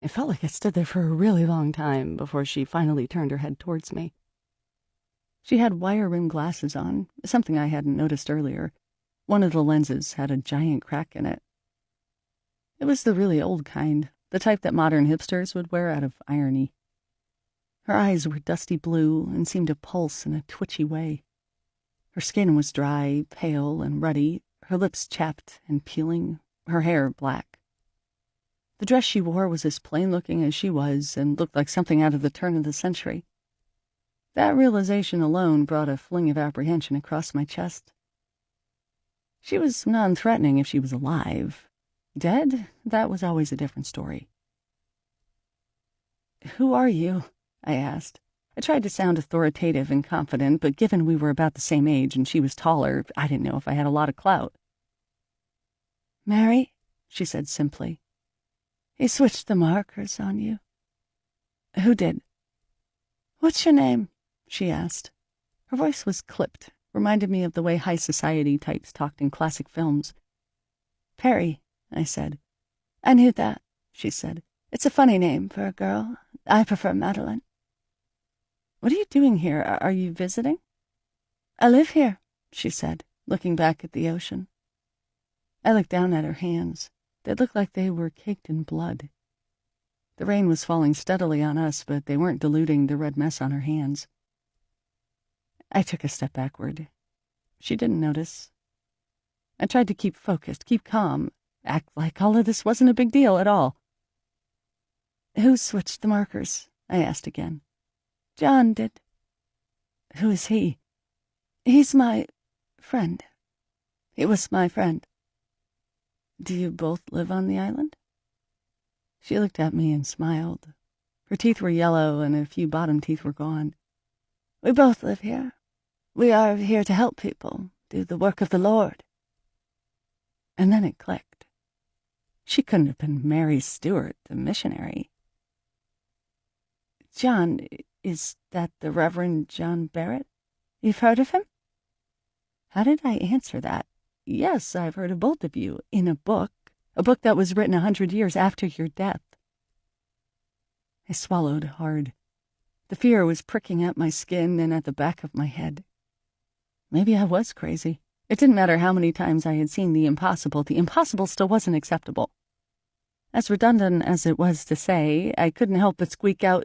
It felt like I stood there for a really long time before she finally turned her head towards me. She had wire-rimmed glasses on, something I hadn't noticed earlier. One of the lenses had a giant crack in it. It was the really old kind, the type that modern hipsters would wear out of irony. Her eyes were dusty blue and seemed to pulse in a twitchy way. Her skin was dry, pale, and ruddy, her lips chapped and peeling, her hair black. The dress she wore was as plain-looking as she was and looked like something out of the turn of the century. That realization alone brought a fling of apprehension across my chest. She was non-threatening if she was alive. Dead? That was always a different story. "Who are you?" I asked. I tried to sound authoritative and confident, but given we were about the same age and she was taller, I didn't know if I had a lot of clout. "Mary," she said simply. "He switched the markers on you." "Who did?" "What's your name?" she asked. Her voice was clipped, reminded me of the way high society types talked in classic films. "Perry," I said. "I knew that," she said. "It's a funny name for a girl. I prefer Madeline." "What are you doing here? Are you visiting?" "I live here," she said, looking back at the ocean. I looked down at her hands. They looked like they were caked in blood. The rain was falling steadily on us, but they weren't diluting the red mess on her hands. I took a step backward. She didn't notice. I tried to keep focused, keep calm, act like all of this wasn't a big deal at all. "Who switched the markers?" I asked again. "John did." "Who is he?" "He's my friend. He was my friend." "Do you both live on the island?" She looked at me and smiled. Her teeth were yellow and a few bottom teeth were gone. "We both live here. We are here to help people, do the work of the Lord." And then it clicked. She couldn't have been Mary Stuart, the missionary. "John, is that the Reverend John Barrett? You've heard of him?" How did I answer that? "Yes, I've heard of both of you, in a book that was written 100 years after your death." I swallowed hard. The fear was pricking at my skin and at the back of my head. Maybe I was crazy. It didn't matter how many times I had seen the impossible still wasn't acceptable. As redundant as it was to say, I couldn't help but squeak out,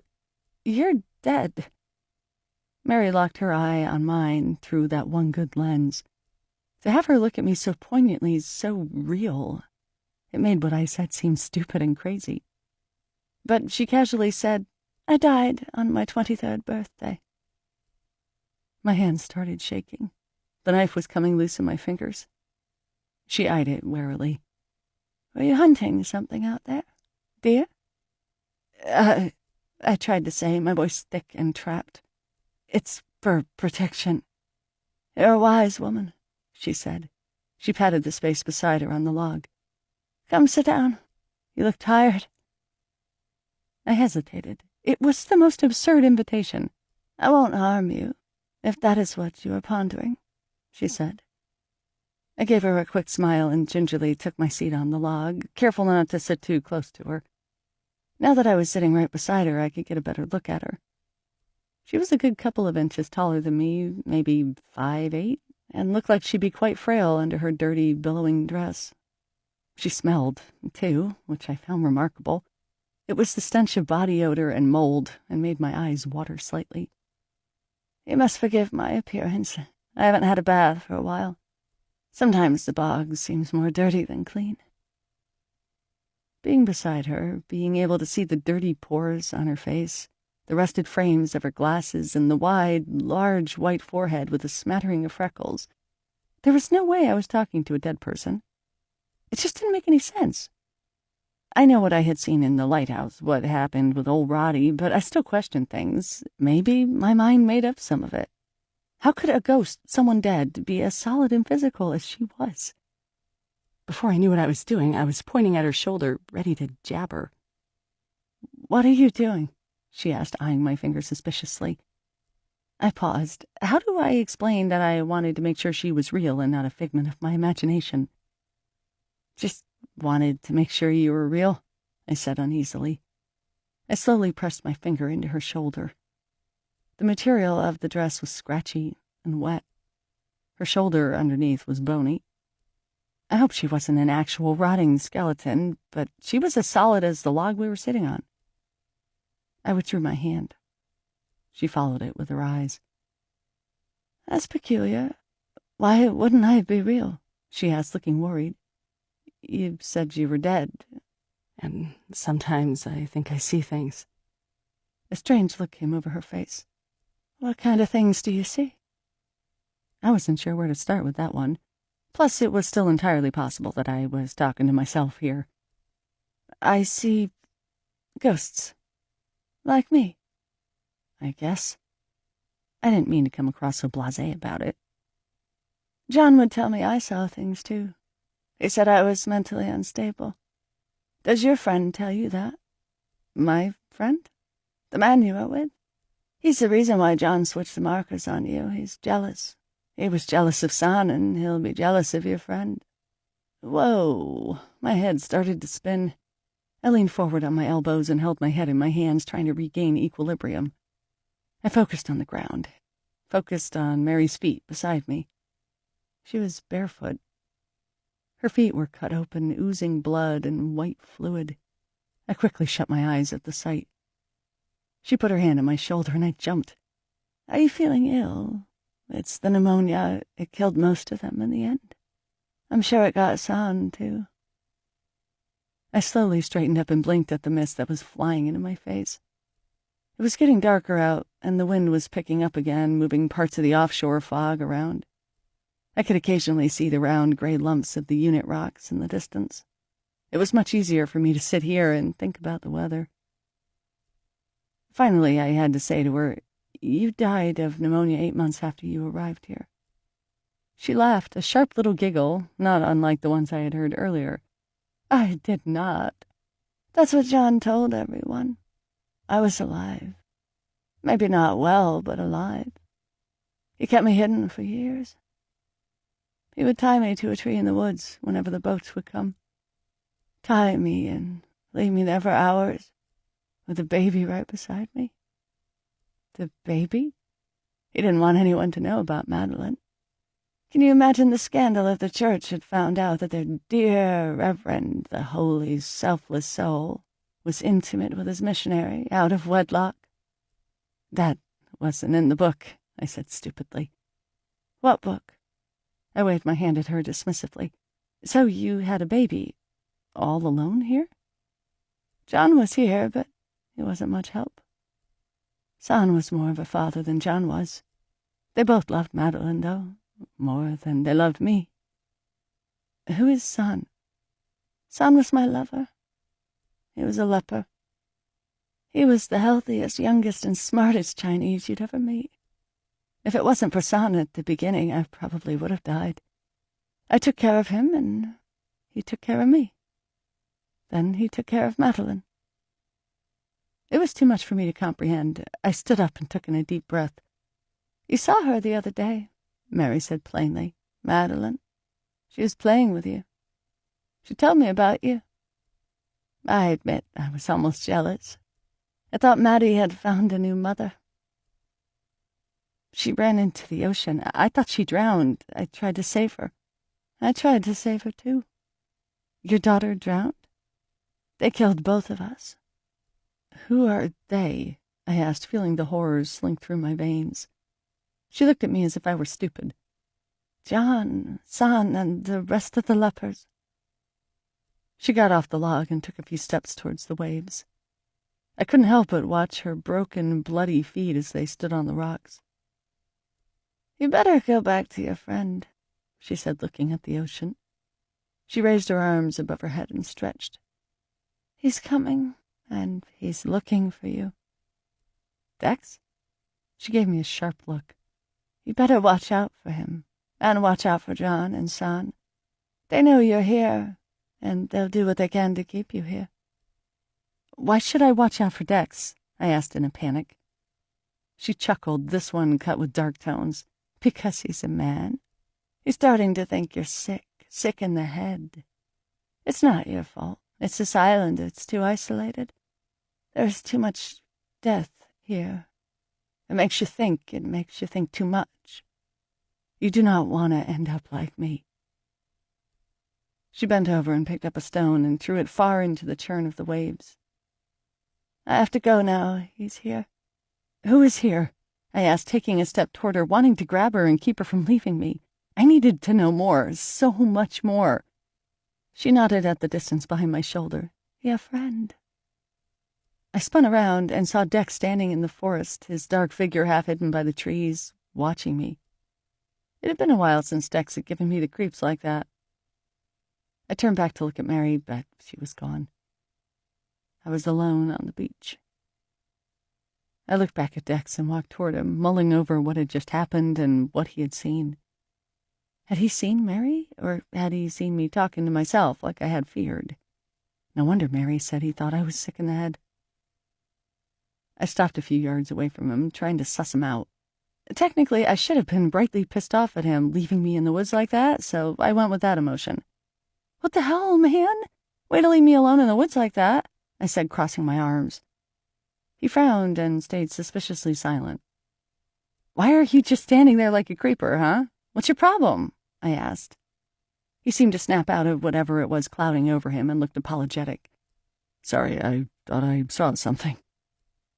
"You're dead." Mary locked her eye on mine through that one good lens. To have her look at me so poignantly, so real, it made what I said seem stupid and crazy. But she casually said, "I died on my 23rd birthday." My hands started shaking. The knife was coming loose in my fingers. She eyed it warily. "Were you hunting something out there? Deer?" I tried to say, my voice thick and trapped. "It's for protection." "You're a wise woman," she said. She patted the space beside her on the log. "Come sit down. You look tired." I hesitated. It was the most absurd invitation. "I won't harm you, if that is what you are pondering," she said. I gave her a quick smile and gingerly took my seat on the log, careful not to sit too close to her. Now that I was sitting right beside her, I could get a better look at her. She was a good couple of inches taller than me, maybe 5'8", and looked like she'd be quite frail under her dirty, billowing dress. She smelled, too, which I found remarkable. It was the stench of body odor and mold, and made my eyes water slightly. "You must forgive my appearance. I haven't had a bath for a while. Sometimes the bog seems more dirty than clean." Being beside her, being able to see the dirty pores on her face, the rusted frames of her glasses, and the wide, large white forehead with a smattering of freckles, there was no way I was talking to a dead person. It just didn't make any sense. I know what I had seen in the lighthouse, what happened with old Roddy, but I still questioned things. Maybe my mind made up some of it. How could a ghost, someone dead, be as solid and physical as she was? Before I knew what I was doing, I was pointing at her shoulder, ready to jab her. "What are you doing?" she asked, eyeing my finger suspiciously. I paused. How do I explain that I wanted to make sure she was real and not a figment of my imagination? "Just wanted to make sure you were real," I said uneasily. I slowly pressed my finger into her shoulder. The material of the dress was scratchy and wet. Her shoulder underneath was bony. I hoped she wasn't an actual rotting skeleton, but she was as solid as the log we were sitting on. I withdrew my hand. She followed it with her eyes. "That's peculiar. Why wouldn't I be real?" she asked, looking worried. "You said you were dead, and sometimes I think I see things." A strange look came over her face. "What kind of things do you see?" I wasn't sure where to start with that one. Plus, it was still entirely possible that I was talking to myself here. "I see ghosts. Like me, I guess." I didn't mean to come across so blasé about it. "John would tell me I saw things, too. He said I was mentally unstable. Does your friend tell you that?" "My friend?" "The man you were with. He's the reason why John switched the markers on you. He's jealous. He was jealous of Son, and he'll be jealous of your friend." Whoa. My head started to spin. I leaned forward on my elbows and held my head in my hands, trying to regain equilibrium. I focused on the ground, focused on Mary's feet beside me. She was barefoot. Her feet were cut open, oozing blood and white fluid. I quickly shut my eyes at the sight. She put her hand on my shoulder, and I jumped. "Are you feeling ill? It's the pneumonia. It killed most of them in the end. I'm sure it got Son, too." I slowly straightened up and blinked at the mist that was flying into my face. It was getting darker out, and the wind was picking up again, moving parts of the offshore fog around. I could occasionally see the round gray lumps of the unit rocks in the distance. It was much easier for me to sit here and think about the weather. Finally, I had to say to her, "You died of pneumonia 8 months after you arrived here." She laughed, a sharp little giggle, not unlike the ones I had heard earlier. "I did not. That's what John told everyone. I was alive. Maybe not well, but alive. He kept me hidden for years. He would tie me to a tree in the woods whenever the boats would come. Tie me and leave me there for hours, with the baby right beside me." "The baby?" "He didn't want anyone to know about Madeline. Can you imagine the scandal if the church had found out that their dear Reverend, the holy, selfless soul, was intimate with his missionary, out of wedlock?" "That wasn't in the book," I said stupidly. "What book?" I waved my hand at her dismissively. "So you had a baby all alone here?" "John was here, but he wasn't much help. Son was more of a father than John was. They both loved Madeline, though, more than they loved me." "Who is Son?" "Son was my lover. He was a leper. He was the healthiest, youngest, and smartest Chinese you'd ever meet. If it wasn't for Son at the beginning, I probably would have died. I took care of him, and he took care of me. Then he took care of Madeline." It was too much for me to comprehend. I stood up and took in a deep breath. "You saw her the other day," Mary said plainly. "Madeline. She was playing with you. She told me about you. I admit I was almost jealous. I thought Maddie had found a new mother. She ran into the ocean. I thought she drowned. I tried to save her. I tried to save her, too." "Your daughter drowned?" "They killed both of us." "Who are they?" I asked, feeling the horrors slink through my veins. She looked at me as if I were stupid. "John, Son, and the rest of the lepers." She got off the log and took a few steps towards the waves. I couldn't help but watch her broken, bloody feet as they stood on the rocks. "You better go back to your friend," she said, looking at the ocean. She raised her arms above her head and stretched. "He's coming, and he's looking for you." "Dex?" She gave me a sharp look. "You better watch out for him, and watch out for John and Son. They know you're here, and they'll do what they can to keep you here." "Why should I watch out for Dex?" I asked in a panic. She chuckled, this one cut with dark tones. "Because he's a man. He's starting to think you're sick in the head. It's not your fault. It's this island. It's too isolated. There's too much death here. It makes you think too much. You do not want to end up like me." She bent over and picked up a stone and threw it far into the churn of the waves. "I have to go now. He's here." "Who is here?" I asked, taking a step toward her, wanting to grab her and keep her from leaving me. I needed to know more, so much more. She nodded at the distance behind my shoulder. "Your friend." I spun around and saw Dex standing in the forest, his dark figure half hidden by the trees, watching me. It had been a while since Dex had given me the creeps like that. I turned back to look at Mary, but she was gone. I was alone on the beach. I looked back at Dex and walked toward him, mulling over what had just happened and what he had seen. Had he seen Mary, or had he seen me talking to myself like I had feared? No wonder Mary said he thought I was sick in the head. I stopped a few yards away from him, trying to suss him out. Technically, I should have been brightly pissed off at him leaving me in the woods like that, so I went with that emotion. "What the hell, man? Way to leave me alone in the woods like that," I said, crossing my arms. He frowned and stayed suspiciously silent. "Why are you just standing there like a creeper, huh? What's your problem?" I asked. He seemed to snap out of whatever it was clouding over him and looked apologetic. "Sorry, I thought I saw something."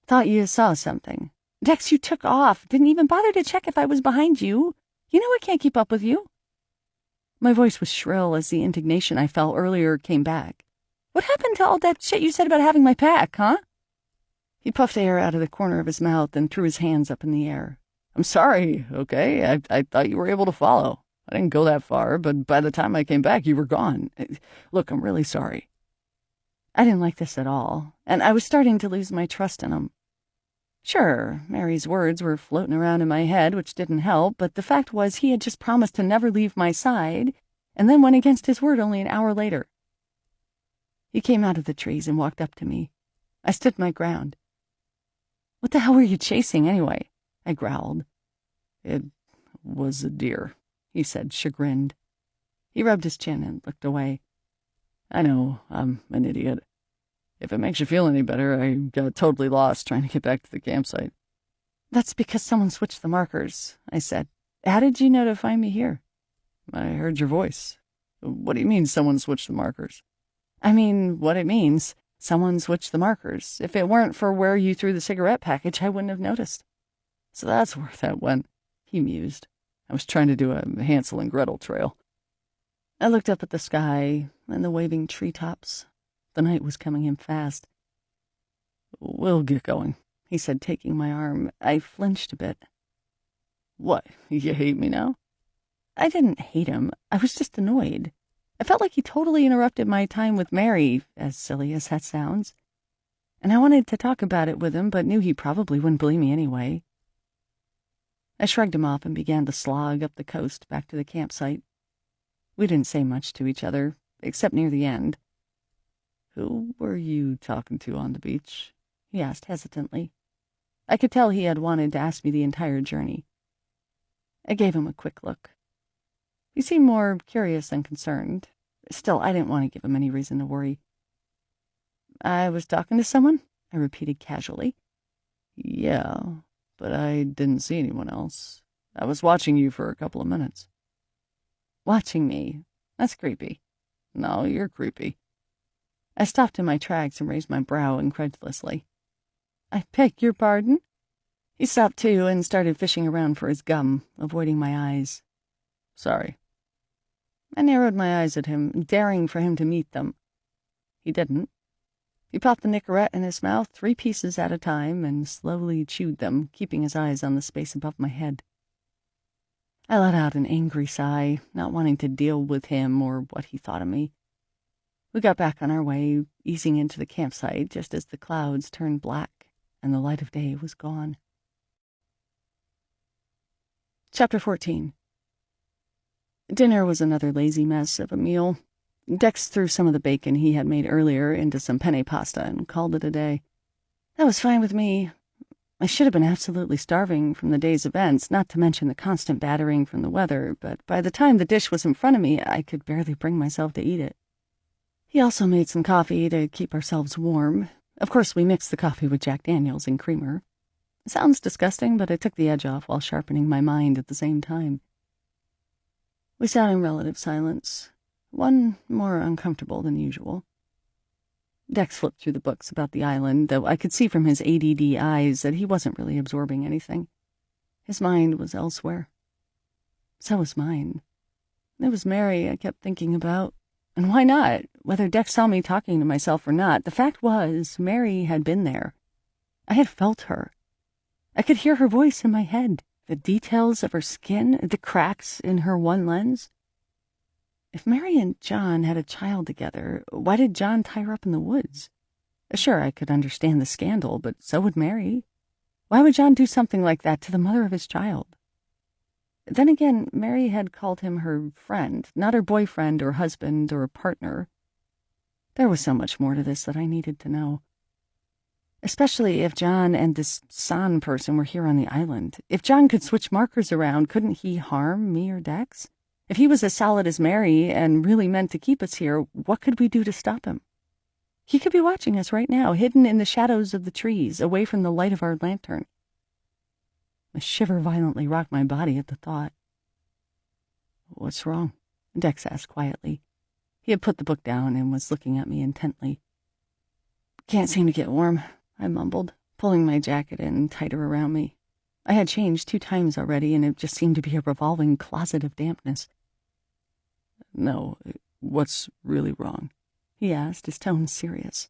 "Thought you saw something? Dex, you took off. Didn't even bother to check if I was behind you. You know I can't keep up with you." My voice was shrill as the indignation I felt earlier came back. "What happened to all that shit you said about having my pack, huh?" He puffed air out of the corner of his mouth and threw his hands up in the air. "I'm sorry, okay? I thought you were able to follow. I didn't go that far, but by the time I came back, you were gone. Look, I'm really sorry." I didn't like this at all, and I was starting to lose my trust in him. Sure, Mary's words were floating around in my head, which didn't help, but the fact was he had just promised to never leave my side, and then went against his word only an hour later. He came out of the trees and walked up to me. I stood my ground. "What the hell were you chasing, anyway?" I growled. "It was a deer," he said, chagrined. He rubbed his chin and looked away. "I know, I'm an idiot. If it makes you feel any better, I got totally lost trying to get back to the campsite." "That's because someone switched the markers," I said. "How did you know to find me here?" "I heard your voice." "What do you mean someone switched the markers?" "I mean what it means. Someone switched the markers. If it weren't for where you threw the cigarette package, I wouldn't have noticed." "So that's where that went," he mused. "I was trying to do a Hansel and Gretel trail." I looked up at the sky and the waving treetops. The night was coming in fast. "We'll get going," he said, taking my arm. I flinched a bit. "What, you hate me now?" I didn't hate him. I was just annoyed. I felt like he totally interrupted my time with Mary, as silly as that sounds. And I wanted to talk about it with him, but knew he probably wouldn't believe me anyway. I shrugged him off and began to slog up the coast back to the campsite. We didn't say much to each other, except near the end. "Who were you talking to on the beach?" he asked hesitantly. I could tell he had wanted to ask me the entire journey. I gave him a quick look. He seemed more curious than concerned. Still, I didn't want to give him any reason to worry. "I was talking to someone," I repeated casually. "Yeah, but I didn't see anyone else. I was watching you for a couple of minutes." "Watching me? That's creepy." "No, you're creepy." I stopped in my tracks and raised my brow incredulously. "I beg your pardon?" He stopped too and started fishing around for his gum, avoiding my eyes. "Sorry." I narrowed my eyes at him, daring for him to meet them. He didn't. He popped the Nicorette in his mouth 3 pieces at a time and slowly chewed them, keeping his eyes on the space above my head. I let out an angry sigh, not wanting to deal with him or what he thought of me. We got back on our way, easing into the campsite just as the clouds turned black and the light of day was gone. Chapter 14. Dinner was another lazy mess of a meal. Dex threw some of the bacon he had made earlier into some penne pasta and called it a day. That was fine with me. I should have been absolutely starving from the day's events, not to mention the constant battering from the weather, but by the time the dish was in front of me, I could barely bring myself to eat it. He also made some coffee to keep ourselves warm. Of course, we mixed the coffee with Jack Daniels and creamer. It sounds disgusting, but it took the edge off while sharpening my mind at the same time. We sat in relative silence, one more uncomfortable than usual. Dex flipped through the books about the island, though I could see from his ADD eyes that he wasn't really absorbing anything. His mind was elsewhere. So was mine. It was Mary I kept thinking about. And why not? Whether Dex saw me talking to myself or not, the fact was, Mary had been there. I had felt her. I could hear her voice in my head, the details of her skin, the cracks in her one lens. If Mary and John had a child together, why did John tie her up in the woods? Sure, I could understand the scandal, but so would Mary. Why would John do something like that to the mother of his child? Then again, Mary had called him her friend, not her boyfriend or husband or partner. There was so much more to this that I needed to know. Especially if John and this San person were here on the island. If John could switch markers around, couldn't he harm me or Dex? If he was as solid as Mary and really meant to keep us here, what could we do to stop him? He could be watching us right now, hidden in the shadows of the trees, away from the light of our lantern. A shiver violently rocked my body at the thought. "What's wrong?" Dex asked quietly. He had put the book down and was looking at me intently. "Can't seem to get warm," I mumbled, pulling my jacket in tighter around me. I had changed 2 times already, and it just seemed to be a revolving closet of dampness. "No, what's really wrong?" he asked, his tone serious.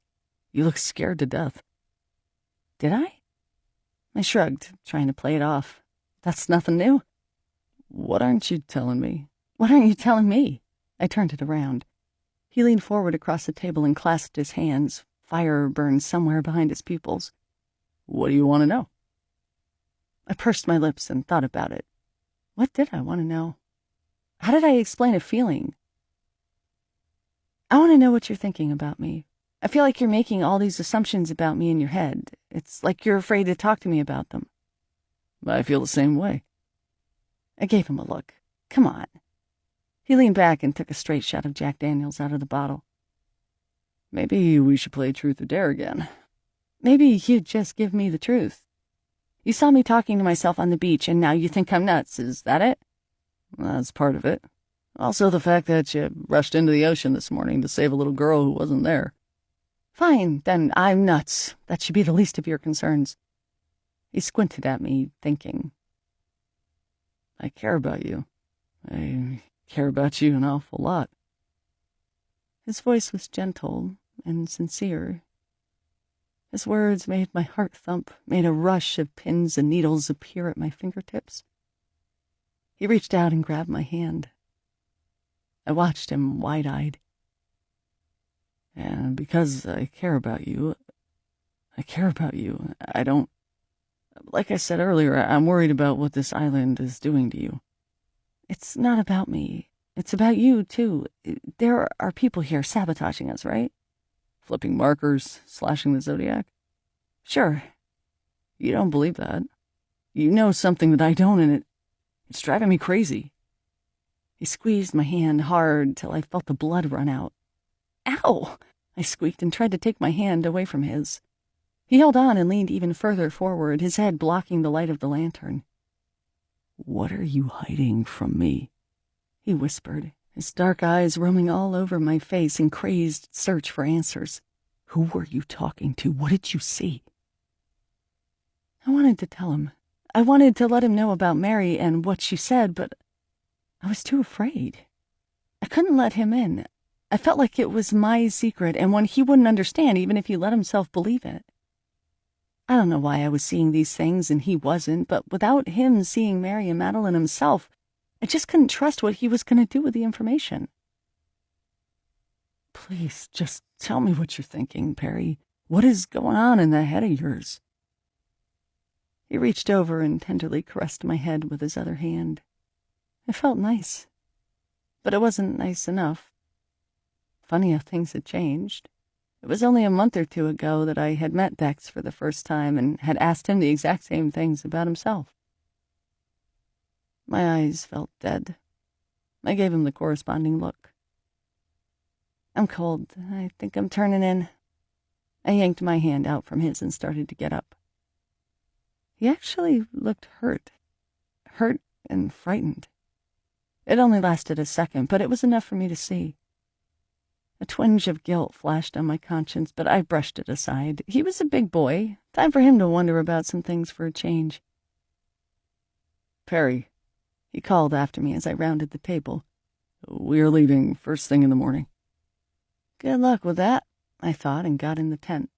"You look scared to death." Did I? I shrugged, trying to play it off. That's nothing new. "What aren't you telling me?" "What aren't you telling me?" I turned it around. He leaned forward across the table and clasped his hands. Fire burned somewhere behind his pupils. "What do you want to know?" I pursed my lips and thought about it. What did I want to know? How did I explain a feeling? "I want to know what you're thinking about me. I feel like you're making all these assumptions about me in your head. It's like you're afraid to talk to me about them." "I feel the same way." I gave him a look. Come on. He leaned back and took a straight shot of Jack Daniels out of the bottle. "Maybe we should play Truth or Dare again." "Maybe you'd just give me the truth. You saw me talking to myself on the beach, and now you think I'm nuts. Is that it?" "That's part of it. Also the fact that you rushed into the ocean this morning to save a little girl who wasn't there." "Fine, then I'm nuts. That should be the least of your concerns." He squinted at me, thinking. "I care about you. I care about you an awful lot." His voice was gentle and sincere. His words made my heart thump, made a rush of pins and needles appear at my fingertips. He reached out and grabbed my hand. I watched him wide-eyed. "And because I care about you, I don't... Like I said earlier, I'm worried about what this island is doing to you." "It's not about me. It's about you, too. There are people here sabotaging us, right?" "Flipping markers, slashing the zodiac?" "Sure." "You don't believe that. You know something that I don't, and it's driving me crazy." He squeezed my hand hard till I felt the blood run out. "Ow!" I squeaked and tried to take my hand away from his. He held on and leaned even further forward, his head blocking the light of the lantern. "What are you hiding from me?" he whispered, his dark eyes roaming all over my face in crazed search for answers. "Who were you talking to? What did you see?" I wanted to tell him. I wanted to let him know about Mary and what she said, but I was too afraid. I couldn't let him in. I felt like it was my secret, and one he wouldn't understand even if he let himself believe it. I don't know why I was seeing these things and he wasn't, but without him seeing Mary and Madeline himself, I just couldn't trust what he was going to do with the information. "Please, just tell me what you're thinking, Perry. What is going on in that head of yours?" He reached over and tenderly caressed my head with his other hand. It felt nice, but it wasn't nice enough. Funny how things had changed. It was only a month or 2 ago that I had met Dex for the first time and had asked him the exact same things about himself. My eyes felt dead. I gave him the corresponding look. "I'm cold. I think I'm turning in." I yanked my hand out from his and started to get up. He actually looked hurt and frightened. It only lasted a second, but it was enough for me to see. A twinge of guilt flashed on my conscience, but I brushed it aside. He was a big boy. Time for him to wonder about some things for a change. "Perry," he called after me as I rounded the table. "We are leaving first thing in the morning." Good luck with that, I thought, and got in the tent.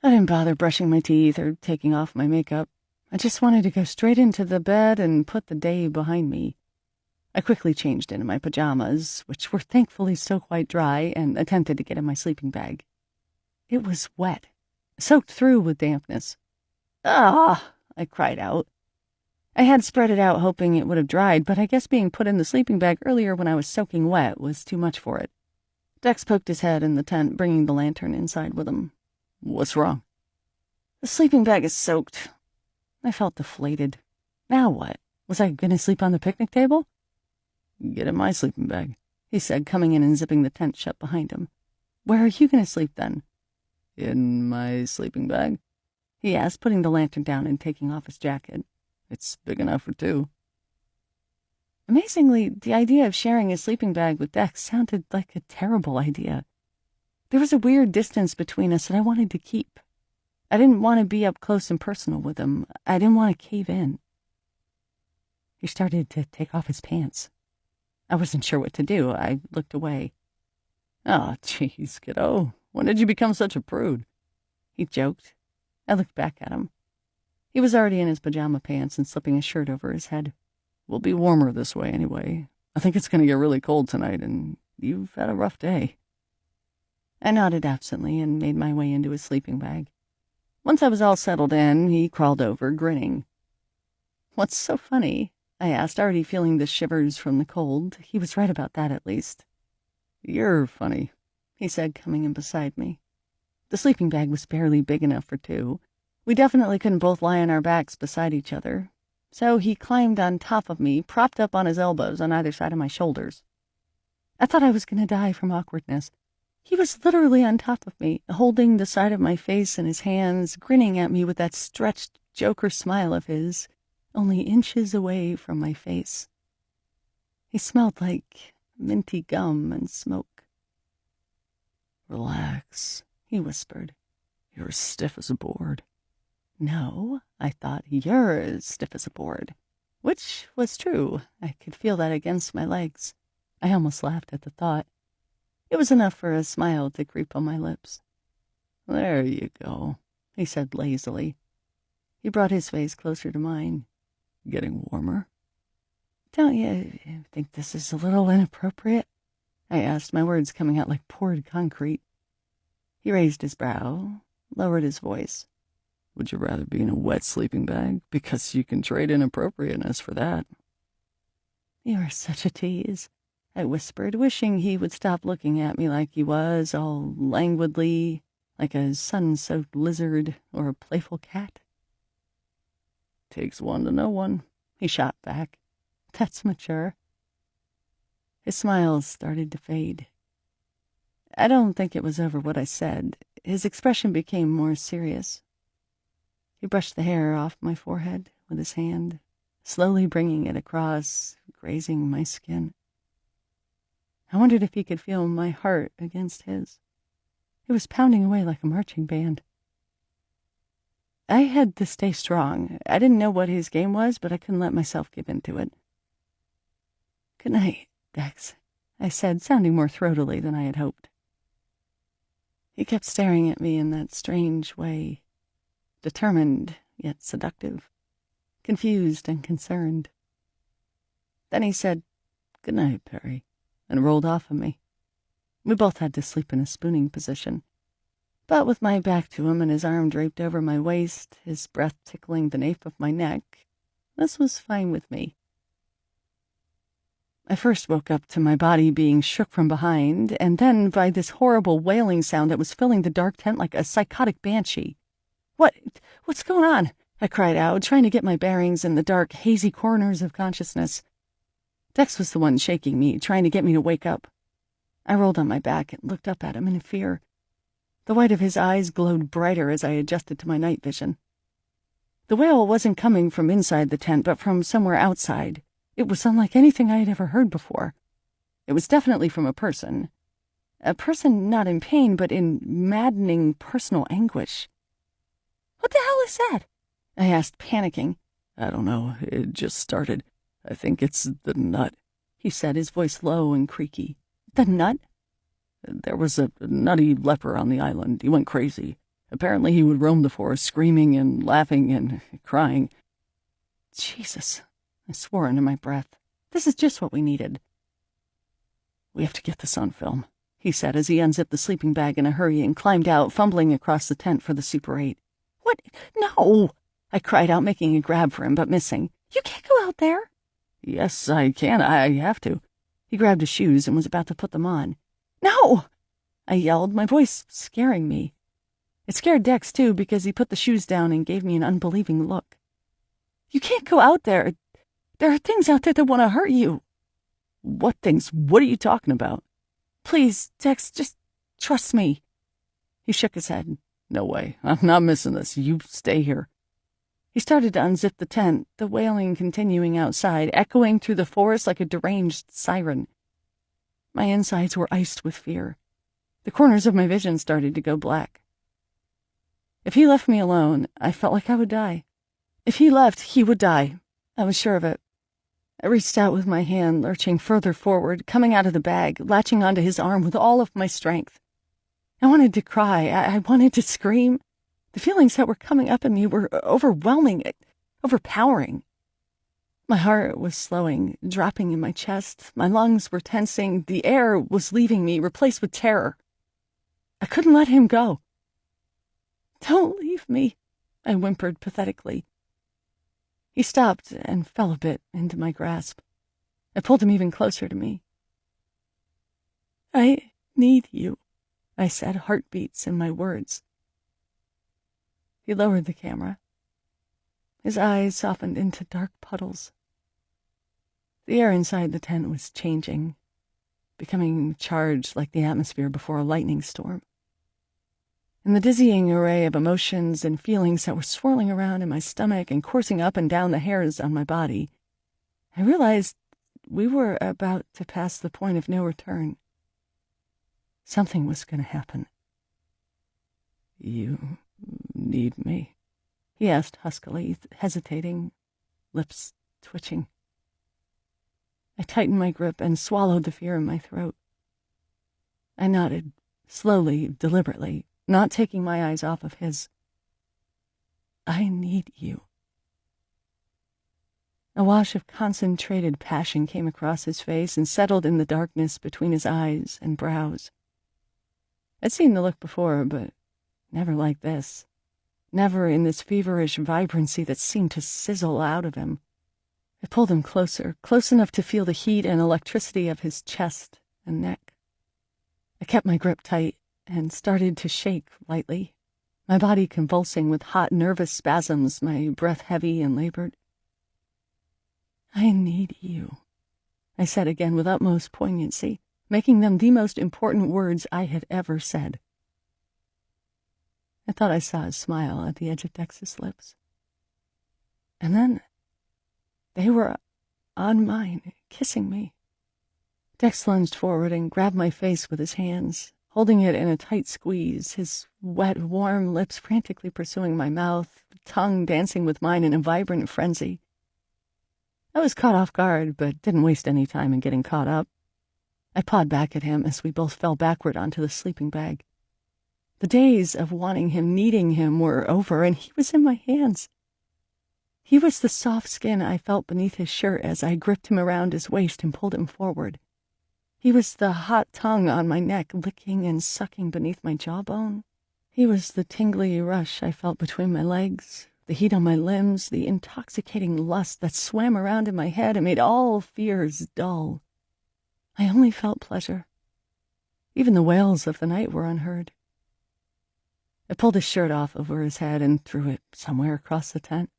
I didn't bother brushing my teeth or taking off my makeup. I just wanted to go straight into the bed and put the day behind me. I quickly changed into my pajamas, which were thankfully still quite dry, and attempted to get in my sleeping bag. It was wet, soaked through with dampness. "Ah!" I cried out. I had spread it out hoping it would have dried, but I guess being put in the sleeping bag earlier when I was soaking wet was too much for it. Dex poked his head in the tent, bringing the lantern inside with him. "What's wrong?" "The sleeping bag is soaked." I felt deflated. Now what? Was I going to sleep on the picnic table? "Get in my sleeping bag," he said, coming in and zipping the tent shut behind him. "Where are you going to sleep then?" "In my sleeping bag?" he asked, putting the lantern down and taking off his jacket. "It's big enough for two." Amazingly, the idea of sharing a sleeping bag with Dex sounded like a terrible idea. There was a weird distance between us that I wanted to keep. I didn't want to be up close and personal with him. I didn't want to cave in. He started to take off his pants. I wasn't sure what to do. I looked away. "Oh, geez, kiddo. When did you become such a prude?" he joked. I looked back at him. He was already in his pajama pants and slipping a shirt over his head. "We'll be warmer this way anyway. I think it's going to get really cold tonight, and you've had a rough day." I nodded absently and made my way into his sleeping bag. Once I was all settled in, he crawled over, grinning. "What's so funny?" I asked, already feeling the shivers from the cold. He was right about that, at least. "You're funny," he said, coming in beside me. The sleeping bag was barely big enough for two. We definitely couldn't both lie on our backs beside each other. So he climbed on top of me, propped up on his elbows on either side of my shoulders. I thought I was going to die from awkwardness. He was literally on top of me, holding the side of my face in his hands, grinning at me with that stretched Joker smile of his, only inches away from my face. He smelled like minty gum and smoke. "Relax," he whispered. "You're as stiff as a board." No, I thought, you're as stiff as a board. Which was true. I could feel that against my legs. I almost laughed at the thought. It was enough for a smile to creep on my lips. "There you go," he said lazily. He brought his face closer to mine. "Getting warmer?" "Don't you think this is a little inappropriate?" I asked, my words coming out like poured concrete. He raised his brow, lowered his voice. "Would you rather be in a wet sleeping bag? Because you can trade inappropriateness for that." "You are such a tease," I whispered, wishing he would stop looking at me like he was, all languidly, like a sun-soaked lizard or a playful cat. "Takes one to know one," he shot back. "That's mature." His smile started to fade. I don't think it was over what I said. His expression became more serious. He brushed the hair off my forehead with his hand, slowly bringing it across, grazing my skin. I wondered if he could feel my heart against his. It was pounding away like a marching band. I had to stay strong. I didn't know what his game was, but I couldn't let myself give in to it. "Good night, Dex," I said, sounding more throatily than I had hoped. He kept staring at me in that strange way, determined yet seductive, confused and concerned. Then he said, "Good night, Perry," and rolled off of me. We both had to sleep in a spooning position. But with my back to him and his arm draped over my waist, his breath tickling the nape of my neck, this was fine with me. I first woke up to my body being shook from behind, and then by this horrible wailing sound that was filling the dark tent like a psychotic banshee. What's going on?" I cried out, trying to get my bearings in the dark, hazy corners of consciousness. Dex was the one shaking me, trying to get me to wake up. I rolled on my back and looked up at him in fear. The white of his eyes glowed brighter as I adjusted to my night vision. The wail wasn't coming from inside the tent, but from somewhere outside. It was unlike anything I had ever heard before. It was definitely from a person. A person not in pain, but in maddening personal anguish. "What the hell is that?" I asked, panicking. "I don't know. It just started. I think it's the nut," he said, his voice low and creaky. "The nut?" "There was a nutty leper on the island. He went crazy. Apparently he would roam the forest, screaming and laughing and crying." Jesus, I swore under my breath. This is just what we needed. "We have to get this on film," he said as he unzipped the sleeping bag in a hurry and climbed out, fumbling across the tent for the Super 8. "What? No!" I cried out, making a grab for him, but missing. "You can't go out there." "Yes, I can. I have to." He grabbed his shoes and was about to put them on. "No!" I yelled, my voice scaring me. It scared Dex, too, because he put the shoes down and gave me an unbelieving look. "You can't go out there. There are things out there that want to hurt you." "What things? What are you talking about?" "Please, Dex, just trust me." He shook his head. "No way. I'm not missing this. You stay here." He started to unzip the tent, the wailing continuing outside, echoing through the forest like a deranged siren. My insides were iced with fear. The corners of my vision started to go black. If he left me alone, I felt like I would die. If he left, he would die. I was sure of it. I reached out with my hand, lurching further forward, coming out of the bag, latching onto his arm with all of my strength. I wanted to cry. I wanted to scream. The feelings that were coming up in me were overwhelming, overpowering. My heart was slowing, dropping in my chest. My lungs were tensing. The air was leaving me, replaced with terror. I couldn't let him go. "Don't leave me," I whimpered pathetically. He stopped and fell a bit into my grasp. I pulled him even closer to me. "I need you," I said, heartbeats in my words. He lowered the camera. His eyes softened into dark puddles. The air inside the tent was changing, becoming charged like the atmosphere before a lightning storm. In the dizzying array of emotions and feelings that were swirling around in my stomach and coursing up and down the hairs on my body, I realized we were about to pass the point of no return. Something was going to happen. "You need me?" he asked huskily, hesitating, lips twitching. I tightened my grip and swallowed the fear in my throat. I nodded, slowly, deliberately, not taking my eyes off of his. "I need you." A wash of concentrated passion came across his face and settled in the darkness between his eyes and brows. I'd seen the look before, but never like this. Never in this feverish vibrancy that seemed to sizzle out of him. I pulled him closer, close enough to feel the heat and electricity of his chest and neck. I kept my grip tight and started to shake lightly, my body convulsing with hot, nervous spasms, my breath heavy and labored. "I need you," I said again with utmost poignancy, making them the most important words I had ever said. I thought I saw a smile at the edge of Dex's lips. And then they were on mine, kissing me. Dex lunged forward and grabbed my face with his hands, holding it in a tight squeeze, his wet, warm lips frantically pursuing my mouth, tongue dancing with mine in a vibrant frenzy. I was caught off guard, but didn't waste any time in getting caught up. I pawed back at him as we both fell backward onto the sleeping bag. The days of wanting him, needing him were over, and he was in my hands. He was the soft skin I felt beneath his shirt as I gripped him around his waist and pulled him forward. He was the hot tongue on my neck, licking and sucking beneath my jawbone. He was the tingly rush I felt between my legs, the heat on my limbs, the intoxicating lust that swam around in my head and made all fears dull. I only felt pleasure. Even the wails of the night were unheard. I pulled his shirt off over his head and threw it somewhere across the tent.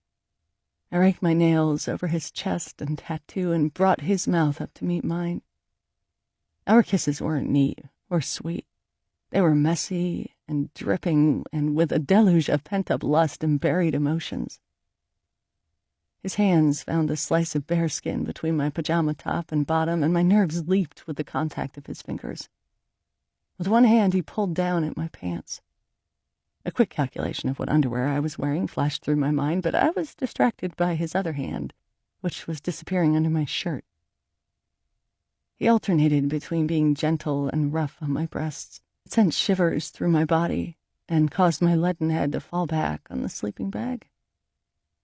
I raked my nails over his chest and tattoo and brought his mouth up to meet mine. Our kisses weren't neat or sweet. They were messy and dripping and with a deluge of pent-up lust and buried emotions. His hands found a slice of bearskin between my pajama top and bottom, and my nerves leaped with the contact of his fingers. With one hand, he pulled down at my pants. A quick calculation of what underwear I was wearing flashed through my mind, but I was distracted by his other hand, which was disappearing under my shirt. He alternated between being gentle and rough on my breasts. It sent shivers through my body and caused my leaden head to fall back on the sleeping bag.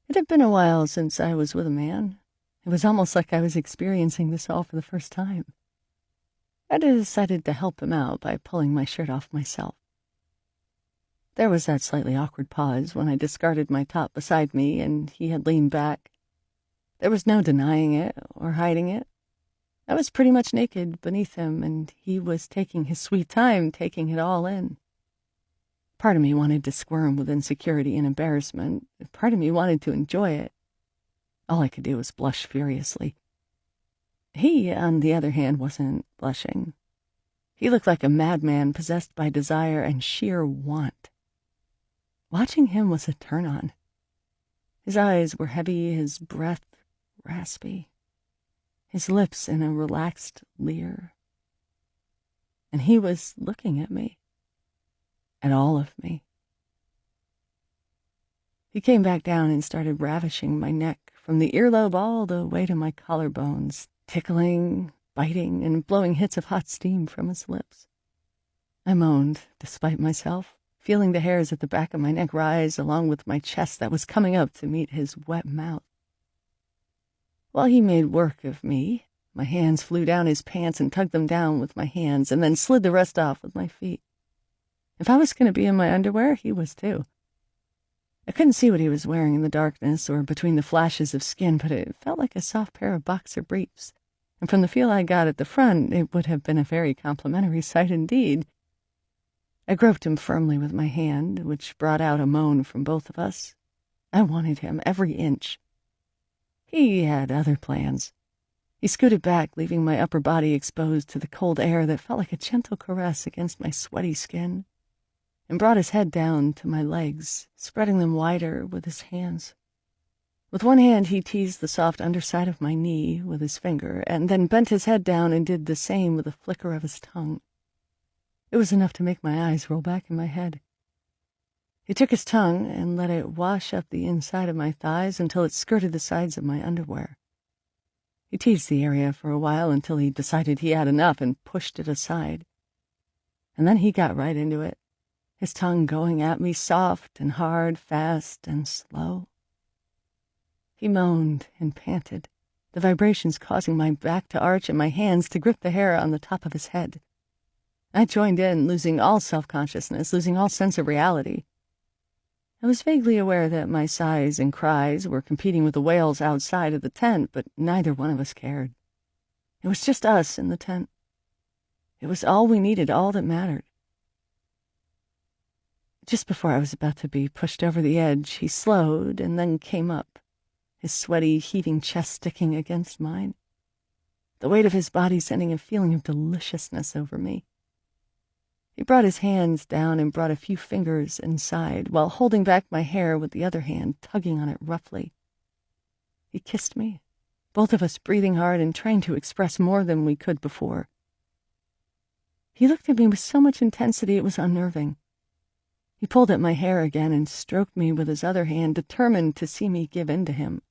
It had been a while since I was with a man. It was almost like I was experiencing this all for the first time. I decided to help him out by pulling my shirt off myself. There was that slightly awkward pause when I discarded my top beside me and he had leaned back. There was no denying it or hiding it. I was pretty much naked beneath him, and he was taking his sweet time taking it all in. Part of me wanted to squirm with insecurity and embarrassment. Part of me wanted to enjoy it. All I could do was blush furiously. He, on the other hand, wasn't blushing. He looked like a madman possessed by desire and sheer want. Watching him was a turn-on. His eyes were heavy, his breath raspy, his lips in a relaxed leer. And he was looking at me, at all of me. He came back down and started ravishing my neck from the earlobe all the way to my collarbones, tickling, biting, and blowing hits of hot steam from his lips. I moaned, despite myself, feeling the hairs at the back of my neck rise along with my chest that was coming up to meet his wet mouth. While he made work of me, my hands flew down his pants and tugged them down with my hands and then slid the rest off with my feet. If I was going to be in my underwear, he was too. I couldn't see what he was wearing in the darkness or between the flashes of skin, but it felt like a soft pair of boxer briefs, and from the feel I got at the front, it would have been a very complimentary sight indeed. I groped him firmly with my hand, which brought out a moan from both of us. I wanted him, every inch. He had other plans. He scooted back, leaving my upper body exposed to the cold air that felt like a gentle caress against my sweaty skin, and brought his head down to my legs, spreading them wider with his hands. With one hand, he teased the soft underside of my knee with his finger, and then bent his head down and did the same with a flicker of his tongue. It was enough to make my eyes roll back in my head. He took his tongue and let it wash up the inside of my thighs until it skirted the sides of my underwear. He teased the area for a while until he decided he had enough and pushed it aside. And then he got right into it, his tongue going at me soft and hard, fast and slow. He moaned and panted, the vibrations causing my back to arch and my hands to grip the hair on the top of his head. I joined in, losing all self-consciousness, losing all sense of reality. I was vaguely aware that my sighs and cries were competing with the wails outside of the tent, but neither one of us cared. It was just us in the tent. It was all we needed, all that mattered. Just before I was about to be pushed over the edge, he slowed and then came up, his sweaty, heaving chest sticking against mine, the weight of his body sending a feeling of deliciousness over me. He brought his hands down and brought a few fingers inside, while holding back my hair with the other hand, tugging on it roughly. He kissed me, both of us breathing hard and trying to express more than we could before. He looked at me with so much intensity it was unnerving. He pulled at my hair again and stroked me with his other hand, determined to see me give in to him.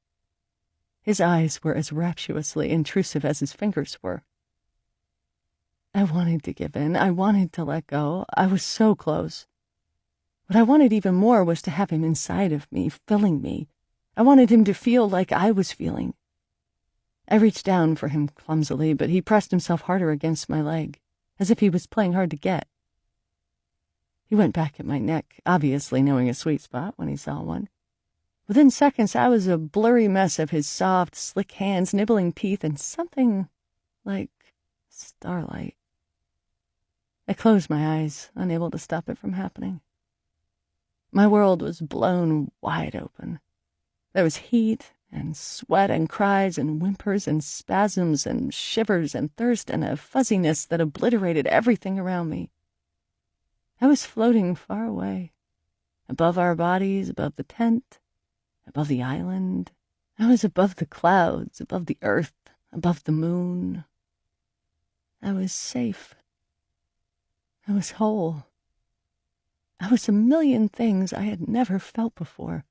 His eyes were as rapturously intrusive as his fingers were. I wanted to give in. I wanted to let go. I was so close. What I wanted even more was to have him inside of me, filling me. I wanted him to feel like I was feeling. I reached down for him clumsily, but he pressed himself harder against my leg, as if he was playing hard to get. He went back at my neck, obviously knowing a sweet spot when he saw one. Within seconds, I was a blurry mess of his soft, slick hands, nibbling teeth, and something like starlight. I closed my eyes, unable to stop it from happening. My world was blown wide open. There was heat and sweat and cries and whimpers and spasms and shivers and thirst and a fuzziness that obliterated everything around me. I was floating far away, above our bodies, above the tent, above the island. I was above the clouds, above the earth, above the moon. I was safe. I was whole. I was a million things I had never felt before.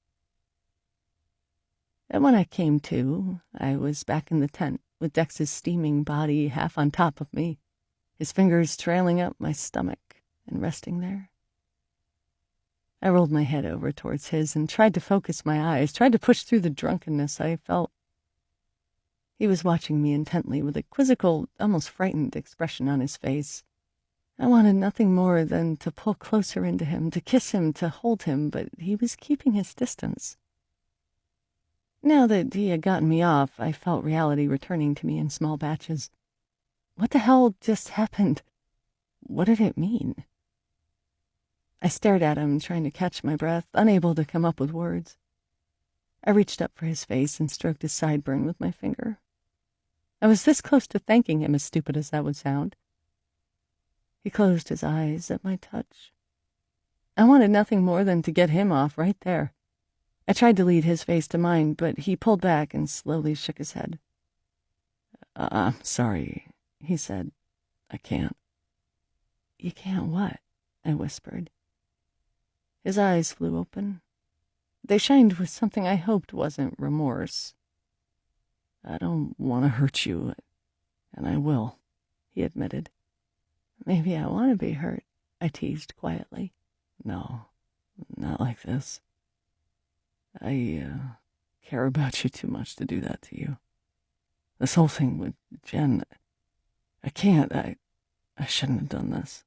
And when I came to, I was back in the tent with Dex's steaming body half on top of me, his fingers trailing up my stomach and resting there. I rolled my head over towards his and tried to focus my eyes, tried to push through the drunkenness I felt. He was watching me intently with a quizzical, almost frightened expression on his face. I wanted nothing more than to pull closer into him, to kiss him, to hold him, but he was keeping his distance. Now that he had gotten me off, I felt reality returning to me in small batches. What the hell just happened? What did it mean? I stared at him, trying to catch my breath, unable to come up with words. I reached up for his face and stroked his sideburn with my finger. I was this close to thanking him, as stupid as that would sound. He closed his eyes at my touch. I wanted nothing more than to get him off right there. I tried to lead his face to mine, but he pulled back and slowly shook his head. I'm sorry, he said. I can't. You can't what? I whispered. His eyes flew open. They shined with something I hoped wasn't remorse. I don't want to hurt you, and I will, he admitted. Maybe I want to be hurt, I teased quietly. No, not like this. I care about you too much to do that to you. This whole thing with Jen, I can't, I shouldn't have done this.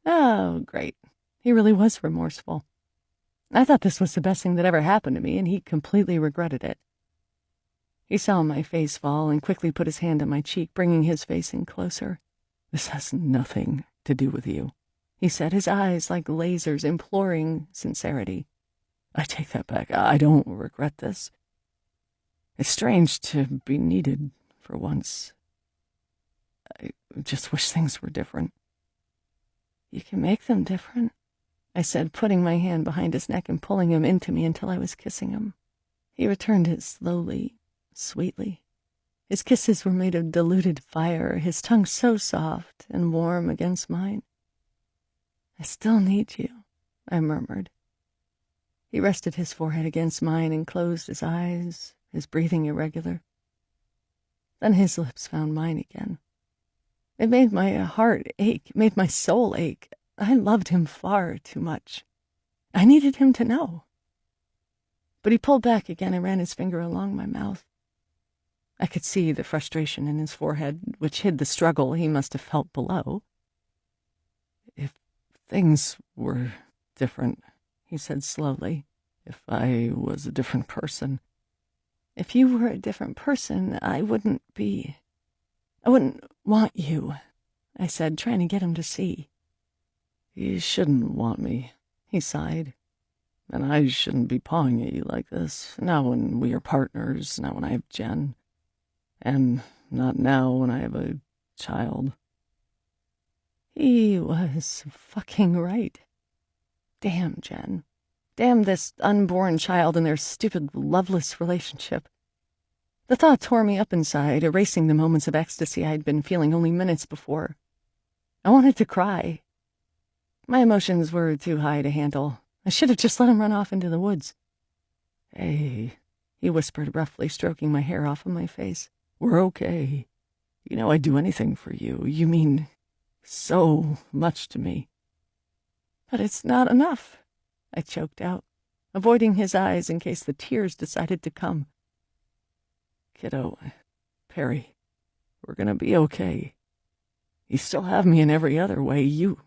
Oh, great. He really was remorseful. I thought this was the best thing that ever happened to me, and he completely regretted it. He saw my face fall and quickly put his hand on my cheek, bringing his face in closer. This has nothing to do with you, he said, his eyes like lasers, imploring sincerity. I take that back. I don't regret this. It's strange to be needed for once. I just wish things were different. You can make them different, I said, putting my hand behind his neck and pulling him into me until I was kissing him. He returned it slowly, sweetly. His kisses were made of diluted fire, his tongue so soft and warm against mine. I still need you, I murmured. He rested his forehead against mine and closed his eyes, his breathing irregular. Then his lips found mine again. It made my heart ache, made my soul ache. I loved him far too much. I needed him to know. But he pulled back again and ran his finger along my mouth. I could see the frustration in his forehead, which hid the struggle he must have felt below. If things were different, he said slowly, if I was a different person. If you were a different person, I wouldn't want you, I said, trying to get him to see. You shouldn't want me, he sighed. And I shouldn't be pawing at you like this, not when we are partners, not when I have Jen. And not now when I have a child. He was fucking right. Damn Jen. Damn this unborn child and their stupid, loveless relationship. The thought tore me up inside, erasing the moments of ecstasy I had been feeling only minutes before. I wanted to cry. My emotions were too high to handle. I should have just let him run off into the woods. Hey, he whispered roughly, stroking my hair off of my face. We're okay. You know I'd do anything for you. You mean so much to me. But it's not enough, I choked out, avoiding his eyes in case the tears decided to come. Kiddo, Perry, we're gonna be okay. You still have me in every other way. You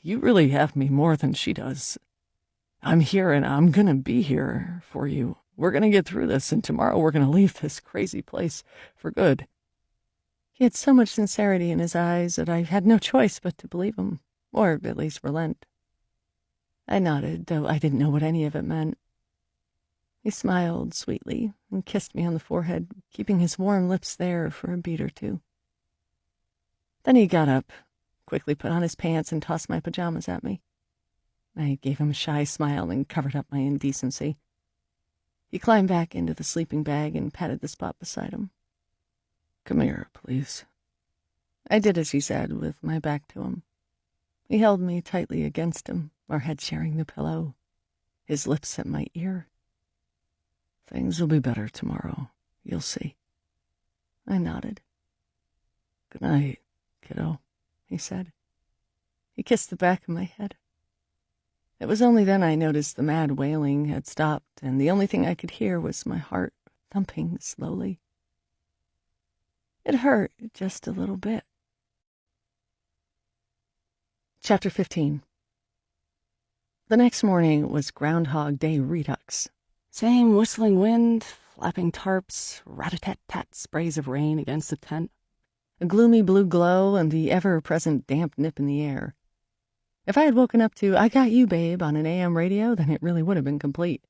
really have me more than she does. I'm here and I'm gonna be here for you. We're gonna get through this, and tomorrow we're gonna leave this crazy place for good. He had so much sincerity in his eyes that I had no choice but to believe him, or at least relent. I nodded, though I didn't know what any of it meant. He smiled sweetly and kissed me on the forehead, keeping his warm lips there for a beat or two. Then he got up, quickly put on his pants and tossed my pajamas at me. I gave him a shy smile and covered up my indecency. He climbed back into the sleeping bag and patted the spot beside him. "Come here, please." I did as he said, with my back to him. He held me tightly against him, our heads sharing the pillow, his lips at my ear. "Things will be better tomorrow. You'll see." I nodded. "Good night, kiddo," he said. He kissed the back of my head. It was only then I noticed the mad wailing had stopped, and the only thing I could hear was my heart thumping slowly. It hurt just a little bit. Chapter 15. The next morning was Groundhog Day redux. Same whistling wind, flapping tarps, rat-a-tat-tat sprays of rain against the tent, a gloomy blue glow, and the ever-present damp nip in the air. If I had woken up to "I Got You, Babe" on an AM radio, then it really would have been complete.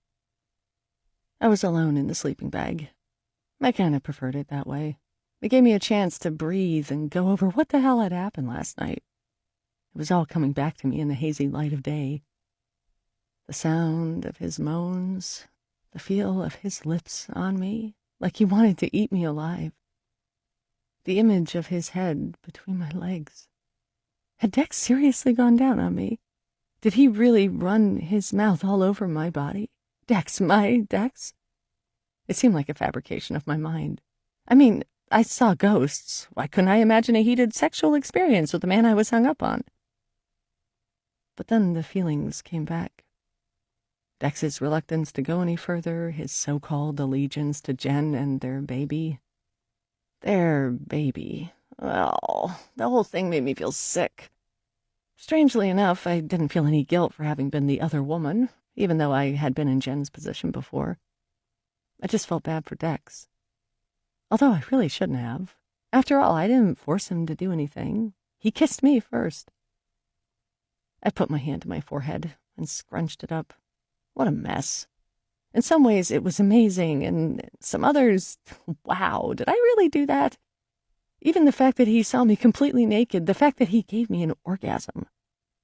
I was alone in the sleeping bag. I kind of preferred it that way. It gave me a chance to breathe and go over what the hell had happened last night. It was all coming back to me in the hazy light of day. The sound of his moans, the feel of his lips on me, like he wanted to eat me alive. The image of his head between my legs. Had Dex seriously gone down on me? Did he really run his mouth all over my body? Dex, my Dex? It seemed like a fabrication of my mind. I mean, I saw ghosts. Why couldn't I imagine a heated sexual experience with the man I was hung up on? But then the feelings came back. Dex's reluctance to go any further, his so-called allegiance to Jen and their baby. Their baby. Well, the whole thing made me feel sick. Strangely enough, I didn't feel any guilt for having been the other woman, even though I had been in Jen's position before. I just felt bad for Dex. Although I really shouldn't have. After all, I didn't force him to do anything. He kissed me first. I put my hand to my forehead and scrunched it up. What a mess. In some ways, it was amazing, and in some others, wow, did I really do that? Even the fact that he saw me completely naked, the fact that he gave me an orgasm.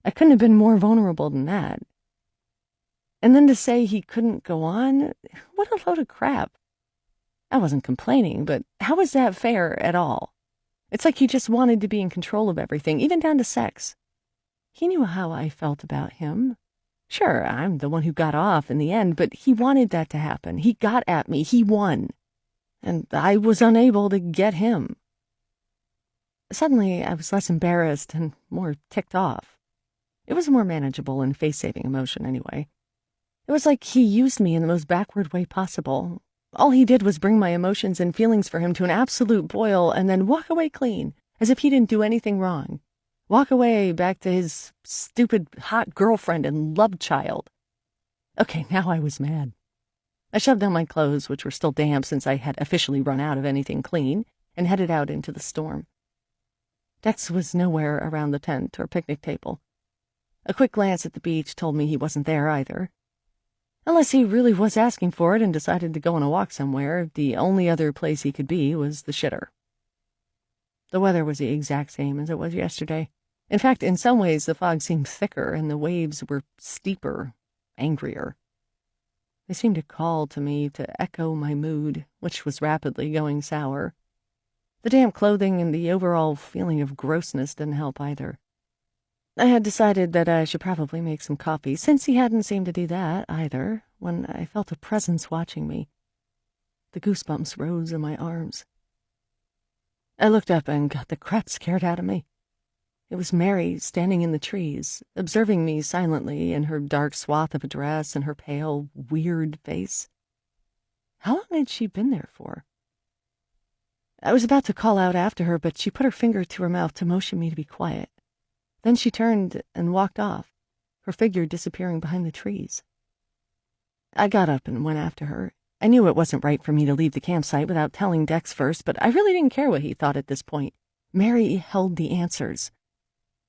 I couldn't have been more vulnerable than that. And then to say he couldn't go on, what a load of crap. I wasn't complaining, but how was that fair at all? It's like he just wanted to be in control of everything, even down to sex. He knew how I felt about him. Sure, I'm the one who got off in the end, but he wanted that to happen. He got at me. He won. And I was unable to get him. Suddenly, I was less embarrassed and more ticked off. It was a more manageable and face-saving emotion, anyway. It was like he used me in the most backward way possible. All he did was bring my emotions and feelings for him to an absolute boil and then walk away clean, as if he didn't do anything wrong. Walk away back to his stupid hot girlfriend and love child. Okay, now I was mad. I shoved down my clothes, which were still damp since I had officially run out of anything clean, and headed out into the storm. Dex was nowhere around the tent or picnic table. A quick glance at the beach told me he wasn't there either. Unless he really was asking for it and decided to go on a walk somewhere, the only other place he could be was the shitter. The weather was the exact same as it was yesterday. In fact, in some ways, the fog seemed thicker and the waves were steeper, angrier. They seemed to call to me to echo my mood, which was rapidly going sour. The damp clothing and the overall feeling of grossness didn't help either. I had decided that I should probably make some coffee, since he hadn't seemed to do that either, when I felt a presence watching me. The goosebumps rose in my arms. I looked up and got the crap scared out of me. It was Mary standing in the trees, observing me silently in her dark swath of a dress and her pale, weird face. How long had she been there for? I was about to call out after her, but she put her finger to her mouth to motion me to be quiet. Then she turned and walked off, her figure disappearing behind the trees. I got up and went after her. I knew it wasn't right for me to leave the campsite without telling Dex first, but I really didn't care what he thought at this point. Mary held the answers.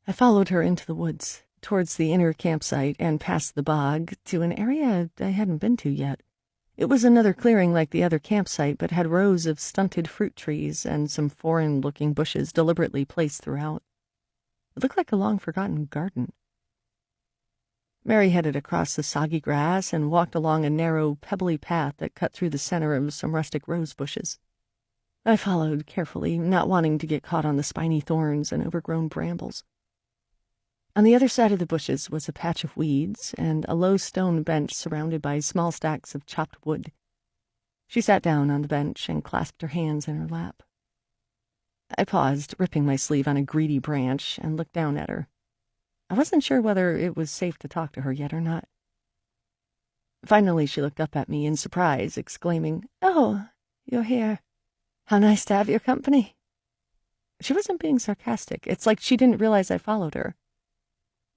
I followed her into the woods, towards the inner campsite and past the bog, to an area I hadn't been to yet. It was another clearing like the other campsite, but had rows of stunted fruit trees and some foreign-looking bushes deliberately placed throughout. It looked like a long-forgotten garden. Mary headed across the soggy grass and walked along a narrow, pebbly path that cut through the center of some rustic rose bushes. I followed carefully, not wanting to get caught on the spiny thorns and overgrown brambles. On the other side of the bushes was a patch of weeds and a low stone bench surrounded by small stacks of chopped wood. She sat down on the bench and clasped her hands in her lap. I paused, ripping my sleeve on a greedy branch, and looked down at her. I wasn't sure whether it was safe to talk to her yet or not. Finally, she looked up at me in surprise, exclaiming, "Oh, you're here. How nice to have your company." She wasn't being sarcastic. It's like she didn't realize I followed her.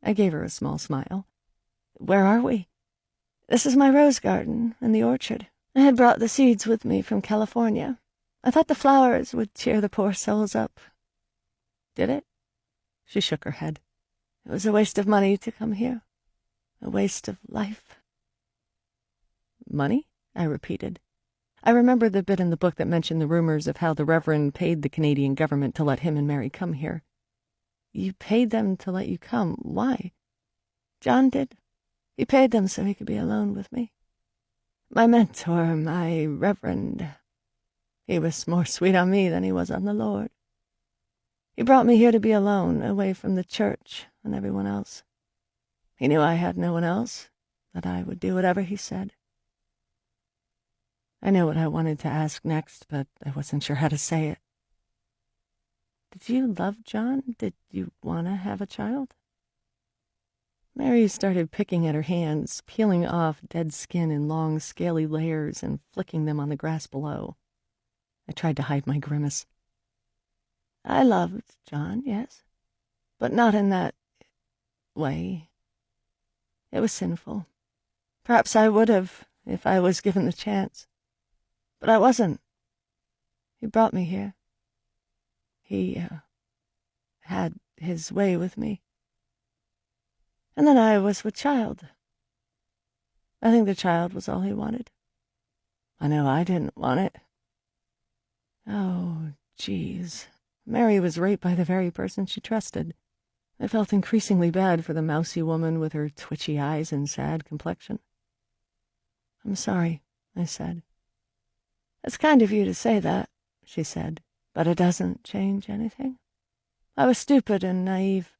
I gave her a small smile. "Where are we?" "This is my rose garden in the orchard. I had brought the seeds with me from California. I thought the flowers would cheer the poor souls up." "Did it?" She shook her head. "It was a waste of money to come here. A waste of life." "Money?" I repeated. I remembered the bit in the book that mentioned the rumors of how the Reverend paid the Canadian government to let him and Mary come here. "You paid them to let you come. Why?" "John did. He paid them so he could be alone with me. My mentor, my Reverend, he was more sweet on me than he was on the Lord. He brought me here to be alone, away from the church and everyone else. He knew I had no one else, that I would do whatever he said." I knew what I wanted to ask next, but I wasn't sure how to say it. "Did you love John? Did you want to have a child?" Mary started picking at her hands, peeling off dead skin in long, scaly layers and flicking them on the grass below. I tried to hide my grimace. "I loved John, yes, but not in that way. It was sinful. Perhaps I would have, if I was given the chance. But I wasn't. He brought me here. He had his way with me. And then I was with child. I think the child was all he wanted. I know I didn't want it. Oh, geez. Mary was raped by the very person she trusted. I felt increasingly bad for the mousy woman with her twitchy eyes and sad complexion. "I'm sorry," I said. "It's kind of you to say that," she said, "but it doesn't change anything. I was stupid and naive.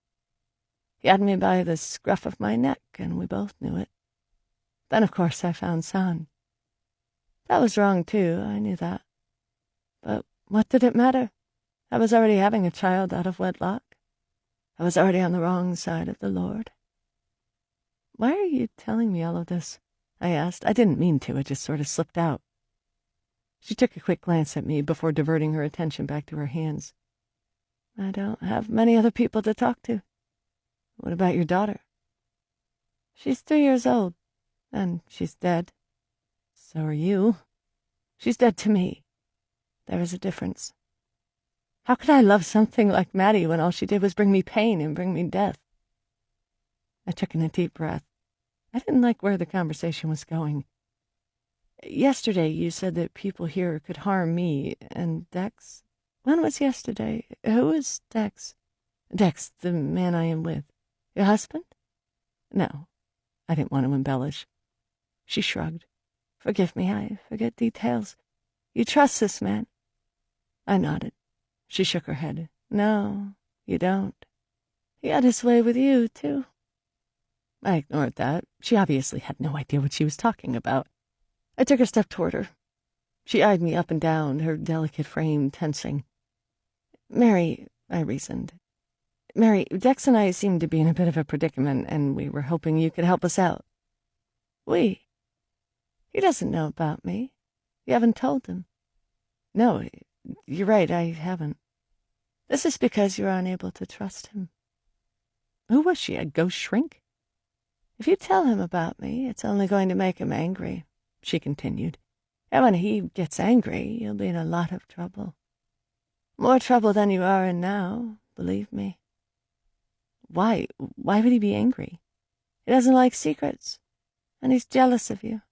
He had me by the scruff of my neck, and we both knew it. Then, of course, I found San. That was wrong, too, I knew that. But what did it matter? I was already having a child out of wedlock. I was already on the wrong side of the Lord." "Why are you telling me all of this?" I asked. I didn't mean to, it just sort of slipped out. She took a quick glance at me before diverting her attention back to her hands. "I don't have many other people to talk to." "What about your daughter?" "She's 3 years old, and she's dead." "So are you." "She's dead to me. There is a difference. How could I love something like Maddie when all she did was bring me pain and bring me death?" I took in a deep breath. I didn't like where the conversation was going. "Yesterday you said that people here could harm me and Dex. When was yesterday? Who is Dex?" "Dex, the man I am with." "Your husband?" "No." I didn't want to embellish. She shrugged. "Forgive me, I forget details. You trust this man?" I nodded. She shook her head. "No, you don't. He had his way with you, too." I ignored that. She obviously had no idea what she was talking about. I took a step toward her. She eyed me up and down, her delicate frame tensing. "Mary," I reasoned. "Mary, Dex and I seem to be in a bit of a predicament, and we were hoping you could help us out." "We? He doesn't know about me. You haven't told him." "No, you're right, I haven't." "This is because you're unable to trust him." Who was she, a ghost shrink? "If you tell him about me, it's only going to make him angry," she continued. "And when he gets angry, you'll be in a lot of trouble. More trouble than you are in now, believe me." Why would he be angry?" "He doesn't like secrets, and he's jealous of you."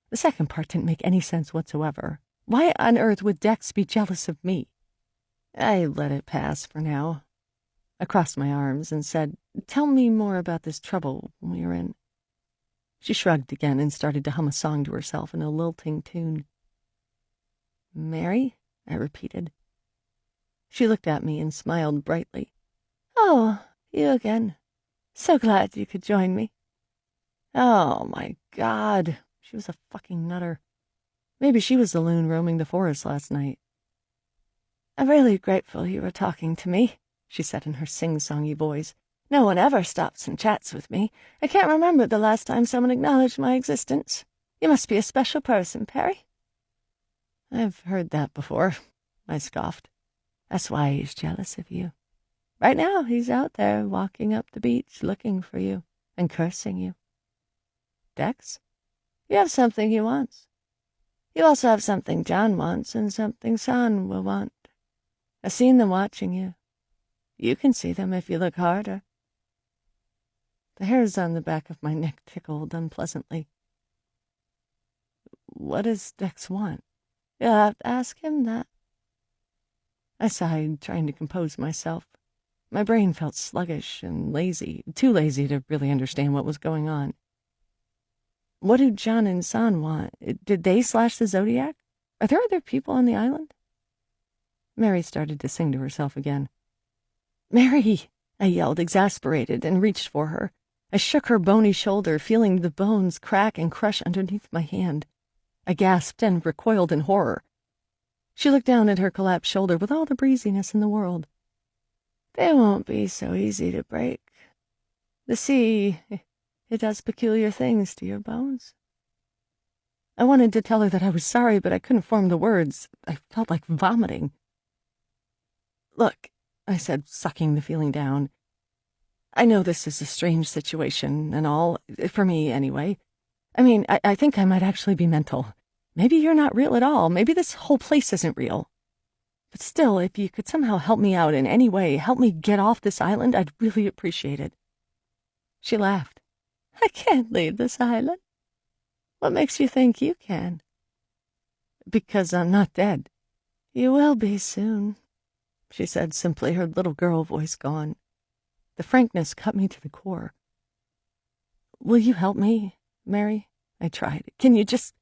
The second part didn't make any sense whatsoever. Why on earth would Dex be jealous of me? I let it pass for now. I crossed my arms and said, "Tell me more about this trouble we are in." She shrugged again and started to hum a song to herself in a lilting tune. "Mary?" I repeated. She looked at me and smiled brightly. "Oh, you again. So glad you could join me." Oh, my God. She was a fucking nutter. Maybe she was the loon roaming the forest last night. "I'm really grateful you were talking to me," she said in her sing-songy voice. "No one ever stops and chats with me. I can't remember the last time someone acknowledged my existence. You must be a special person, Perry." "I've heard that before," I scoffed. "That's why he's jealous of you. Right now he's out there walking up the beach looking for you and cursing you. Dex, you have something he wants. You also have something John wants and something Son will want. I've seen them watching you. You can see them if you look harder." The hairs on the back of my neck tickled unpleasantly. "What does Dex want?" "You'll have to ask him that." I sighed, trying to compose myself. My brain felt sluggish and lazy, too lazy to really understand what was going on. "What do John and San want? Did they slash the Zodiac? Are there other people on the island?" Mary started to sing to herself again. "Mary!" I yelled, exasperated, and reached for her. I shook her bony shoulder, feeling the bones crack and crush underneath my hand. I gasped and recoiled in horror. She looked down at her collapsed shoulder with all the breeziness in the world. "They won't be so easy to break. The sea, it does peculiar things to your bones." I wanted to tell her that I was sorry, but I couldn't form the words. I felt like vomiting. "Look," I said, sucking the feeling down. "I know this is a strange situation and all, for me anyway. I mean, I think I might actually be mental. Maybe you're not real at all. Maybe this whole place isn't real. But still, if you could somehow help me out in any way, help me get off this island, I'd really appreciate it." She laughed. "I can't leave this island. What makes you think you can?" "Because I'm not dead." "You will be soon," she said simply, her little girl voice gone. The frankness cut me to the core. "Will you help me, Mary?" I tried. "Can you just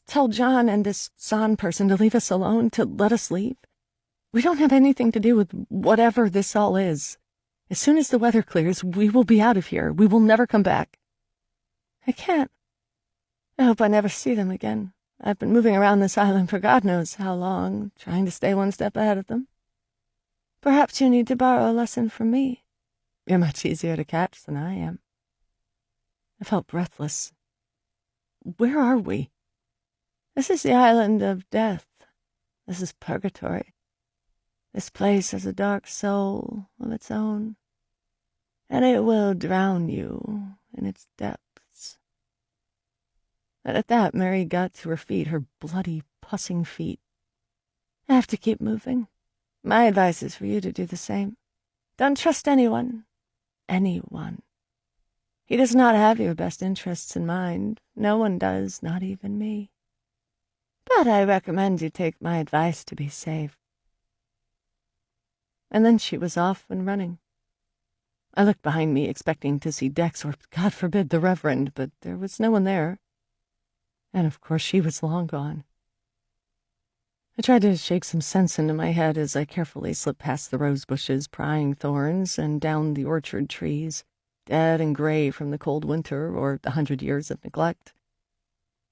tell John and this San person to leave us alone, to let us leave? We don't have anything to do with whatever this all is. As soon as the weather clears, we will be out of here. We will never come back." "I can't. I hope I never see them again. I've been moving around this island for God knows how long, trying to stay one step ahead of them. Perhaps you need to borrow a lesson from me. You're much easier to catch than I am." I felt breathless. "Where are we?" "This is the island of death. This is purgatory. This place has a dark soul of its own, and it will drown you in its depths." And at that, Mary got to her feet, her bloody, pussing feet. "I have to keep moving. My advice is for you to do the same. Don't trust anyone. Anyone. He does not have your best interests in mind. No one does, not even me. But I recommend you take my advice to be safe." And then she was off and running. I looked behind me, expecting to see Dex or, God forbid, the Reverend, but there was no one there. And of course she was long gone. I tried to shake some sense into my head as I carefully slipped past the rose bushes, prying thorns, and down the orchard trees, dead and gray from the cold winter or 100 years of neglect.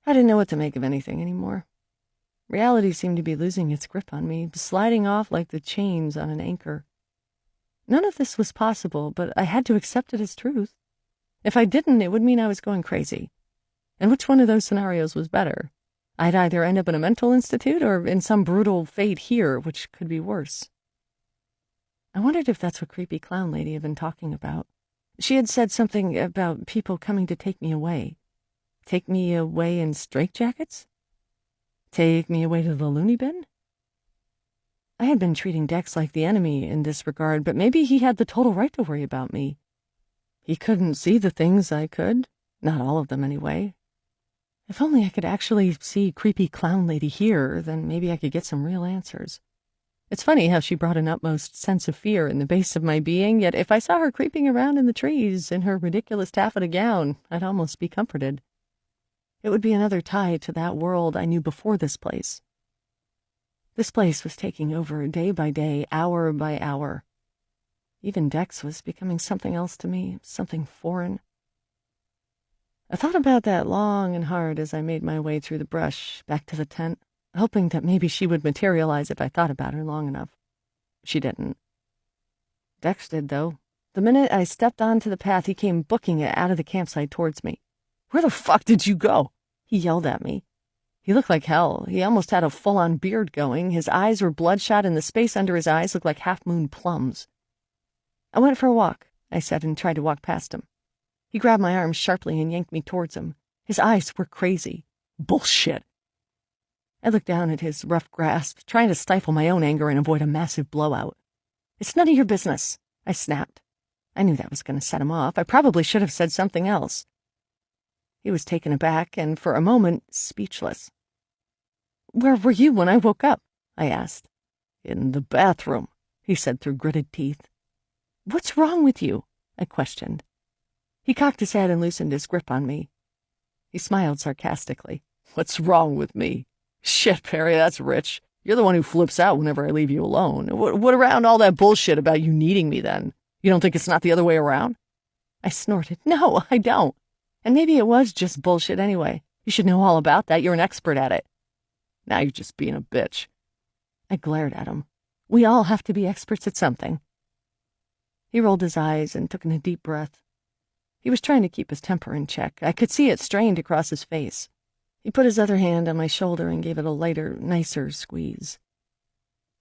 I didn't know what to make of anything anymore. Reality seemed to be losing its grip on me, sliding off like the chains on an anchor. None of this was possible, but I had to accept it as truth. If I didn't, it would mean I was going crazy. And which one of those scenarios was better? I'd either end up in a mental institute or in some brutal fate here, which could be worse. I wondered if that's what creepy clown lady had been talking about. She had said something about people coming to take me away. Take me away in straitjackets? Take me away to the loony bin? I had been treating Dex like the enemy in this regard, but maybe he had the total right to worry about me. He couldn't see the things I could. Not all of them, anyway. If only I could actually see creepy clown lady here, then maybe I could get some real answers. It's funny how she brought an utmost sense of fear in the base of my being, yet if I saw her creeping around in the trees in her ridiculous taffeta gown, I'd almost be comforted. It would be another tie to that world I knew before this place. This place was taking over day by day, hour by hour. Even Dex was becoming something else to me, something foreign. I thought about that long and hard as I made my way through the brush back to the tent, hoping that maybe she would materialize if I thought about her long enough. She didn't. Dex did, though. The minute I stepped onto the path, he came booking it out of the campsite towards me. "Where the fuck did you go?" he yelled at me. He looked like hell. He almost had a full-on beard going. His eyes were bloodshot, and the space under his eyes looked like half-moon plums. "I went for a walk," I said, and tried to walk past him. He grabbed my arm sharply and yanked me towards him. His eyes were crazy. "Bullshit." I looked down at his rough grasp, trying to stifle my own anger and avoid a massive blowout. "It's none of your business," I snapped. I knew that was going to set him off. I probably should have said something else. He was taken aback and, for a moment, speechless. "Where were you when I woke up?" I asked. "In the bathroom," he said through gritted teeth. "What's wrong with you?" I questioned. He cocked his head and loosened his grip on me. He smiled sarcastically. "What's wrong with me? Shit, Perry, that's rich. You're the one who flips out whenever I leave you alone. What around all that bullshit about you needing me, then? You don't think it's not the other way around?" I snorted. "No, I don't. And maybe it was just bullshit anyway. You should know all about that. You're an expert at it." "Now you're just being a bitch." I glared at him. We all have to be experts at something. He rolled his eyes and took in a deep breath. He was trying to keep his temper in check. I could see it strained across his face. He put his other hand on my shoulder and gave it a lighter, nicer squeeze.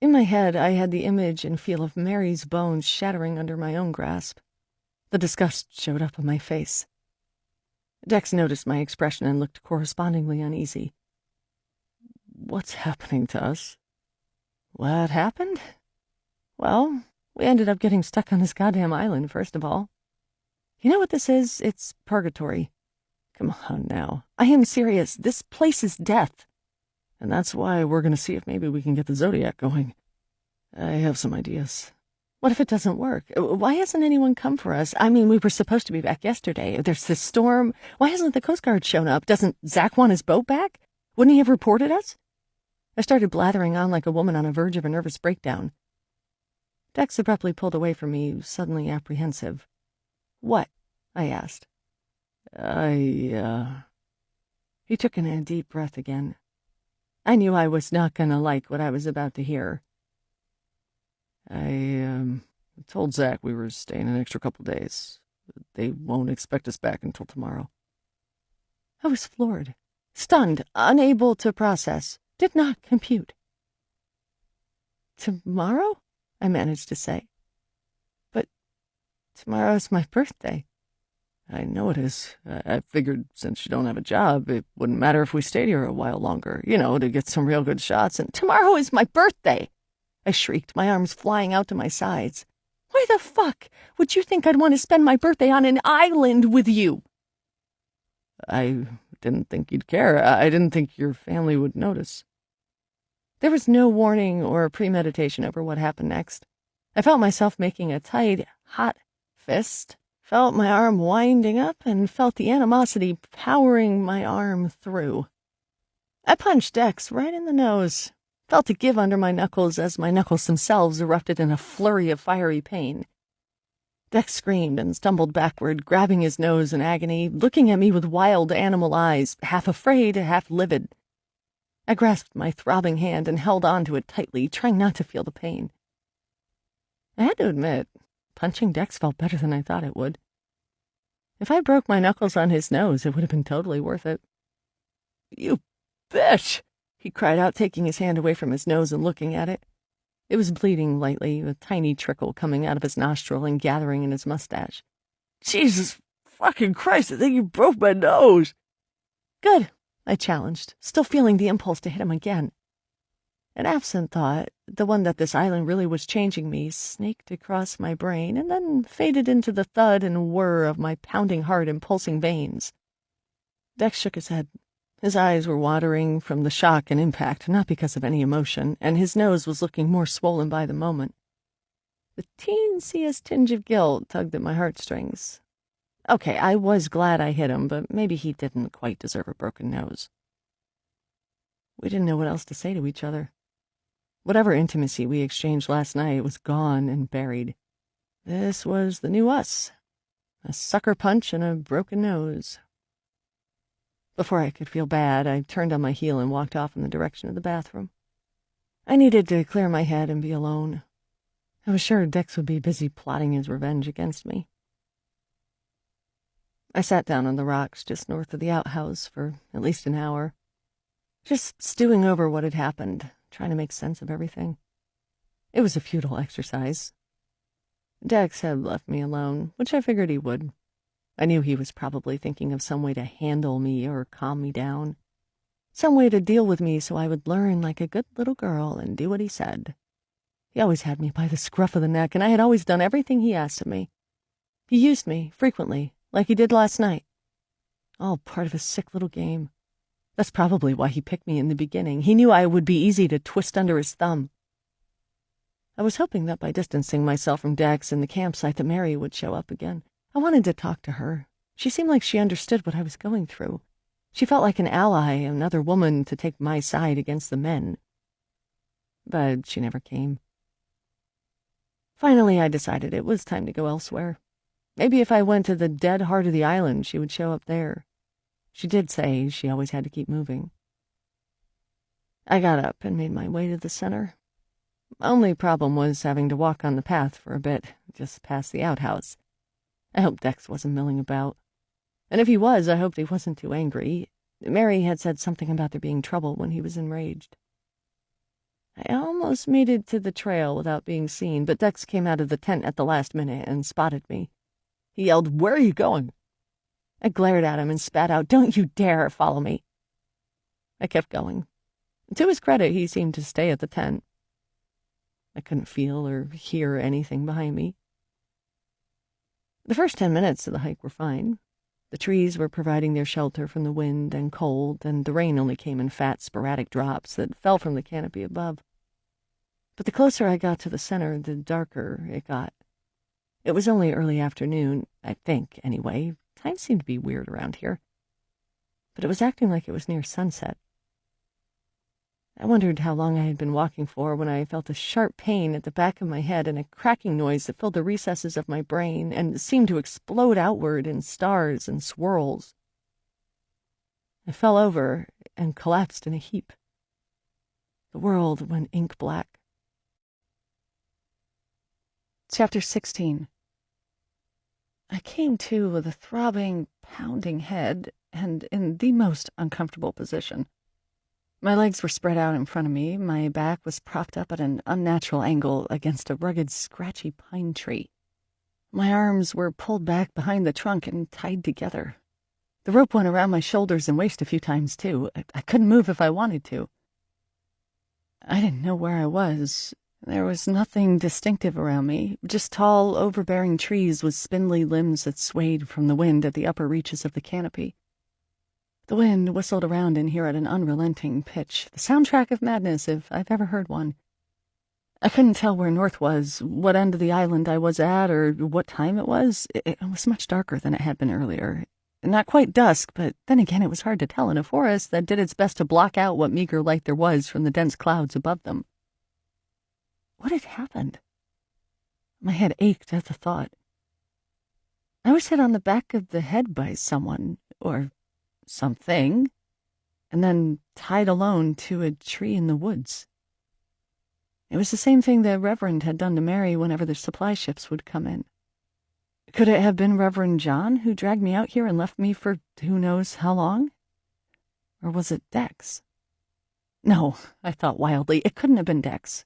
In my head, I had the image and feel of Mary's bones shattering under my own grasp. The disgust showed up on my face. Dex noticed my expression and looked correspondingly uneasy. "What's happening to us?" "What happened? Well, we ended up getting stuck on this goddamn island, first of all. You know what this is? It's purgatory. Come on now. I am serious. This place is death. And that's why we're going to see if maybe we can get the Zodiac going. I have some ideas." "What if it doesn't work? Why hasn't anyone come for us? I mean, we were supposed to be back yesterday. There's this storm. Why hasn't the Coast Guard shown up? Doesn't Zach want his boat back? Wouldn't he have reported us?" I started blathering on like a woman on the verge of a nervous breakdown. Dex abruptly pulled away from me, suddenly apprehensive. "What?" I asked. He took in a deep breath again. I knew I was not going to like what I was about to hear. I told Zach we were staying an extra couple days. They won't expect us back until tomorrow." I was floored, stunned, unable to process, did not compute. "Tomorrow?" I managed to say. "But tomorrow's my birthday." "I know it is. I figured since you don't have a job, it wouldn't matter if we stayed here a while longer, to get some real good shots. And tomorrow is my birthday!" I shrieked, my arms flying out to my sides. "Why the fuck would you think I'd want to spend my birthday on an island with you?" "I didn't think you'd care. I didn't think your family would notice." There was no warning or premeditation over what happened next. I felt myself making a tight, hot fist, felt my arm winding up, and felt the animosity powering my arm through. I punched Dex right in the nose, felt it give under my knuckles as my knuckles themselves erupted in a flurry of fiery pain. Dex screamed and stumbled backward, grabbing his nose in agony, looking at me with wild animal eyes, half afraid, half livid. I grasped my throbbing hand and held on to it tightly, trying not to feel the pain. I had to admit, punching Dex felt better than I thought it would. If I broke my knuckles on his nose, it would have been totally worth it. "You bitch!" he cried out, taking his hand away from his nose and looking at it. It was bleeding lightly, a tiny trickle coming out of his nostril and gathering in his mustache. "Jesus fucking Christ, I think you broke my nose." "Good," I challenged, still feeling the impulse to hit him again. An absent thought, the one that this island really was changing me, snaked across my brain and then faded into the thud and whir of my pounding heart and pulsing veins. Dex shook his head. His eyes were watering from the shock and impact, not because of any emotion, and his nose was looking more swollen by the moment. The teensiest tinge of guilt tugged at my heartstrings. Okay, I was glad I hit him, but maybe he didn't quite deserve a broken nose. We didn't know what else to say to each other. Whatever intimacy we exchanged last night was gone and buried. This was the new us. A sucker punch and a broken nose. Before I could feel bad, I turned on my heel and walked off in the direction of the bathroom. I needed to clear my head and be alone. I was sure Dex would be busy plotting his revenge against me. I sat down on the rocks just north of the outhouse for at least an hour, just stewing over what had happened, trying to make sense of everything. It was a futile exercise. Dex had left me alone, which I figured he would. I knew he was probably thinking of some way to handle me or calm me down, some way to deal with me so I would learn like a good little girl and do what he said. He always had me by the scruff of the neck, and I had always done everything he asked of me. He used me, frequently, like he did last night. All part of a sick little game. That's probably why he picked me in the beginning. He knew I would be easy to twist under his thumb. I was hoping that by distancing myself from Dex in the campsite that Mary would show up again. I wanted to talk to her. She seemed like she understood what I was going through. She felt like an ally, another woman to take my side against the men. But she never came. Finally, I decided it was time to go elsewhere. Maybe if I went to the dead heart of the island, she would show up there. She did say she always had to keep moving. I got up and made my way to the center. Only problem was having to walk on the path for a bit, just past the outhouse. I hoped Dex wasn't milling about. And if he was, I hoped he wasn't too angry. Mary had said something about there being trouble when he was enraged. I almost made it to the trail without being seen, but Dex came out of the tent at the last minute and spotted me. He yelled, "Where are you going?" I glared at him and spat out, "Don't you dare follow me." I kept going. To his credit, he seemed to stay at the tent. I couldn't feel or hear anything behind me. The first 10 minutes of the hike were fine. The trees were providing their shelter from the wind and cold, and the rain only came in fat, sporadic drops that fell from the canopy above. But the closer I got to the center, the darker it got. It was only early afternoon, I think, anyway. Time seemed to be weird around here. But it was acting like it was near sunset. I wondered how long I had been walking for when I felt a sharp pain at the back of my head and a cracking noise that filled the recesses of my brain and seemed to explode outward in stars and swirls. I fell over and collapsed in a heap. The world went ink black. Chapter 16. I came to with a throbbing, pounding head and in the most uncomfortable position. My legs were spread out in front of me. My back was propped up at an unnatural angle against a rugged, scratchy pine tree. My arms were pulled back behind the trunk and tied together. The rope went around my shoulders and waist a few times, too. I couldn't move if I wanted to. I didn't know where I was. There was nothing distinctive around me, just tall, overbearing trees with spindly limbs that swayed from the wind at the upper reaches of the canopy. The wind whistled around in here at an unrelenting pitch, the soundtrack of madness if I've ever heard one. I couldn't tell where north was, what end of the island I was at, or what time it was. It was much darker than it had been earlier. Not quite dusk, but then again it was hard to tell in a forest that did its best to block out what meager light there was from the dense clouds above them. What had happened? My head ached at the thought. I was hit on the back of the head by someone, or something, and then tied alone to a tree in the woods. It was the same thing the Reverend had done to Mary whenever the supply ships would come in. Could it have been Reverend John who dragged me out here and left me for who knows how long? Or was it Dex? No, I thought wildly, it couldn't have been Dex.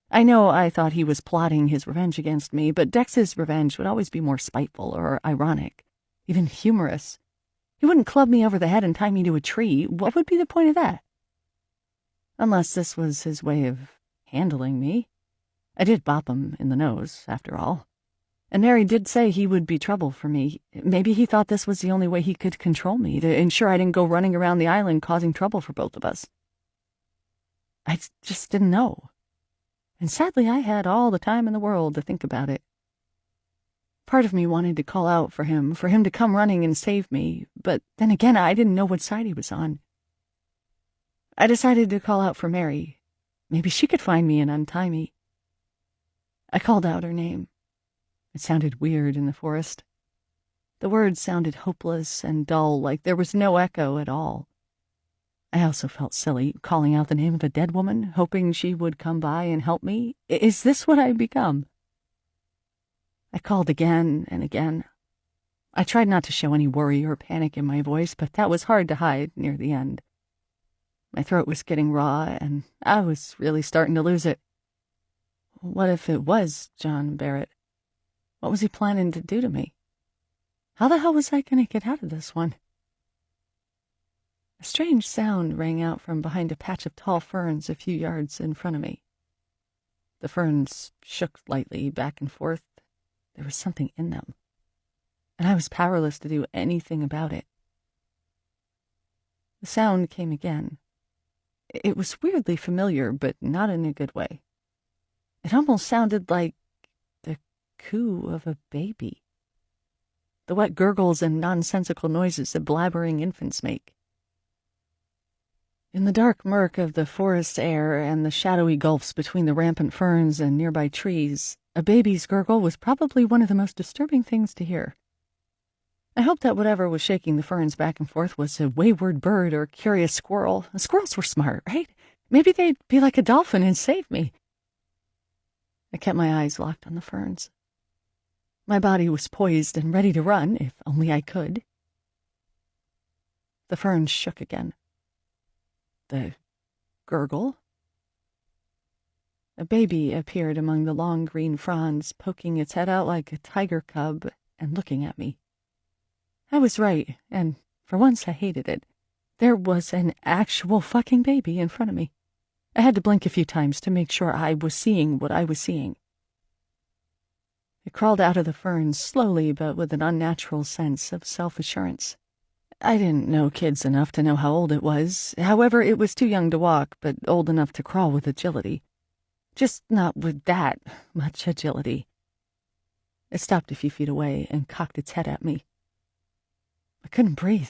I know I thought he was plotting his revenge against me, but Dex's revenge would always be more spiteful or ironic, even humorous. He wouldn't club me over the head and tie me to a tree. What would be the point of that? Unless this was his way of handling me. I did bop him in the nose, after all. And Mary did say he would be trouble for me. Maybe he thought this was the only way he could control me, to ensure I didn't go running around the island causing trouble for both of us. I just didn't know. And sadly, I had all the time in the world to think about it. Part of me wanted to call out for him to come running and save me, but then again, I didn't know what side he was on. I decided to call out for Mary. Maybe she could find me and untie me. I called out her name. It sounded weird in the forest. The words sounded hopeless and dull, like there was no echo at all. I also felt silly, calling out the name of a dead woman, hoping she would come by and help me. Is this what I've become? I called again and again. I tried not to show any worry or panic in my voice, but that was hard to hide near the end. My throat was getting raw, and I was really starting to lose it. What if it was John Barrett? What was he planning to do to me? How the hell was I going to get out of this one? A strange sound rang out from behind a patch of tall ferns a few yards in front of me. The ferns shook lightly back and forth. There was something in them, and I was powerless to do anything about it. The sound came again. It was weirdly familiar, but not in a good way. It almost sounded like the coo of a baby. The wet gurgles and nonsensical noises that blabbering infants make. In the dark murk of the forest air and the shadowy gulfs between the rampant ferns and nearby trees, a baby's gurgle was probably one of the most disturbing things to hear. I hoped that whatever was shaking the ferns back and forth was a wayward bird or curious squirrel. Squirrels were smart, right? Maybe they'd be like a dolphin and save me. I kept my eyes locked on the ferns. My body was poised and ready to run, if only I could. The ferns shook again. The gurgle. A baby appeared among the long green fronds, poking its head out like a tiger cub and looking at me. I was right, and for once I hated it. There was an actual fucking baby in front of me. I had to blink a few times to make sure I was seeing what I was seeing. It crawled out of the ferns slowly, but with an unnatural sense of self-assurance. I didn't know kids enough to know how old it was. However, it was too young to walk, but old enough to crawl with agility. Just not with that much agility. It stopped a few feet away and cocked its head at me. I couldn't breathe.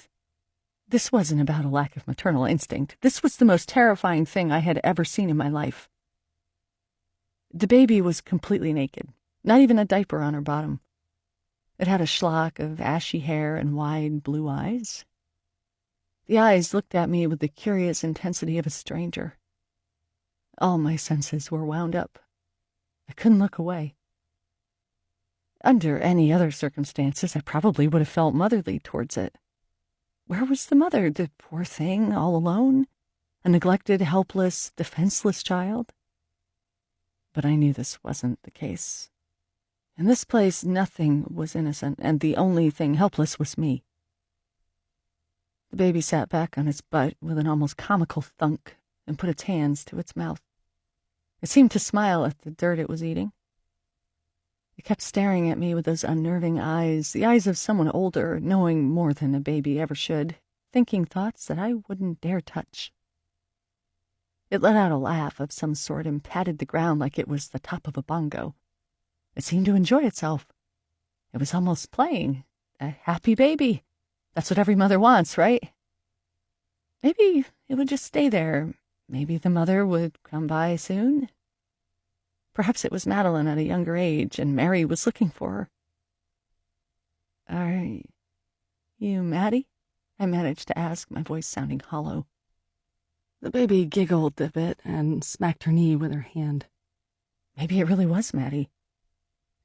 This wasn't about a lack of maternal instinct. This was the most terrifying thing I had ever seen in my life. The baby was completely naked, not even a diaper on her bottom. It had a schlock of ashy hair and wide blue eyes. The eyes looked at me with the curious intensity of a stranger. All my senses were wound up. I couldn't look away. Under any other circumstances, I probably would have felt motherly towards it. Where was the mother, the poor thing, all alone? A neglected, helpless, defenseless child? But I knew this wasn't the case. In this place, nothing was innocent, and the only thing helpless was me. The baby sat back on its butt with an almost comical thunk and put its hands to its mouth. It seemed to smile at the dirt it was eating. It kept staring at me with those unnerving eyes, the eyes of someone older, knowing more than a baby ever should, thinking thoughts that I wouldn't dare touch. It let out a laugh of some sort and patted the ground like it was the top of a bongo. It seemed to enjoy itself. It was almost playing. A happy baby. That's what every mother wants, right? Maybe it would just stay there. Maybe the mother would come by soon. Perhaps it was Madeline at a younger age, and Mary was looking for her. Are you Maddie? I managed to ask, my voice sounding hollow. The baby giggled a bit and smacked her knee with her hand. Maybe it really was Maddie.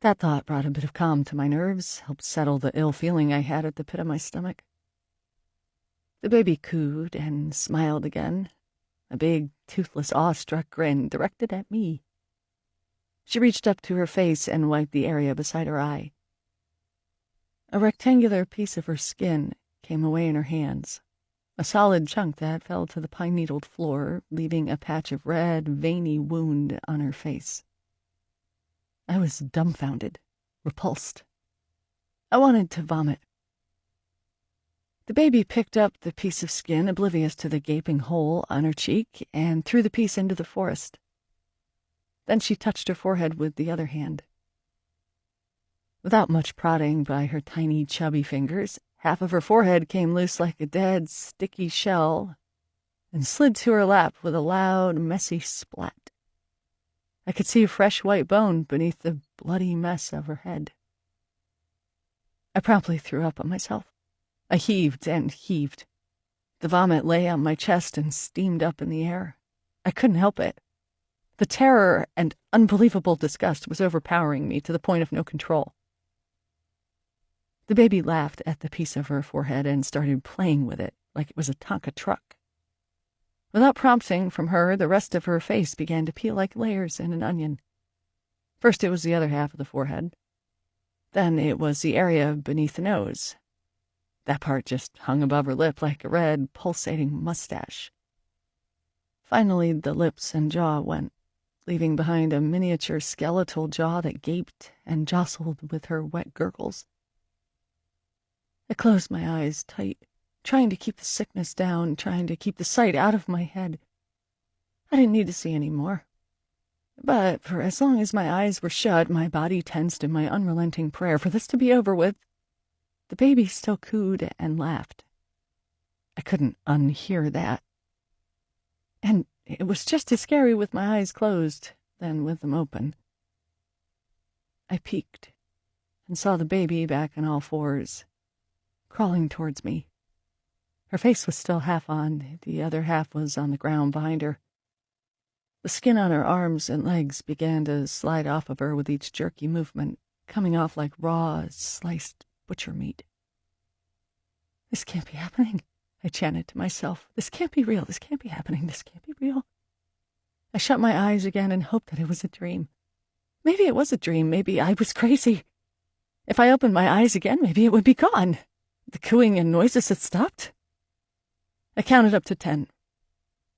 That thought brought a bit of calm to my nerves, helped settle the ill feeling I had at the pit of my stomach. The baby cooed and smiled again, a big, toothless, awestruck grin directed at me. She reached up to her face and wiped the area beside her eye. A rectangular piece of her skin came away in her hands, a solid chunk that fell to the pine-needled floor, leaving a patch of red, veiny wound on her face. I was dumbfounded, repulsed. I wanted to vomit. The baby picked up the piece of skin, oblivious to the gaping hole on her cheek, and threw the piece into the forest. Then she touched her forehead with the other hand. Without much prodding by her tiny, chubby fingers, half of her forehead came loose like a dead, sticky shell and slid to her lap with a loud, messy splat. I could see a fresh white bone beneath the bloody mess of her head. I promptly threw up on myself. I heaved and heaved. The vomit lay on my chest and steamed up in the air. I couldn't help it. The terror and unbelievable disgust was overpowering me to the point of no control. The baby laughed at the piece of her forehead and started playing with it like it was a Tonka truck. Without prompting from her, the rest of her face began to peel like layers in an onion. First it was the other half of the forehead. Then it was the area beneath the nose. That part just hung above her lip like a red, pulsating mustache. Finally, the lips and jaw went, leaving behind a miniature skeletal jaw that gaped and jostled with her wet gurgles. I closed my eyes tight, trying to keep the sickness down, trying to keep the sight out of my head. I didn't need to see any more. But for as long as my eyes were shut, my body tensed in my unrelenting prayer for this to be over with. The baby still cooed and laughed. I couldn't unhear that. And it was just as scary with my eyes closed than with them open. I peeked and saw the baby back on all fours, crawling towards me. Her face was still half on, the other half was on the ground behind her. The skin on her arms and legs began to slide off of her with each jerky movement, coming off like raw, sliced butcher meat. This can't be happening, I chanted to myself. This can't be real. This can't be happening. This can't be real. I shut my eyes again and hoped that it was a dream. Maybe it was a dream. Maybe I was crazy. If I opened my eyes again, maybe it would be gone. The cooing and noises had stopped. I counted up to 10.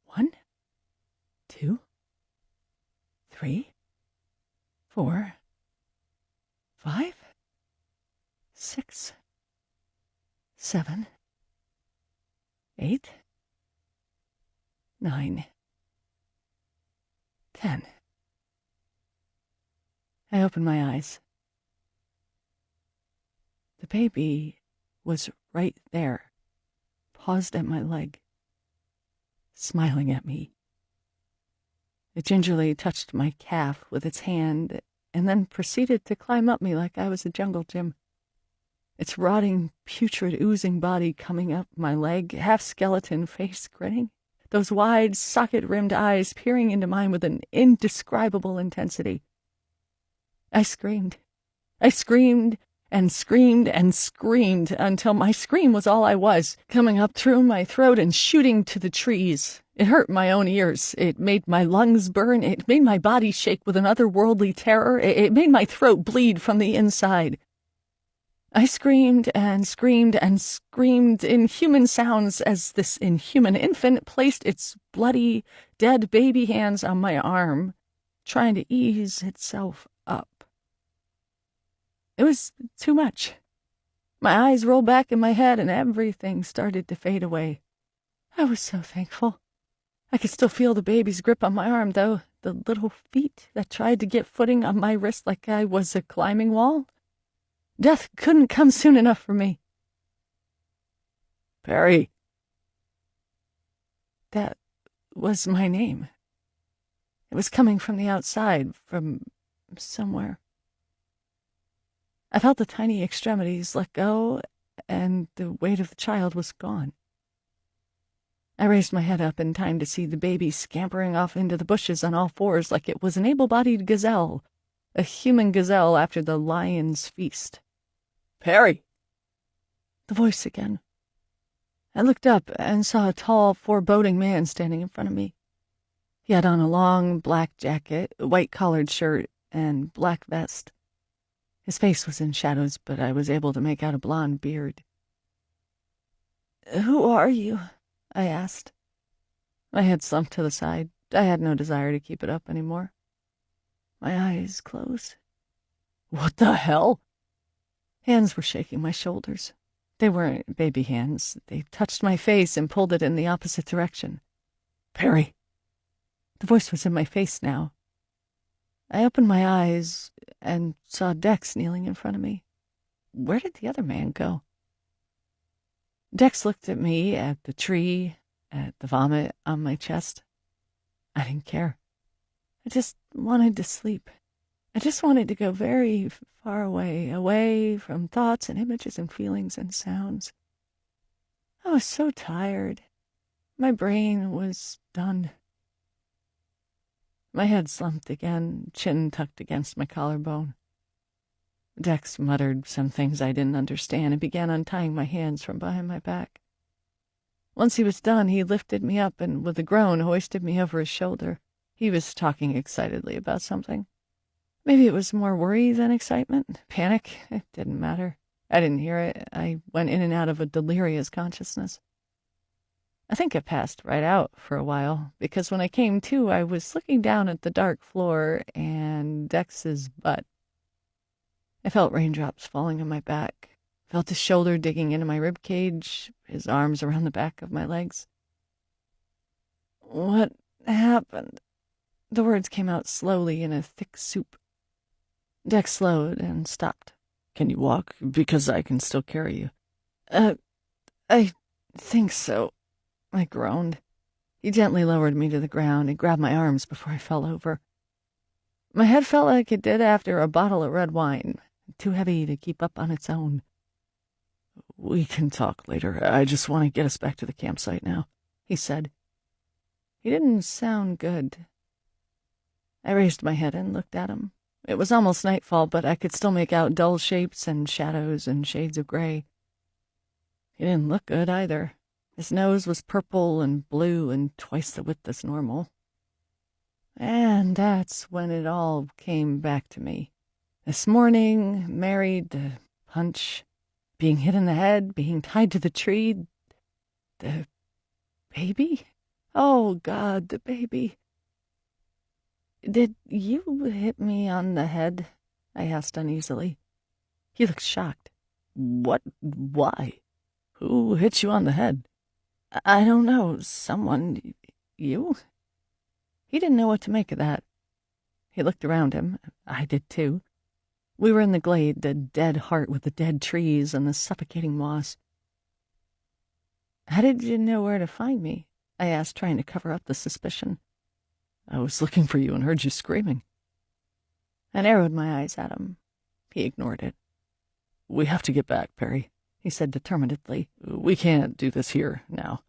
1, 2, 3, 4, 5, 6, 7, 8, 9, 10. I opened my eyes. The baby was right there, paused at my leg, smiling at me. It gingerly touched my calf with its hand and then proceeded to climb up me like I was a jungle gym. Its rotting, putrid, oozing body coming up my leg, half-skeleton face grinning, those wide, socket-rimmed eyes peering into mine with an indescribable intensity. I screamed. I screamed and screamed and screamed until my scream was all I was, coming up through my throat and shooting to the trees. It hurt my own ears. It made my lungs burn. It made my body shake with an otherworldly terror. It made my throat bleed from the inside. I screamed and screamed and screamed inhuman sounds as this inhuman infant placed its bloody, dead baby hands on my arm, trying to ease itself up. It was too much. My eyes rolled back in my head and everything started to fade away. I was so thankful. I could still feel the baby's grip on my arm, though, the little feet that tried to get footing on my wrist like I was a climbing wall. Death couldn't come soon enough for me. Perry. That was my name. It was coming from the outside, from somewhere. I felt the tiny extremities let go, and the weight of the child was gone. I raised my head up in time to see the baby scampering off into the bushes on all fours like it was an able-bodied gazelle, a human gazelle after the lion's feast. Perry! The voice again. I looked up and saw a tall, foreboding man standing in front of me. He had on a long black jacket, a white-collared shirt, and black vest. His face was in shadows, but I was able to make out a blonde beard. "Who are you?" I asked. My head slumped to the side. I had no desire to keep it up anymore. My eyes closed. What the hell? Hands were shaking my shoulders. They weren't baby hands. They touched my face and pulled it in the opposite direction. Perry. The voice was in my face now. I opened my eyes and saw Dex kneeling in front of me. Where did the other man go? Dex looked at me, at the tree, at the vomit on my chest. I didn't care. I just wanted to sleep. I just wanted to go very far away, away from thoughts and images and feelings and sounds. I was so tired. My brain was done. My head slumped again, chin tucked against my collarbone. Dex muttered some things I didn't understand and began untying my hands from behind my back. Once he was done, he lifted me up and, with a groan, hoisted me over his shoulder. He was talking excitedly about something. Maybe it was more worry than excitement, panic. It didn't matter. I didn't hear it. I went in and out of a delirious consciousness. I think I passed right out for a while, because when I came to, I was looking down at the dark floor and Dex's butt. I felt raindrops falling on my back, felt his shoulder digging into my rib cage, his arms around the back of my legs. What happened? The words came out slowly in a thick soup. Dex slowed and stopped. Can you walk? Because I can still carry you. I think so. I groaned. He gently lowered me to the ground and grabbed my arms before I fell over. My head felt like it did after a bottle of red wine, too heavy to keep up on its own. We can talk later. I just want to get us back to the campsite now, he said. He didn't sound good. I raised my head and looked at him. It was almost nightfall, but I could still make out dull shapes and shadows and shades of gray. He didn't look good either. His nose was purple and blue and twice the width as normal. And that's when it all came back to me. This morning, married, the punch, being hit in the head, being tied to the tree, the baby? Oh, God, the baby. Did you hit me on the head? I asked uneasily. He looked shocked. What? Why? Who hit you on the head? I don't know. Someone. You? He didn't know what to make of that. He looked around him. I did too. We were in the glade, the dead heart with the dead trees and the suffocating moss. How did you know where to find me? I asked, trying to cover up the suspicion. I was looking for you and heard you screaming. I narrowed my eyes at him. He ignored it. We have to get back, Perry, he said determinedly. We can't do this here now.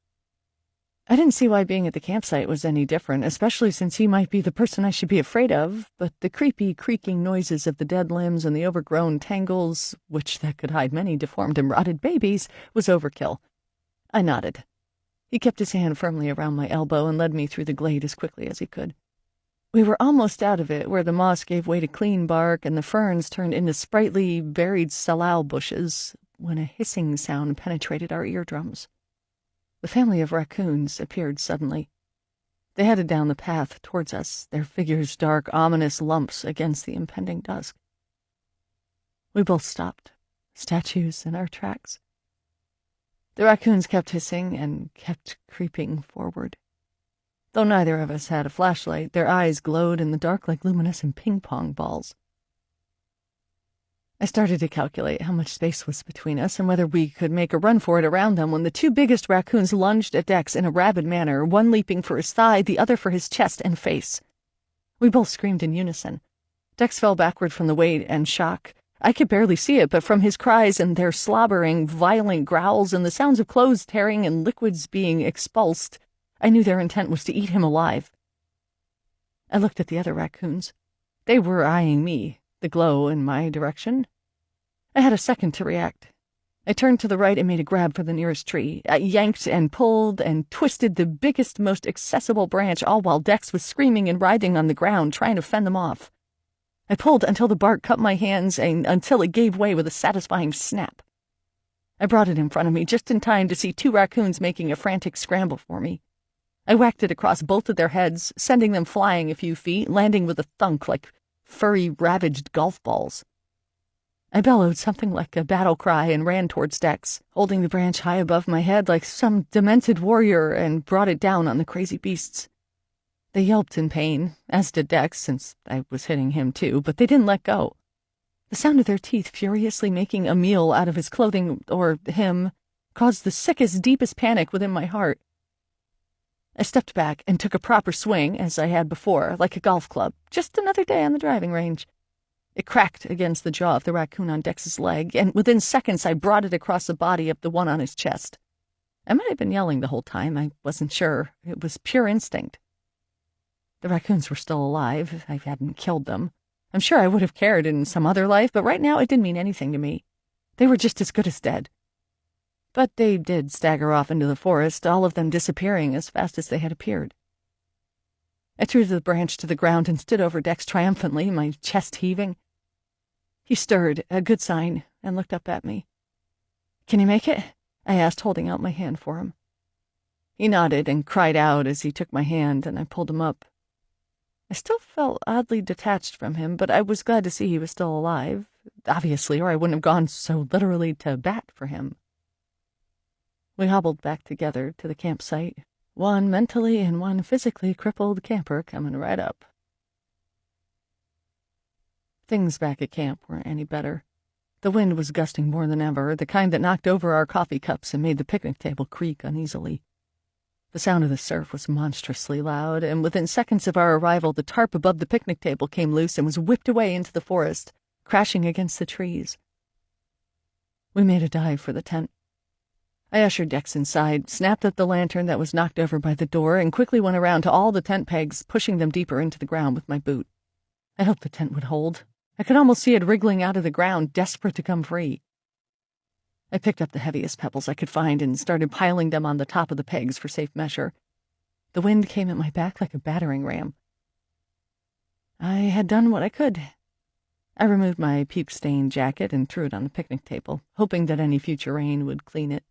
I didn't see why being at the campsite was any different, especially since he might be the person I should be afraid of, but the creepy, creaking noises of the dead limbs and the overgrown tangles, which that could hide many deformed and rotted babies, was overkill. I nodded. He kept his hand firmly around my elbow and led me through the glade as quickly as he could. We were almost out of it, where the moss gave way to clean bark and the ferns turned into sprightly, varied salal bushes, when a hissing sound penetrated our eardrums. The family of raccoons appeared suddenly. They headed down the path towards us, their figures dark, ominous lumps against the impending dusk. We both stopped, statues in our tracks. The raccoons kept hissing and kept creeping forward. Though neither of us had a flashlight, their eyes glowed in the dark like luminescent ping-pong balls. I started to calculate how much space was between us and whether we could make a run for it around them when the two biggest raccoons lunged at Dex in a rabid manner, one leaping for his thigh, the other for his chest and face. We both screamed in unison. Dex fell backward from the weight and shock. I could barely see it, but from his cries and their slobbering, violent growls and the sounds of clothes tearing and liquids being expulsed, I knew their intent was to eat him alive. I looked at the other raccoons. They were eyeing me, the glow in my direction. I had a second to react. I turned to the right and made a grab for the nearest tree. I yanked and pulled and twisted the biggest, most accessible branch, all while Dex was screaming and writhing on the ground, trying to fend them off. I pulled until the bark cut my hands and until it gave way with a satisfying snap. I brought it in front of me just in time to see two raccoons making a frantic scramble for me. I whacked it across both of their heads, sending them flying a few feet, landing with a thunk like furry, ravaged golf balls. I bellowed something like a battle cry and ran towards Dex, holding the branch high above my head like some demented warrior, and brought it down on the crazy beasts. They yelped in pain, as did Dex, since I was hitting him too, but they didn't let go. The sound of their teeth furiously making a meal out of his clothing, or him, caused the sickest, deepest panic within my heart. I stepped back and took a proper swing, as I had before, like a golf club. Just another day on the driving range. It cracked against the jaw of the raccoon on Dex's leg, and within seconds I brought it across the body of the one on his chest. I might have been yelling the whole time. I wasn't sure. It was pure instinct. The raccoons were still alive. I hadn't killed them. I'm sure I would have cared in some other life, but right now it didn't mean anything to me. They were just as good as dead. But they did stagger off into the forest, all of them disappearing as fast as they had appeared. I threw the branch to the ground and stood over Dex triumphantly, my chest heaving. He stirred, a good sign, and looked up at me. "Can you make it?" I asked, holding out my hand for him. He nodded and cried out as he took my hand, and I pulled him up. I still felt oddly detached from him, but I was glad to see he was still alive, obviously, or I wouldn't have gone so literally to bat for him. We hobbled back together to the campsite, one mentally and one physically crippled camper coming right up. Things back at camp weren't any better. The wind was gusting more than ever, the kind that knocked over our coffee cups and made the picnic table creak uneasily. The sound of the surf was monstrously loud, and within seconds of our arrival, the tarp above the picnic table came loose and was whipped away into the forest, crashing against the trees. We made a dive for the tent. I ushered Dex inside, snapped up the lantern that was knocked over by the door, and quickly went around to all the tent pegs, pushing them deeper into the ground with my boot. I hoped the tent would hold. I could almost see it wriggling out of the ground, desperate to come free. I picked up the heaviest pebbles I could find and started piling them on the top of the pegs for safe measure. The wind came at my back like a battering ram. I had done what I could. I removed my peep-stained jacket and threw it on the picnic table, hoping that any future rain would clean it.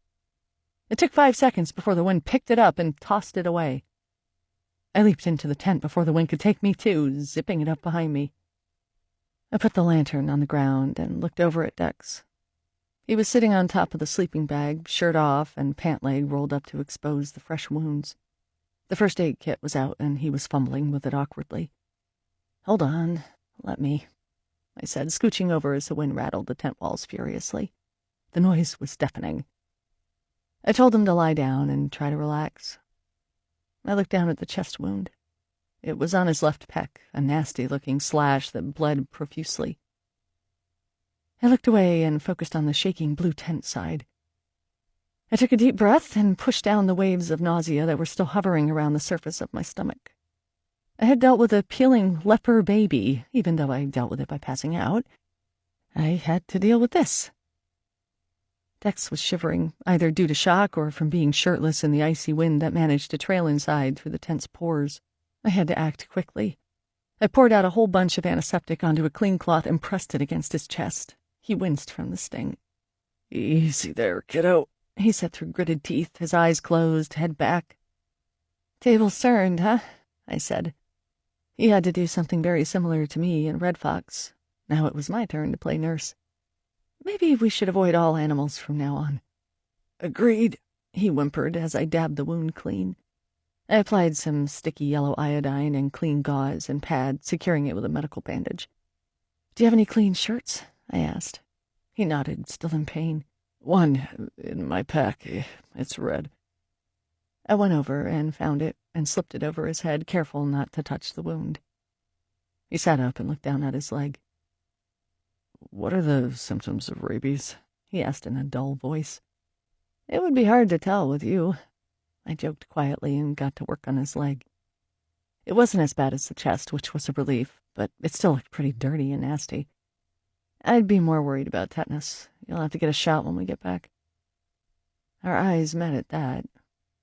It took 5 seconds before the wind picked it up and tossed it away. I leaped into the tent before the wind could take me too, zipping it up behind me. I put the lantern on the ground and looked over at Dex. He was sitting on top of the sleeping bag, shirt off and pant leg rolled up to expose the fresh wounds. The first aid kit was out and he was fumbling with it awkwardly. "Hold on, let me," I said, scooching over as the wind rattled the tent walls furiously. The noise was deafening. I told him to lie down and try to relax. I looked down at the chest wound. It was on his left pec, a nasty-looking slash that bled profusely. I looked away and focused on the shaking blue tent side. I took a deep breath and pushed down the waves of nausea that were still hovering around the surface of my stomach. I had dealt with a peeling leper baby, even though I dealt with it by passing out. I had to deal with this. Dex was shivering, either due to shock or from being shirtless in the icy wind that managed to trail inside through the tent's pores. I had to act quickly. I poured out a whole bunch of antiseptic onto a clean cloth and pressed it against his chest. He winced from the sting. "Easy there, kiddo," he said through gritted teeth, his eyes closed, head back. "Tables turned, huh?" I said. He had to do something very similar to me in Red Fox. Now it was my turn to play nurse. Maybe we should avoid all animals from now on. "Agreed," he whimpered as I dabbed the wound clean. I applied some sticky yellow iodine and clean gauze and pad, securing it with a medical bandage. "Do you have any clean shirts?" I asked. He nodded, still in pain. "One in my pack. It's red." I went over and found it and slipped it over his head, careful not to touch the wound. He sat up and looked down at his leg. "What are the symptoms of rabies?" he asked in a dull voice. "It would be hard to tell with you." I joked quietly and got to work on his leg. It wasn't as bad as the chest, which was a relief, but it still looked pretty dirty and nasty. I'd be more worried about tetanus. You'll have to get a shot when we get back. Our eyes met at that.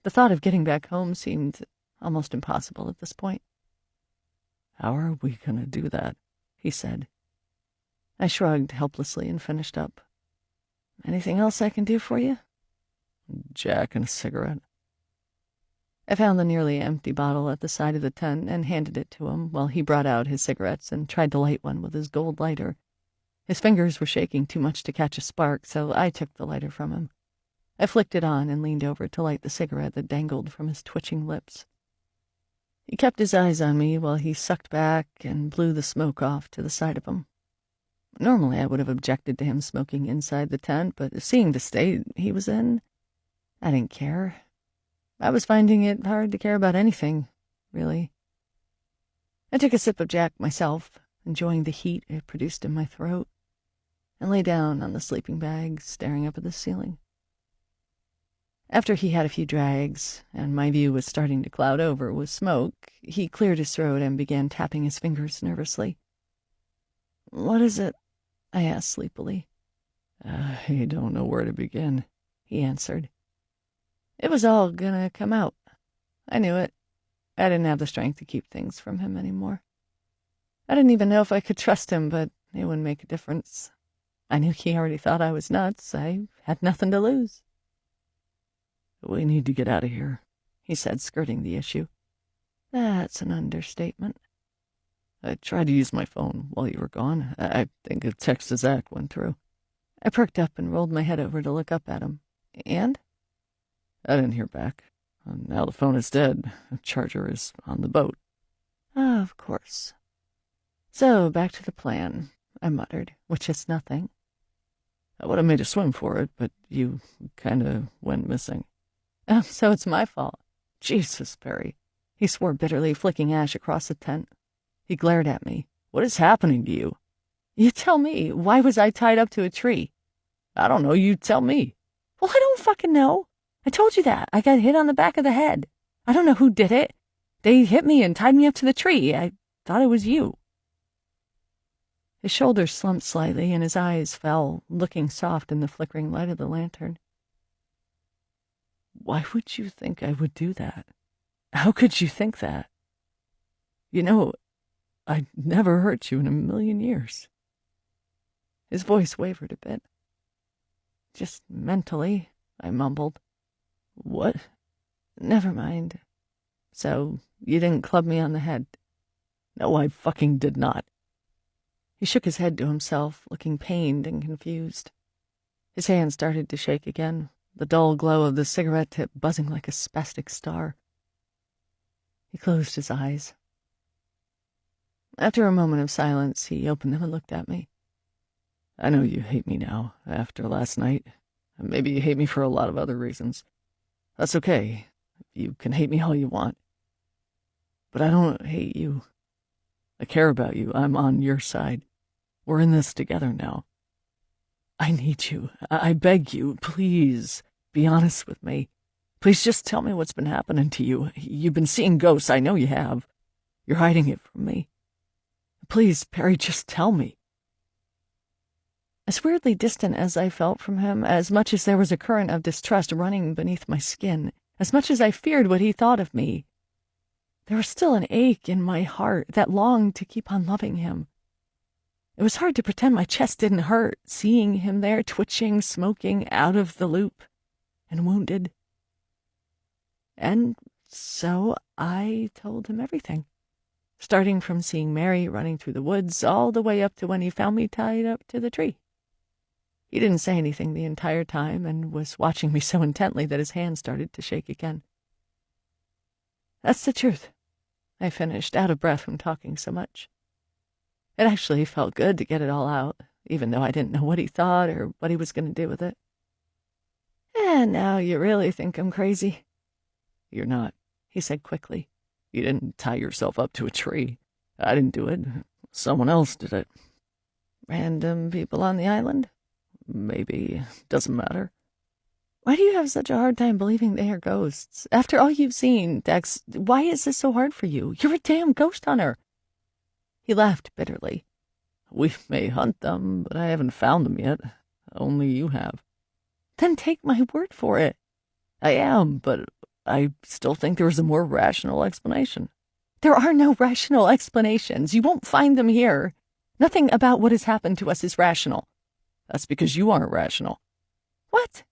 The thought of getting back home seemed almost impossible at this point. "How are we going to do that?" he said. I shrugged helplessly and finished up. "Anything else I can do for you?" "Jack and a cigarette." I found the nearly empty bottle at the side of the tent and handed it to him while he brought out his cigarettes and tried to light one with his gold lighter. His fingers were shaking too much to catch a spark, so I took the lighter from him. I flicked it on and leaned over to light the cigarette that dangled from his twitching lips. He kept his eyes on me while he sucked back and blew the smoke off to the side of him. Normally I would have objected to him smoking inside the tent, but seeing the state he was in, I didn't care. I was finding it hard to care about anything, really. I took a sip of Jack myself, enjoying the heat it produced in my throat, and lay down on the sleeping bag, staring up at the ceiling. After he had a few drags, and my view was starting to cloud over with smoke, he cleared his throat and began tapping his fingers nervously. "What is it?" I asked sleepily. "I don't know where to begin," he answered. It was all gonna come out. I knew it. I didn't have the strength to keep things from him anymore. I didn't even know if I could trust him, but it wouldn't make a difference. I knew he already thought I was nuts. I had nothing to lose. "We need to get out of here," he said, skirting the issue. That's an understatement. "I tried to use my phone while you were gone. I think a text to Zach went through." I perked up and rolled my head over to look up at him. "And?" "I didn't hear back. Now the phone is dead. The charger is on the boat." Of course. "So, back to the plan," I muttered, "which is nothing." "I would have made a swim for it, but you kind of went missing." "Oh, so it's my fault." "Jesus, Perry." He swore bitterly, flicking ash across the tent. He glared at me. "What is happening to you?" "You tell me. Why was I tied up to a tree?" "I don't know. You tell me." "Well, I don't fucking know. I told you that. I got hit on the back of the head. I don't know who did it. They hit me and tied me up to the tree. I thought it was you." His shoulders slumped slightly and his eyes fell, looking soft in the flickering light of the lantern. "Why would you think I would do that? How could you think that? You know, I'd never hurt you in a million years." His voice wavered a bit. "Just mentally," I mumbled. "What?" "Never mind. So, you didn't club me on the head?" "No, I fucking did not." He shook his head to himself, looking pained and confused. His hand started to shake again, the dull glow of the cigarette tip buzzing like a spastic star. He closed his eyes. After a moment of silence, he opened them and looked at me. "I know you hate me now, after last night. Maybe you hate me for a lot of other reasons. That's okay. You can hate me all you want. But I don't hate you. I care about you. I'm on your side. We're in this together now. I need you. I beg you, please, be honest with me. Please just tell me what's been happening to you. You've been seeing ghosts. I know you have. You're hiding it from me. Please, Perry, just tell me." As weirdly distant as I felt from him, as much as there was a current of distrust running beneath my skin, as much as I feared what he thought of me, there was still an ache in my heart that longed to keep on loving him. It was hard to pretend my chest didn't hurt, seeing him there twitching, smoking, out of the loop, and wounded. And so I told him everything, starting from seeing Mary running through the woods all the way up to when he found me tied up to the tree. He didn't say anything the entire time and was watching me so intently that his hand started to shake again. "That's the truth," I finished, out of breath from talking so much. It actually felt good to get it all out, even though I didn't know what he thought or what he was going to do with it. "And now you really think I'm crazy." "You're not," he said quickly. "You didn't tie yourself up to a tree. I didn't do it. Someone else did it." "Random people on the island?" "Maybe. Doesn't matter." "Why do you have such a hard time believing they are ghosts? After all you've seen, Dex, why is this so hard for you? You're a damn ghost hunter." He laughed bitterly. "We may hunt them, but I haven't found them yet. Only you have." "Then take my word for it." "I am, but I still think there is a more rational explanation." "There are no rational explanations. You won't find them here. Nothing about what has happened to us is rational." "That's because you aren't rational." "What?"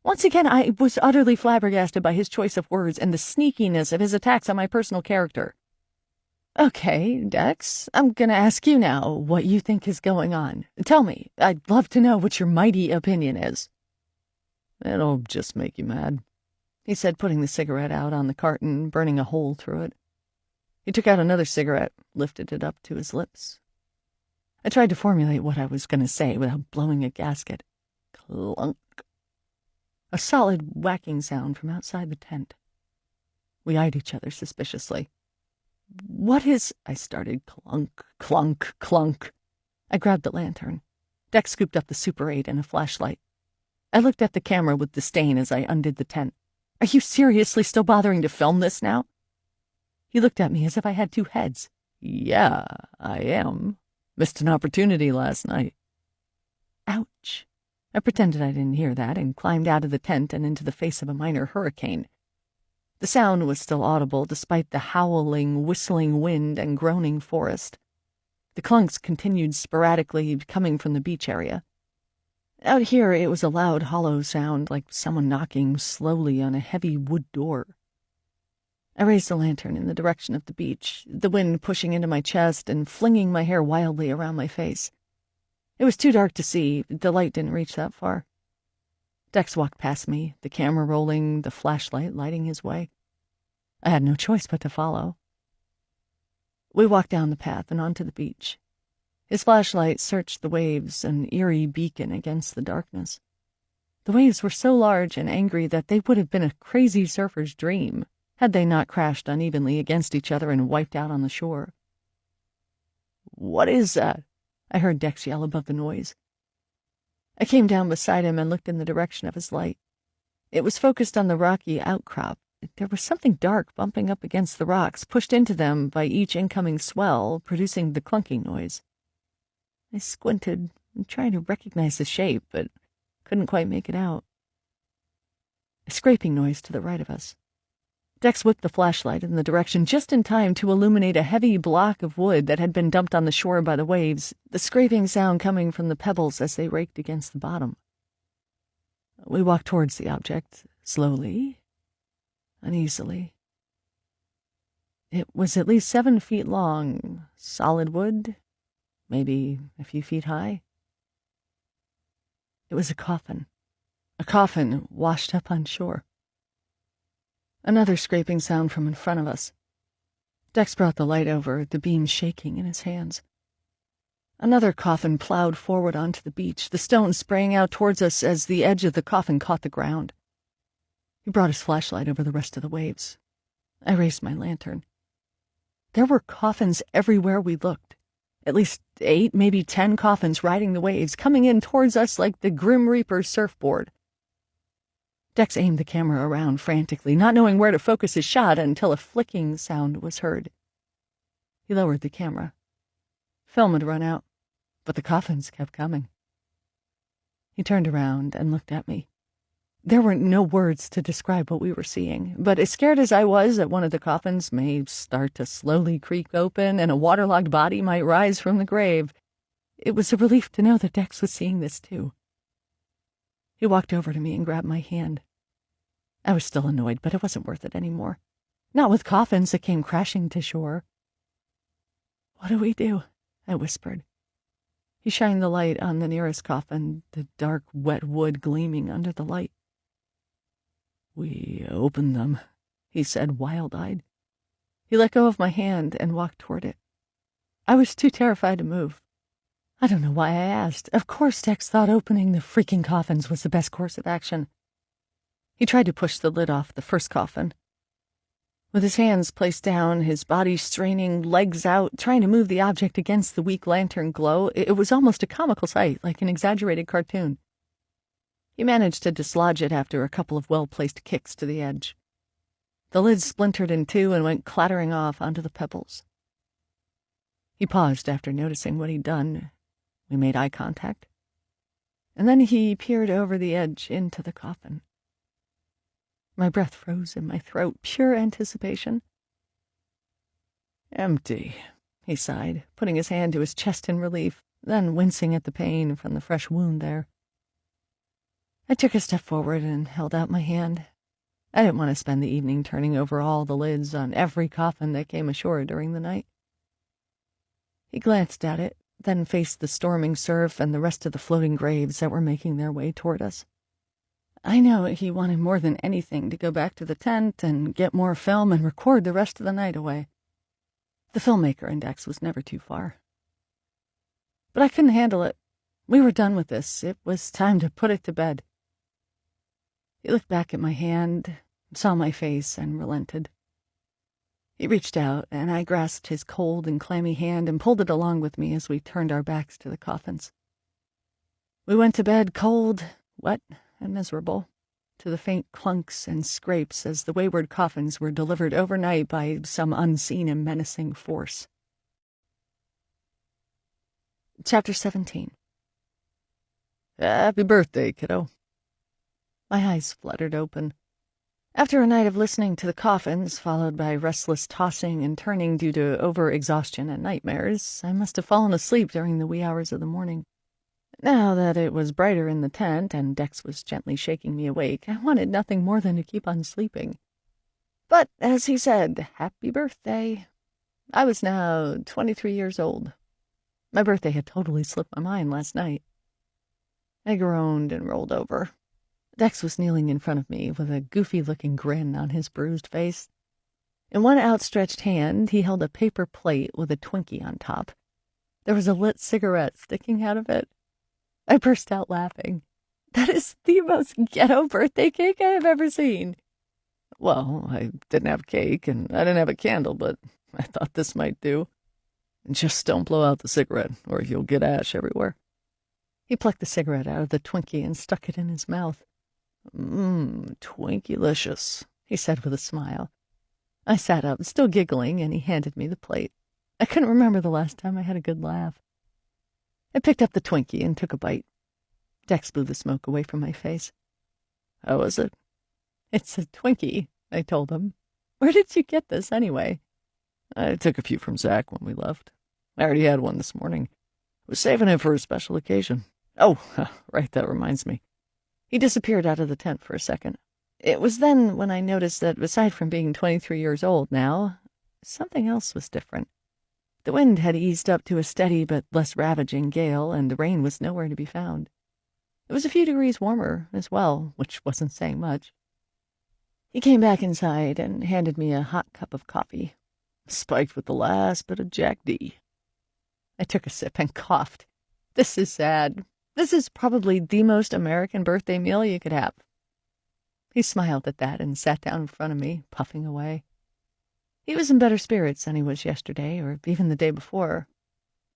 Once again, I was utterly flabbergasted by his choice of words and the sneakiness of his attacks on my personal character. Okay, Dex, I'm gonna ask you now what you think is going on. Tell me. I'd love to know what your mighty opinion is. It'll just make you mad, he said, putting the cigarette out on the carton, burning a hole through it. He took out another cigarette, lifted it up to his lips. I tried to formulate what I was going to say without blowing a gasket. Clunk. A solid whacking sound from outside the tent. We eyed each other suspiciously. What is... I started. Clunk, clunk, clunk. I grabbed the lantern. Dex scooped up the Super 8 and a flashlight. I looked at the camera with disdain as I undid the tent. Are you seriously still bothering to film this now? He looked at me as if I had two heads. Yeah, I am. Missed an opportunity last night. Ouch. I pretended I didn't hear that and climbed out of the tent and into the face of a minor hurricane. The sound was still audible despite the howling, whistling wind and groaning forest. The clunks continued sporadically coming from the beach area. Out here it was a loud, hollow sound like someone knocking slowly on a heavy wood door. I raised the lantern in the direction of the beach, the wind pushing into my chest and flinging my hair wildly around my face. It was too dark to see. The light didn't reach that far. Dex walked past me, the camera rolling, the flashlight lighting his way. I had no choice but to follow. We walked down the path and onto the beach. His flashlight searched the waves, an eerie beacon against the darkness. The waves were so large and angry that they would have been a crazy surfer's dream had they not crashed unevenly against each other and wiped out on the shore. "What is that?" I heard Dex yell above the noise. I came down beside him and looked in the direction of his light. It was focused on the rocky outcrop. There was something dark bumping up against the rocks, pushed into them by each incoming swell, producing the clunking noise. I squinted, trying to recognize the shape, but couldn't quite make it out. A scraping noise to the right of us. Dex whipped the flashlight in the direction just in time to illuminate a heavy block of wood that had been dumped on the shore by the waves, the scraping sound coming from the pebbles as they raked against the bottom. We walked towards the object, slowly, uneasily. It was at least 7 feet long, solid wood, maybe a few feet high. It was a coffin washed up on shore. Another scraping sound from in front of us. Dex brought the light over, the beam shaking in his hands. Another coffin plowed forward onto the beach, the stones spraying out towards us as the edge of the coffin caught the ground. He brought his flashlight over the rest of the waves. I raised my lantern. There were coffins everywhere we looked. At least 8, maybe 10 coffins riding the waves, coming in towards us like the Grim Reaper's surfboard. Dex aimed the camera around frantically, not knowing where to focus his shot until a flicking sound was heard. He lowered the camera. Film had run out, but the coffins kept coming. He turned around and looked at me. There were no words to describe what we were seeing, but as scared as I was that one of the coffins may start to slowly creak open and a waterlogged body might rise from the grave, it was a relief to know that Dex was seeing this too. He walked over to me and grabbed my hand. I was still annoyed, but it wasn't worth it anymore. Not with coffins that came crashing to shore. "What do we do?" I whispered. He shined the light on the nearest coffin, the dark, wet wood gleaming under the light. "We open them," he said, wild-eyed. He let go of my hand and walked toward it. I was too terrified to move. I don't know why I asked. Of course Dex thought opening the freaking coffins was the best course of action. He tried to push the lid off the first coffin. With his hands placed down, his body straining, legs out, trying to move the object against the weak lantern glow, it was almost a comical sight, like an exaggerated cartoon. He managed to dislodge it after a couple of well-placed kicks to the edge. The lid splintered in two and went clattering off onto the pebbles. He paused after noticing what he'd done. We made eye contact. And then he peered over the edge into the coffin. My breath froze in my throat, pure anticipation. "Empty," he sighed, putting his hand to his chest in relief, then wincing at the pain from the fresh wound there. I took a step forward and held out my hand. I didn't want to spend the evening turning over all the lids on every coffin that came ashore during the night. He glanced at it, then faced the storming surf and the rest of the floating graves that were making their way toward us. I know he wanted more than anything to go back to the tent and get more film and record the rest of the night away. The filmmaker index was never too far. But I couldn't handle it. We were done with this. It was time to put it to bed. He looked back at my hand, saw my face, and relented. He reached out, and I grasped his cold and clammy hand and pulled it along with me as we turned our backs to the coffins. We went to bed cold, wet, and miserable, to the faint clunks and scrapes as the wayward coffins were delivered overnight by some unseen and menacing force. Chapter 17. Happy birthday, kiddo. My eyes fluttered open. After a night of listening to the coffins, followed by restless tossing and turning due to over-exhaustion and nightmares, I must have fallen asleep during the wee hours of the morning. Now that it was brighter in the tent and Dex was gently shaking me awake, I wanted nothing more than to keep on sleeping. But, as he said, happy birthday. I was now 23 years old. My birthday had totally slipped my mind last night. I groaned and rolled over. Dex was kneeling in front of me with a goofy-looking grin on his bruised face. In one outstretched hand, he held a paper plate with a Twinkie on top. There was a lit cigarette sticking out of it. I burst out laughing. That is the most ghetto birthday cake I have ever seen. Well, I didn't have cake, and I didn't have a candle, but I thought this might do. And just don't blow out the cigarette, or you'll get ash everywhere. He plucked the cigarette out of the Twinkie and stuck it in his mouth. Twinkie-licious, he said with a smile. I sat up, still giggling, and he handed me the plate. I couldn't remember the last time I had a good laugh. I picked up the Twinkie and took a bite. Dex blew the smoke away from my face. How was it? It's a Twinkie, I told him. Where did you get this, anyway? I took a few from Zach when we left. I already had one this morning. Was saving it for a special occasion. Oh, right, that reminds me. He disappeared out of the tent for a second. It was then when I noticed that, aside from being 23 years old now, something else was different. The wind had eased up to a steady but less ravaging gale, and the rain was nowhere to be found. It was a few degrees warmer as well, which wasn't saying much. He came back inside and handed me a hot cup of coffee. Spiked with the last bit of Jack D. I took a sip and coughed. This is sad. This is probably the most American birthday meal you could have. He smiled at that and sat down in front of me, puffing away. He was in better spirits than he was yesterday, or even the day before.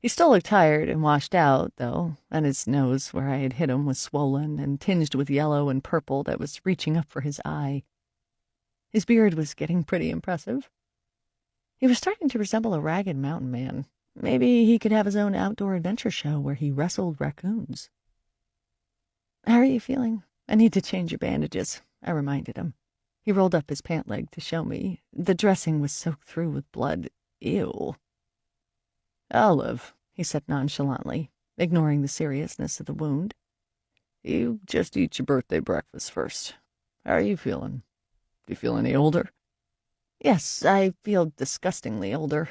He still looked tired and washed out, though, and his nose, where I had hit him, was swollen and tinged with yellow and purple that was reaching up for his eye. His beard was getting pretty impressive. He was starting to resemble a ragged mountain man. Maybe he could have his own outdoor adventure show where he wrestled raccoons. How are you feeling? I need to change your bandages, I reminded him. He rolled up his pant leg to show me. The dressing was soaked through with blood. Ew. I'll live, he said nonchalantly, ignoring the seriousness of the wound. You just eat your birthday breakfast first. How are you feeling? Do you feel any older? Yes, I feel disgustingly older.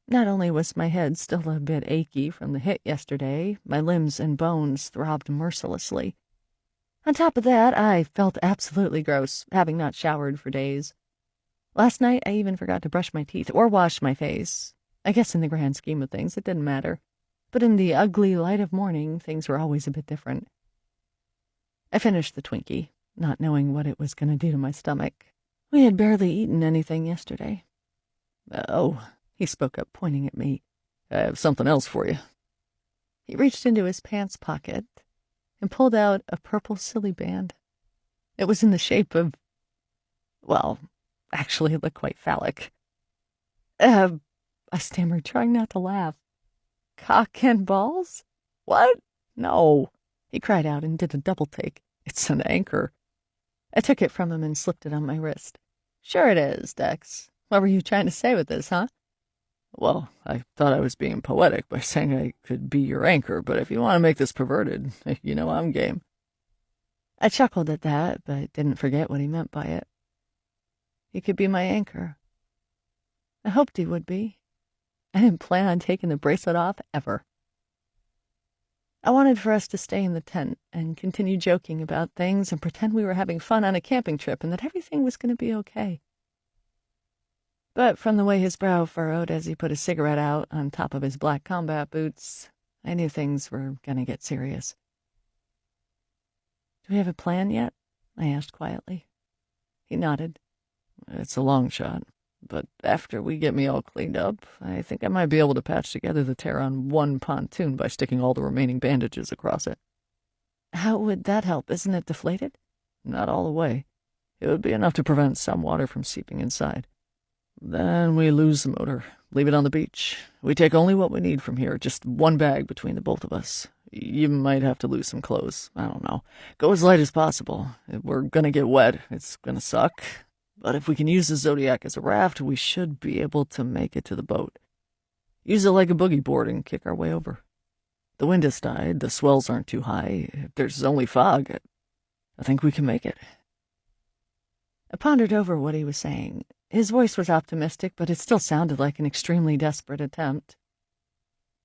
Not only was my head still a bit achy from the hit yesterday, my limbs and bones throbbed mercilessly. On top of that, I felt absolutely gross, having not showered for days. Last night, I even forgot to brush my teeth or wash my face. I guess in the grand scheme of things, it didn't matter. But in the ugly light of morning, things were always a bit different. I finished the Twinkie, not knowing what it was going to do to my stomach. We had barely eaten anything yesterday. Oh, he spoke up, pointing at me. I have something else for you. He reached into his pants pocket and pulled out a purple silly band. It was in the shape of, well, actually it looked quite phallic. I stammered, trying not to laugh. Cock and balls? What? No, he cried out and did a double take. It's an anchor. I took it from him and slipped it on my wrist. Sure it is, Dex. What were you trying to say with this, huh? Well, I thought I was being poetic by saying I could be your anchor, but if you want to make this perverted, you know I'm game. I chuckled at that, but didn't forget what he meant by it. He could be my anchor. I hoped he would be. I didn't plan on taking the bracelet off ever. I wanted for us to stay in the tent and continue joking about things and pretend we were having fun on a camping trip and that everything was going to be okay. But from the way his brow furrowed as he put a cigarette out on top of his black combat boots, I knew things were going to get serious. "Do we have a plan yet?" I asked quietly. He nodded. "It's a long shot, but after we get me all cleaned up, I think I might be able to patch together the tear on one pontoon by sticking all the remaining bandages across it." "How would that help? Isn't it deflated?" "Not all the way. It would be enough to prevent some water from seeping inside. Then we lose the motor, leave it on the beach. We take only what we need from here, just one bag between the both of us. You might have to lose some clothes. I don't know. Go as light as possible. If we're gonna get wet, it's gonna suck. But if we can use the Zodiac as a raft, we should be able to make it to the boat. Use it like a boogie board and kick our way over. The wind has died, the swells aren't too high. If there's only fog, I think we can make it." I pondered over what he was saying. His voice was optimistic, but it still sounded like an extremely desperate attempt.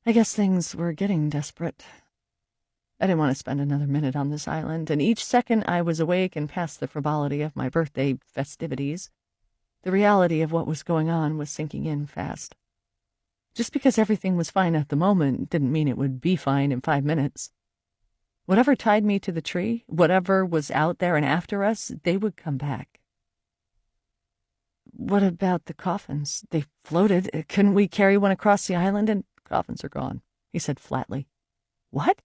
I guess things were getting desperate. I didn't want to spend another minute on this island, and each second I was awake and past the frivolity of my birthday festivities, the reality of what was going on was sinking in fast. Just because everything was fine at the moment didn't mean it would be fine in 5 minutes. Whatever tied me to the tree, whatever was out there and after us, they would come back. "What about the coffins? They floated. Couldn't we carry one across the island and—" "Coffins are gone," he said flatly. "What?"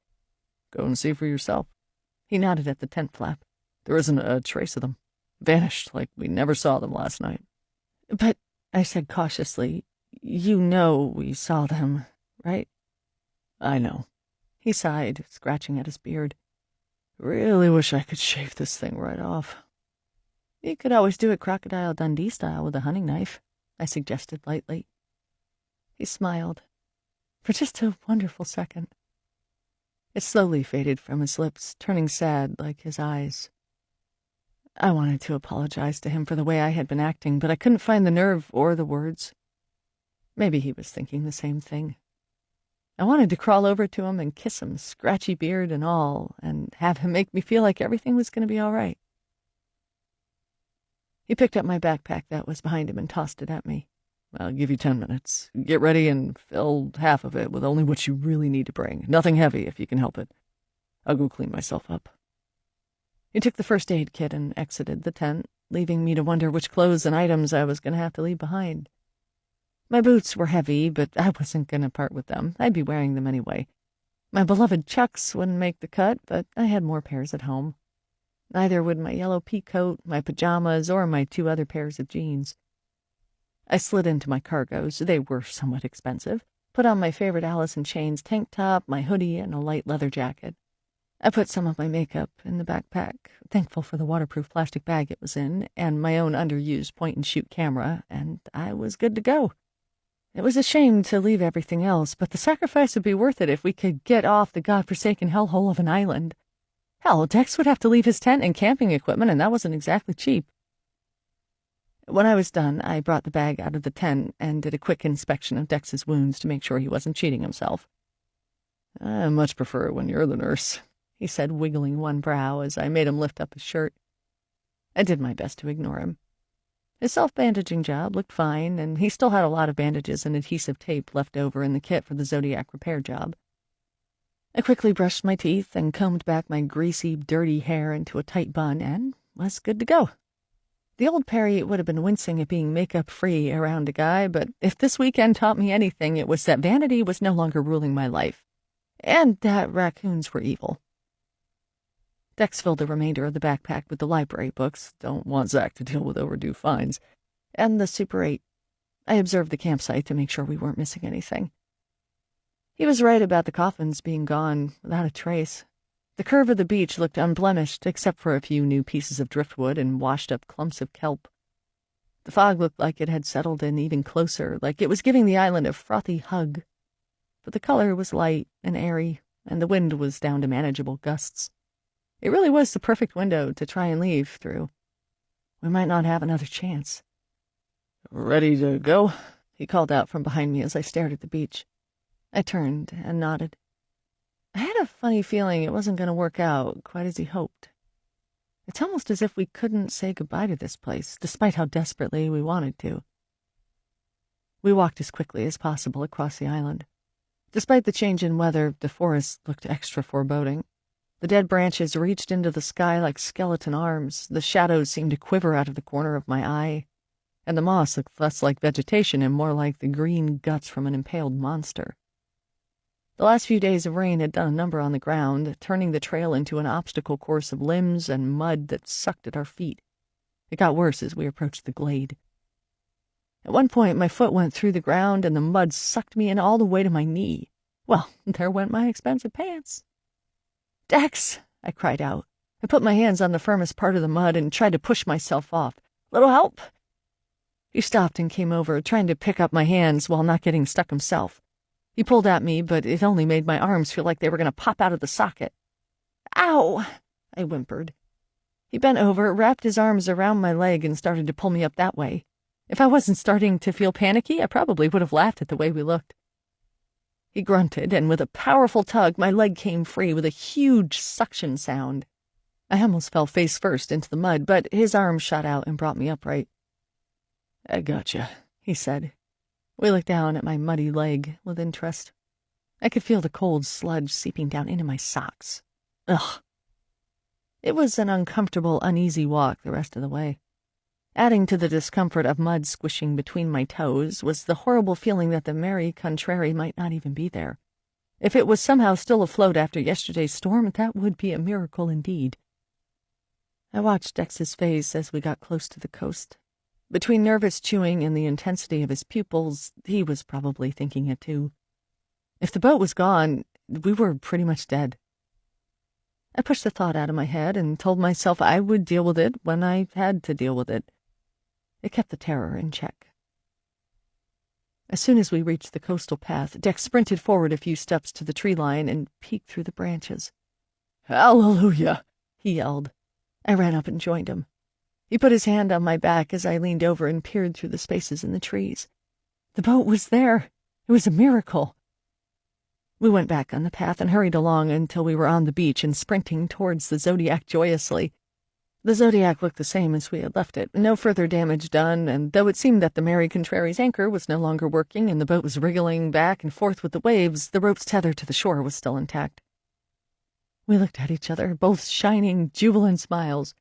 "Go and see for yourself." He nodded at the tent flap. "There isn't a trace of them. Vanished like we never saw them last night." "But," I said cautiously, "you know we saw them, right?" "I know." He sighed, scratching at his beard. "Really wish I could shave this thing right off." "You could always do it Crocodile Dundee style with a hunting knife," I suggested lightly. He smiled. For just a wonderful second. It slowly faded from his lips, turning sad like his eyes. I wanted to apologize to him for the way I had been acting, but I couldn't find the nerve or the words. Maybe he was thinking the same thing. I wanted to crawl over to him and kiss him, scratchy beard and all, and have him make me feel like everything was going to be all right. He picked up my backpack that was behind him and tossed it at me. "I'll give you 10 minutes. Get ready and fill half of it with only what you really need to bring. Nothing heavy if you can help it. I'll go clean myself up." He took the first aid kit and exited the tent, leaving me to wonder which clothes and items I was going to have to leave behind. My boots were heavy, but I wasn't going to part with them. I'd be wearing them anyway. My beloved Chucks wouldn't make the cut, but I had more pairs at home. Neither would my yellow pea coat, my pajamas, or my 2 other pairs of jeans. I slid into my cargos. They were somewhat expensive. Put on my favorite Alice in Chains tank top, my hoodie, and a light leather jacket. I put some of my makeup in the backpack, thankful for the waterproof plastic bag it was in, and my own underused point-and-shoot camera, and I was good to go. It was a shame to leave everything else, but the sacrifice would be worth it if we could get off the godforsaken hellhole of an island. Hell, Dex would have to leave his tent and camping equipment, and that wasn't exactly cheap. When I was done, I brought the bag out of the tent and did a quick inspection of Dex's wounds to make sure he wasn't cheating himself. "I much prefer it when you're the nurse," he said, wiggling one brow as I made him lift up his shirt. I did my best to ignore him. His self-bandaging job looked fine, and he still had a lot of bandages and adhesive tape left over in the kit for the Zodiac repair job. I quickly brushed my teeth and combed back my greasy, dirty hair into a tight bun and was good to go. The old Perry would have been wincing at being makeup-free around a guy, but if this weekend taught me anything, it was that vanity was no longer ruling my life, and that raccoons were evil. Dex filled the remainder of the backpack with the library books, don't want Zach to deal with overdue fines, and the Super 8. I observed the campsite to make sure we weren't missing anything. He was right about the coffins being gone without a trace. The curve of the beach looked unblemished, except for a few new pieces of driftwood and washed-up clumps of kelp. The fog looked like it had settled in even closer, like it was giving the island a frothy hug. But the color was light and airy, and the wind was down to manageable gusts. It really was the perfect window to try and leave through. We might not have another chance. "Ready to go?" he called out from behind me as I stared at the beach. I turned and nodded. I had a funny feeling it wasn't going to work out quite as he hoped. It's almost as if we couldn't say goodbye to this place, despite how desperately we wanted to. We walked as quickly as possible across the island. Despite the change in weather, the forest looked extra foreboding. The dead branches reached into the sky like skeleton arms, the shadows seemed to quiver out of the corner of my eye, and the moss looked less like vegetation and more like the green guts from an impaled monster. The last few days of rain had done a number on the ground, turning the trail into an obstacle course of limbs and mud that sucked at our feet. It got worse as we approached the glade. At one point, my foot went through the ground and the mud sucked me in all the way to my knee. Well, there went my expensive pants. "Dex!" I cried out. I put my hands on the firmest part of the mud and tried to push myself off. "Little help?" He stopped and came over, trying to pick up my hands while not getting stuck himself. He pulled at me, but it only made my arms feel like they were going to pop out of the socket. "Ow!" I whimpered. He bent over, wrapped his arms around my leg, and started to pull me up that way. If I wasn't starting to feel panicky, I probably would have laughed at the way we looked. He grunted, and with a powerful tug, my leg came free with a huge suction sound. I almost fell face first into the mud, but his arm shot out and brought me upright. "I gotcha," he said. We looked down at my muddy leg with interest. I could feel the cold sludge seeping down into my socks. Ugh. It was an uncomfortable, uneasy walk the rest of the way. Adding to the discomfort of mud squishing between my toes was the horrible feeling that the Mary Contrary might not even be there. If it was somehow still afloat after yesterday's storm, that would be a miracle indeed. I watched Dex's face as we got close to the coast. Between nervous chewing and the intensity of his pupils, he was probably thinking it too. If the boat was gone, we were pretty much dead. I pushed the thought out of my head and told myself I would deal with it when I had to deal with it. It kept the terror in check. As soon as we reached the coastal path, Dex sprinted forward a few steps to the tree line and peeked through the branches. "Hallelujah!" he yelled. I ran up and joined him. He put his hand on my back as I leaned over and peered through the spaces in the trees. The boat was there. It was a miracle. We went back on the path and hurried along until we were on the beach and sprinting towards the Zodiac joyously. The Zodiac looked the same as we had left it, no further damage done, and though it seemed that the Mary Contrary's anchor was no longer working and the boat was wriggling back and forth with the waves, the rope's tether to the shore was still intact. We looked at each other, both shining, jubilant smiles.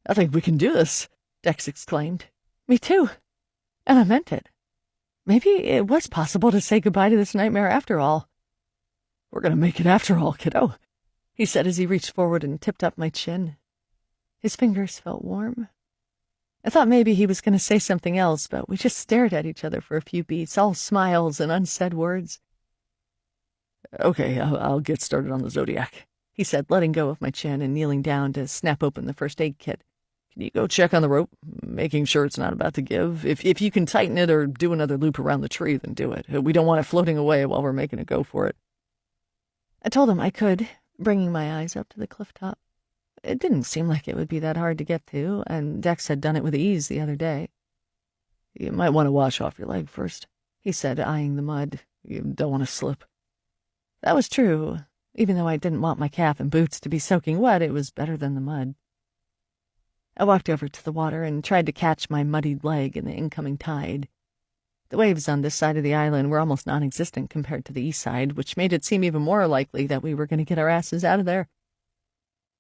"I think we can do this," Dex exclaimed. "Me too. And I meant it. Maybe it was possible to say goodbye to this nightmare after all." "We're going to make it after all, kiddo," he said as he reached forward and tipped up my chin. His fingers felt warm. I thought maybe he was going to say something else, but we just stared at each other for a few beats, all smiles and unsaid words. "Okay, I'll get started on the Zodiac," he said, letting go of my chin and kneeling down to snap open the first aid kit. "Can you go check on the rope, making sure it's not about to give? If you can tighten it or do another loop around the tree, then do it. We don't want it floating away while we're making a go for it." I told him I could, bringing my eyes up to the cliff top. It didn't seem like it would be that hard to get to, and Dex had done it with ease the other day. "You might want to wash off your leg first," he said, eyeing the mud. "You don't want to slip." That was true. Even though I didn't want my calf and boots to be soaking wet, it was better than the mud. I walked over to the water and tried to catch my muddied leg in the incoming tide. The waves on this side of the island were almost non-existent compared to the east side, which made it seem even more likely that we were going to get our asses out of there.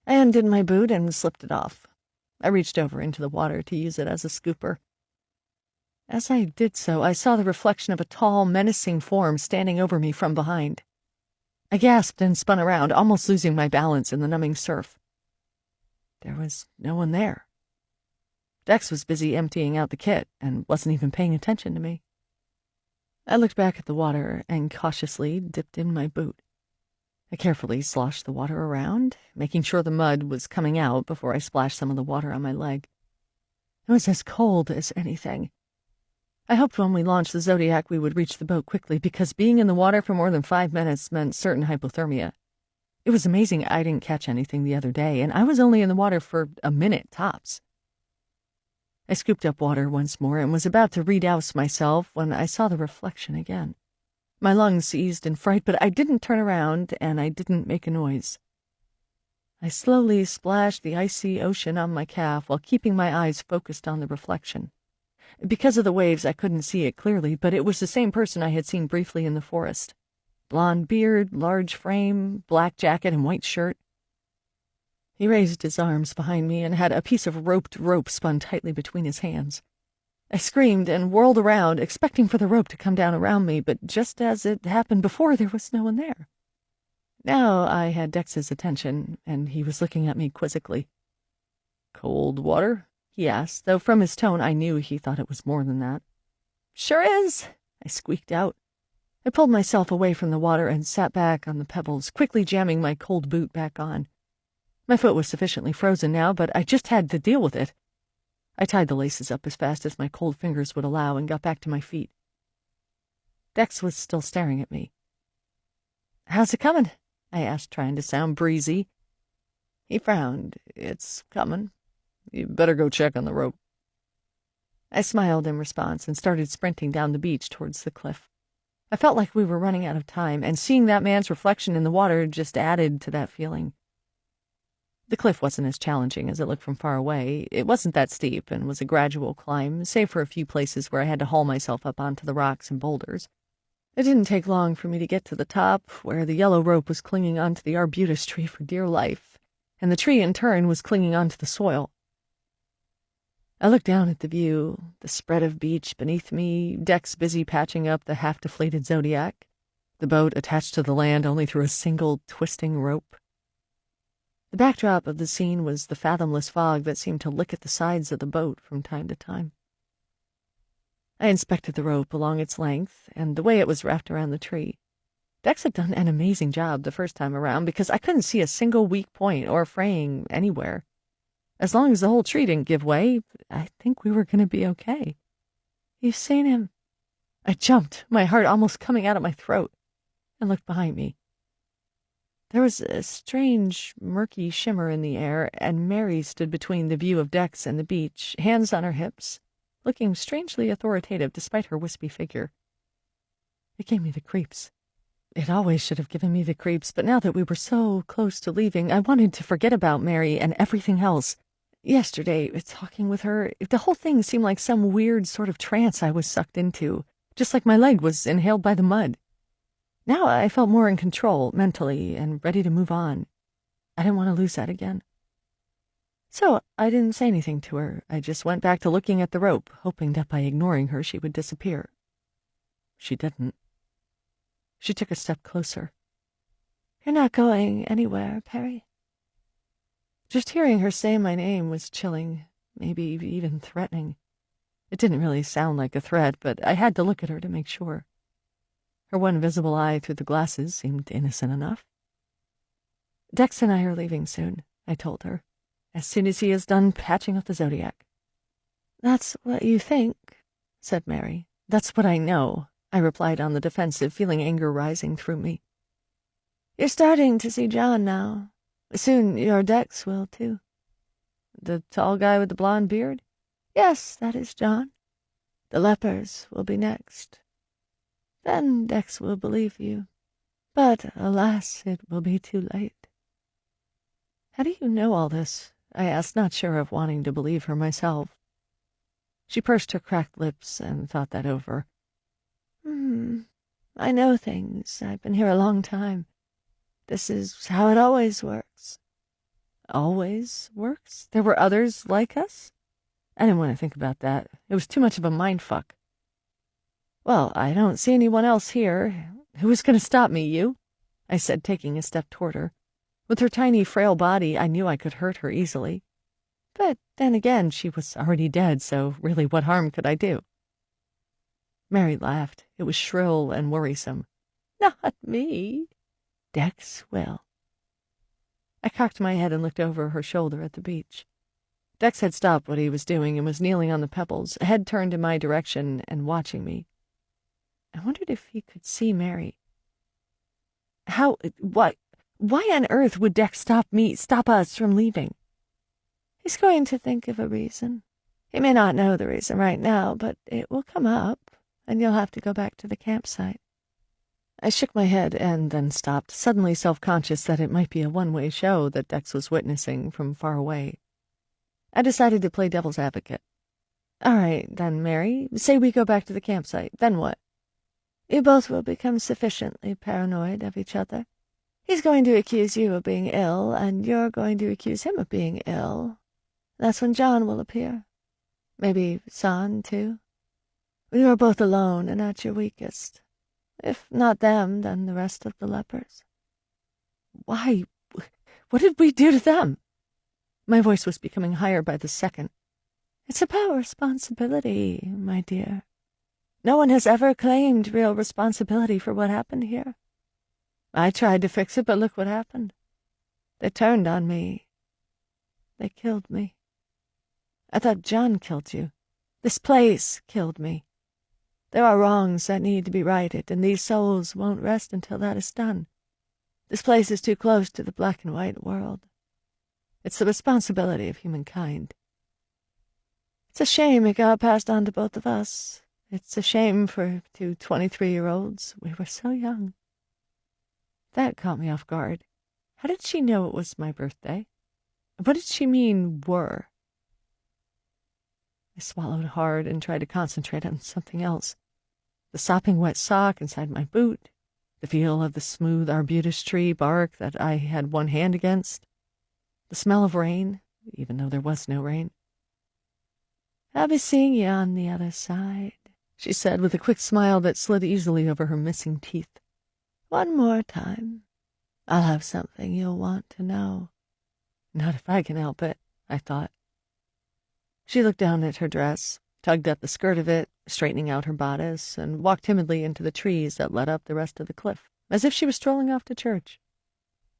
I undid my boot and slipped it off. I reached over into the water to use it as a scooper. As I did so, I saw the reflection of a tall, menacing form standing over me from behind. I gasped and spun around, almost losing my balance in the numbing surf. There was no one there. Dex was busy emptying out the kit and wasn't even paying attention to me. I looked back at the water and cautiously dipped in my boot. I carefully sloshed the water around, making sure the mud was coming out before I splashed some of the water on my leg. It was as cold as anything. I hoped when we launched the Zodiac we would reach the boat quickly, because being in the water for more than 5 minutes meant certain hypothermia. It was amazing I didn't catch anything the other day, and I was only in the water for a minute tops. I scooped up water once more and was about to re-douse myself when I saw the reflection again. My lungs seized in fright, but I didn't turn around and I didn't make a noise. I slowly splashed the icy ocean on my calf while keeping my eyes focused on the reflection. Because of the waves, I couldn't see it clearly, but it was the same person I had seen briefly in the forest. Blonde beard, large frame, black jacket, and white shirt. He raised his arms behind me and had a piece of roped rope spun tightly between his hands. I screamed and whirled around, expecting for the rope to come down around me, but just as it happened before, there was no one there. Now I had Dex's attention, and he was looking at me quizzically. "Cold water?" he asked, though from his tone I knew he thought it was more than that. "Sure is," I squeaked out. I pulled myself away from the water and sat back on the pebbles, quickly jamming my cold boot back on. My foot was sufficiently frozen now, but I just had to deal with it. I tied the laces up as fast as my cold fingers would allow and got back to my feet. Dex was still staring at me. "How's it coming?" I asked, trying to sound breezy. He frowned. "It's coming. You better go check on the rope." I smiled in response and started sprinting down the beach towards the cliff. I felt like we were running out of time, and seeing that man's reflection in the water just added to that feeling. The cliff wasn't as challenging as it looked from far away. It wasn't that steep and was a gradual climb, save for a few places where I had to haul myself up onto the rocks and boulders. It didn't take long for me to get to the top, where the yellow rope was clinging onto the arbutus tree for dear life, and the tree in turn was clinging onto the soil. I looked down at the view, the spread of beach beneath me, Dex busy patching up the half-deflated Zodiac, the boat attached to the land only through a single twisting rope. The backdrop of the scene was the fathomless fog that seemed to lick at the sides of the boat from time to time. I inspected the rope along its length and the way it was wrapped around the tree. Dex had done an amazing job the first time around because I couldn't see a single weak point or fraying anywhere. As long as the whole tree didn't give way, I think we were going to be okay. "You've seen him." I jumped, my heart almost coming out of my throat, and looked behind me. There was a strange, murky shimmer in the air, and Mary stood between the view of Dex and the beach, hands on her hips, looking strangely authoritative despite her wispy figure. It gave me the creeps. It always should have given me the creeps, but now that we were so close to leaving, I wanted to forget about Mary and everything else. Yesterday, talking with her, the whole thing seemed like some weird sort of trance I was sucked into, just like my leg was inhaled by the mud. Now I felt more in control, mentally, and ready to move on. I didn't want to lose that again. So I didn't say anything to her. I just went back to looking at the rope, hoping that by ignoring her she would disappear. She didn't. She took a step closer. "You're not going anywhere, Perry?" Just hearing her say my name was chilling, maybe even threatening. It didn't really sound like a threat, but I had to look at her to make sure. Her one visible eye through the glasses seemed innocent enough. "Dex and I are leaving soon," I told her, "as soon as he is done patching up the Zodiac." "That's what you think," said Mary. "That's what I know," I replied on the defensive, feeling anger rising through me. "You're starting to see John now. Soon your Dex will, too." "The tall guy with the blonde beard?" "Yes, that is John. The lepers will be next. Then Dex will believe you. But, alas, it will be too late." "How do you know all this?" I asked, not sure of wanting to believe her myself. She pursed her cracked lips and thought that over. I know things. I've been here a long time. This is how it always works." "Always works? There were others like us?" I didn't want to think about that. It was too much of a mindfuck. "Well, I don't see anyone else here. Who is going to stop me, you?" I said, taking a step toward her. With her tiny, frail body, I knew I could hurt her easily. But then again, she was already dead, so really what harm could I do? Mary laughed. It was shrill and worrisome. "Not me. Dex will." I cocked my head and looked over her shoulder at the beach. Dex had stopped what he was doing and was kneeling on the pebbles, head turned in my direction and watching me. I wondered if he could see Mary. Why on earth would Dex stop us from leaving? "He's going to think of a reason. He may not know the reason right now, but it will come up, and you'll have to go back to the campsite." I shook my head and then stopped, suddenly self-conscious that it might be a one-way show that Dex was witnessing from far away. I decided to play devil's advocate. "All right, then, Mary, say we go back to the campsite. Then what?" "You both will become sufficiently paranoid of each other. He's going to accuse you of being ill, and you're going to accuse him of being ill. That's when John will appear. Maybe San, too. When you are both alone and at your weakest. If not them, then the rest of the lepers." "Why? What did we do to them?" My voice was becoming higher by the second. "It's about responsibility, my dear. No one has ever claimed real responsibility for what happened here. I tried to fix it, but look what happened. They turned on me. They killed me. I thought John killed you. This place killed me. There are wrongs that need to be righted, and these souls won't rest until that is done. This place is too close to the black and white world. It's the responsibility of humankind. It's a shame it got passed on to both of us. It's a shame for two 23-year-olds. We were so young." That caught me off guard. How did she know it was my birthday? What did she mean, were? I swallowed hard and tried to concentrate on something else. The sopping wet sock inside my boot, the feel of the smooth arbutus tree bark that I had one hand against, the smell of rain, even though there was no rain. "I'll be seeing you on the other side," she said with a quick smile that slid easily over her missing teeth. "One more time. I'll have something you'll want to know." Not if I can help it, I thought. She looked down at her dress, tugged at the skirt of it, straightening out her bodice, and walked timidly into the trees that led up the rest of the cliff, as if she was strolling off to church.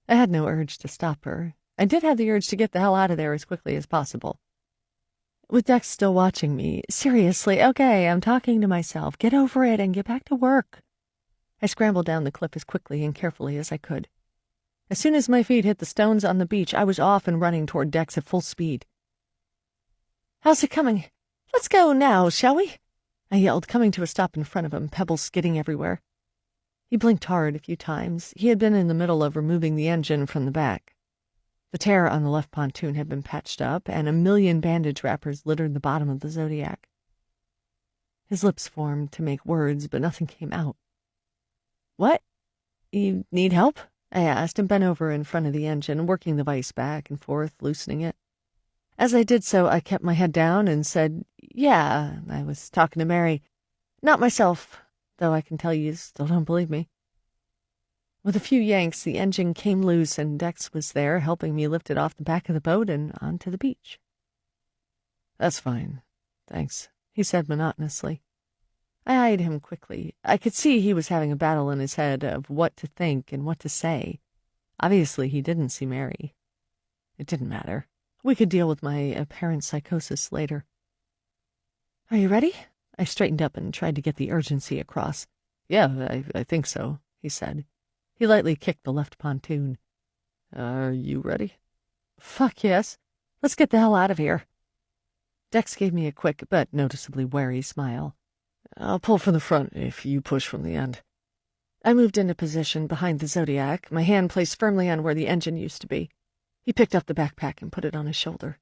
I had no urge to stop her. I did have the urge to get the hell out of there as quickly as possible. With Dex still watching me, seriously, okay, I'm talking to myself. Get over it and get back to work. I scrambled down the cliff as quickly and carefully as I could. As soon as my feet hit the stones on the beach, I was off and running toward Dex at full speed. "How's it coming? Let's go now, shall we?" I yelled, coming to a stop in front of him, pebbles skidding everywhere. He blinked hard a few times. He had been in the middle of removing the engine from the back. The tear on the left pontoon had been patched up, and a million bandage wrappers littered the bottom of the Zodiac. His lips formed to make words, but nothing came out. "What? You need help?" I asked, and bent over in front of the engine, working the vise back and forth, loosening it. As I did so, I kept my head down and said, "Yeah, I was talking to Mary. Not myself, though I can tell you still don't believe me." With a few yanks, the engine came loose, and Dex was there, helping me lift it off the back of the boat and onto the beach. "That's fine. Thanks," he said monotonously. I eyed him quickly. I could see he was having a battle in his head of what to think and what to say. Obviously, he didn't see Mary. It didn't matter. We could deal with my apparent psychosis later. "Are you ready?" I straightened up and tried to get the urgency across. "Yeah, I think so," he said. He lightly kicked the left pontoon. "Are you ready?" "Fuck yes. Let's get the hell out of here." Dex gave me a quick but noticeably wary smile. "I'll pull from the front if you push from the end." I moved into position behind the Zodiac, my hand placed firmly on where the engine used to be. He picked up the backpack and put it on his shoulder.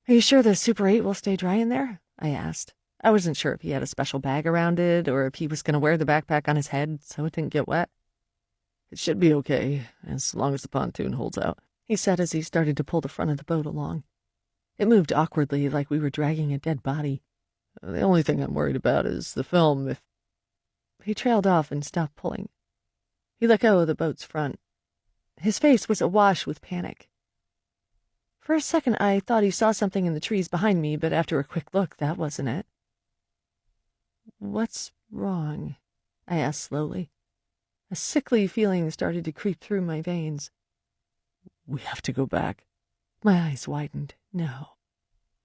"Are you sure the Super 8 will stay dry in there?" I asked. I wasn't sure if he had a special bag around it, or if he was going to wear the backpack on his head so it didn't get wet. "It should be okay, as long as the pontoon holds out," he said as he started to pull the front of the boat along. It moved awkwardly, like we were dragging a dead body. "The only thing I'm worried about is the film, if—" He trailed off and stopped pulling. He let go of the boat's front. His face was awash with panic. For a second, I thought he saw something in the trees behind me, but after a quick look, that wasn't it. "What's wrong?" I asked slowly. A sickly feeling started to creep through my veins. "We have to go back." My eyes widened. No,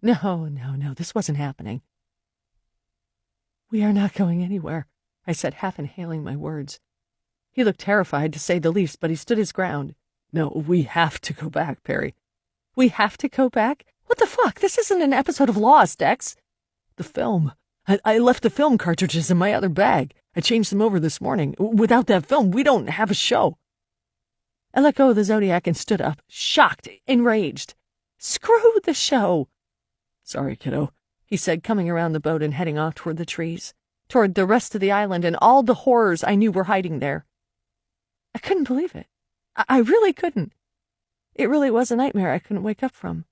this wasn't happening. "We are not going anywhere," I said, half inhaling my words. He looked terrified, to say the least, but he stood his ground. "No, we have to go back, Perry." "We have to go back? What the fuck? This isn't an episode of Lost, Dex. The film. I left the film cartridges in my other bag. I changed them over this morning. Without that film, we don't have a show. I let go of the Zodiac and stood up, shocked, enraged. Screw the show. Sorry, kiddo, he said, coming around the boat and heading off toward the trees, toward the rest of the island and all the horrors I knew were hiding there. I couldn't believe it. I really couldn't. It really was a nightmare I couldn't wake up from.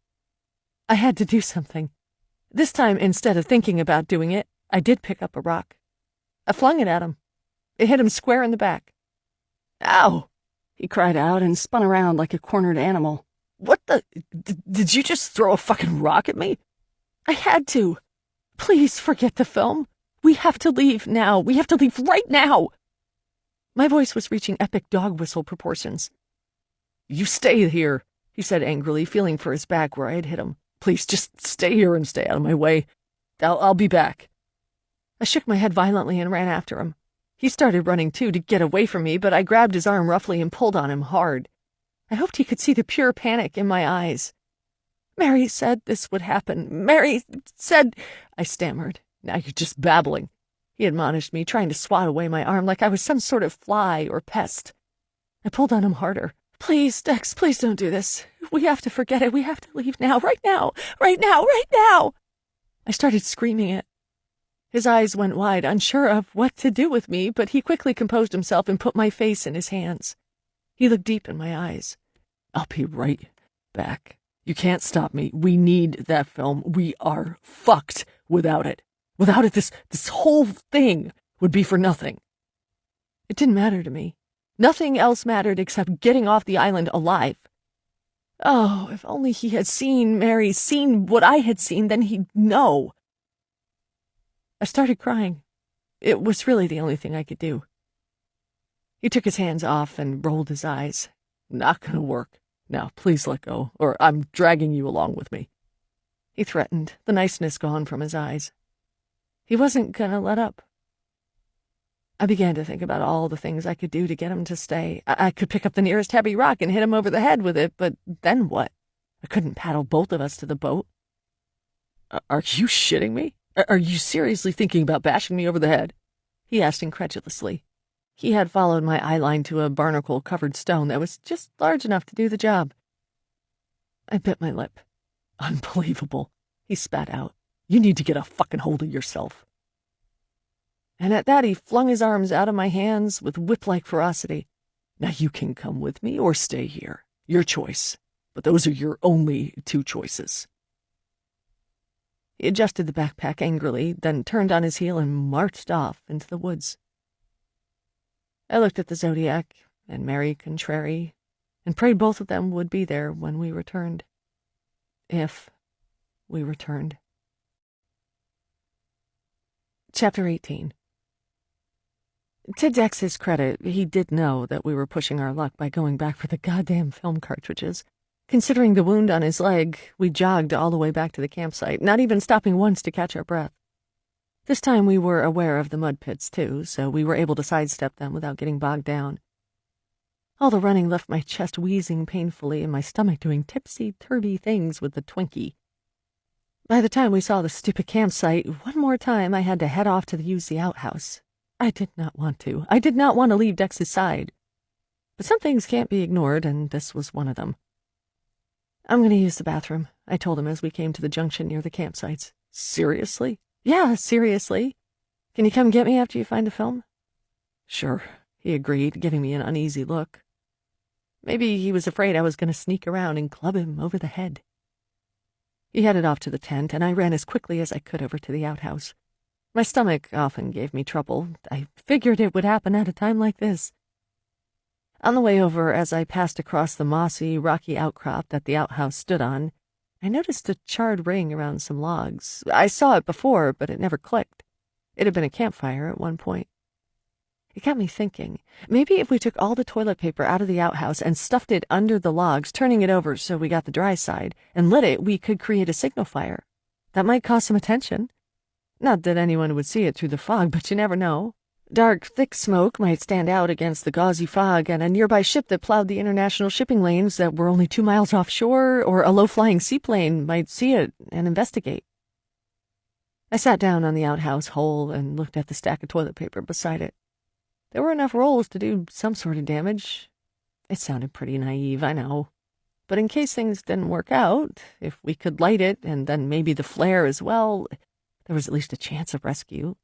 I had to do something. This time, instead of thinking about doing it, I did pick up a rock. I flung it at him. It hit him square in the back. Ow! He cried out and spun around like a cornered animal. What the? Did you just throw a fucking rock at me? I had to. Please forget the film. We have to leave now. We have to leave right now. My voice was reaching epic dog whistle proportions. You stay here, he said angrily, feeling for his back where I had hit him. Please, just stay here and stay out of my way. I'll be back. I shook my head violently and ran after him. He started running, too, to get away from me, but I grabbed his arm roughly and pulled on him hard. I hoped he could see the pure panic in my eyes. Mary said this would happen. Mary said... I stammered. Now you're just babbling, he admonished me, trying to swat away my arm like I was some sort of fly or pest. I pulled on him harder. Please, Dex, please don't do this. We have to forget it. We have to leave now, right now, right now, right now. I started screaming it. His eyes went wide, unsure of what to do with me, but he quickly composed himself and put my face in his hands. He looked deep in my eyes. I'll be right back. You can't stop me. We need that film. We are fucked without it. Without it, this whole thing would be for nothing. It didn't matter to me. Nothing else mattered except getting off the island alive. Oh, if only he had seen Mary, seen what I had seen, then he'd know. I started crying. It was really the only thing I could do. He took his hands off and rolled his eyes. Not gonna work. Now, please let go, or I'm dragging you along with me. He threatened, the niceness gone from his eyes. He wasn't gonna let up. I began to think about all the things I could do to get him to stay. I could pick up the nearest heavy rock and hit him over the head with it, but then what? I couldn't paddle both of us to the boat. Are you shitting me? Are you seriously thinking about bashing me over the head? He asked incredulously. He had followed my eyeline to a barnacle-covered stone that was just large enough to do the job. I bit my lip. Unbelievable, he spat out. You need to get a fucking hold of yourself. And at that he flung his arms out of my hands with whip-like ferocity. Now you can come with me or stay here. Your choice. But those are your only two choices. He adjusted the backpack angrily, then turned on his heel and marched off into the woods. I looked at the Zodiac and Mary Contrary and prayed both of them would be there when we returned. If we returned. Chapter 18. To Dex's credit, he did know that we were pushing our luck by going back for the goddamn film cartridges. Considering the wound on his leg, we jogged all the way back to the campsite, not even stopping once to catch our breath. This time we were aware of the mud pits, too, so we were able to sidestep them without getting bogged down. All the running left my chest wheezing painfully and my stomach doing tipsy-turvy things with the Twinkie. By the time we saw the stupid campsite, one more time I had to head off to use the outhouse. I did not want to. I did not want to leave Dex's side. But some things can't be ignored, and this was one of them. I'm going to use the bathroom, I told him as we came to the junction near the campsites. Seriously? Yeah, seriously. Can you come get me after you find the film? Sure, he agreed, giving me an uneasy look. Maybe he was afraid I was going to sneak around and club him over the head. He headed off to the tent, and I ran as quickly as I could over to the outhouse. My stomach often gave me trouble. I figured it would happen at a time like this. On the way over, as I passed across the mossy, rocky outcrop that the outhouse stood on, I noticed a charred ring around some logs. I saw it before, but it never clicked. It had been a campfire at one point. It got me thinking, maybe if we took all the toilet paper out of the outhouse and stuffed it under the logs, turning it over so we got the dry side, and lit it, we could create a signal fire. That might cause some attention. Not that anyone would see it through the fog, but you never know. Dark, thick smoke might stand out against the gauzy fog, and a nearby ship that plowed the international shipping lanes that were only 2 miles offshore, or a low-flying seaplane might see it and investigate. I sat down on the outhouse hole and looked at the stack of toilet paper beside it. There were enough rolls to do some sort of damage. It sounded pretty naive, I know. But in case things didn't work out, if we could light it, and then maybe the flare as well, there was at least a chance of rescue.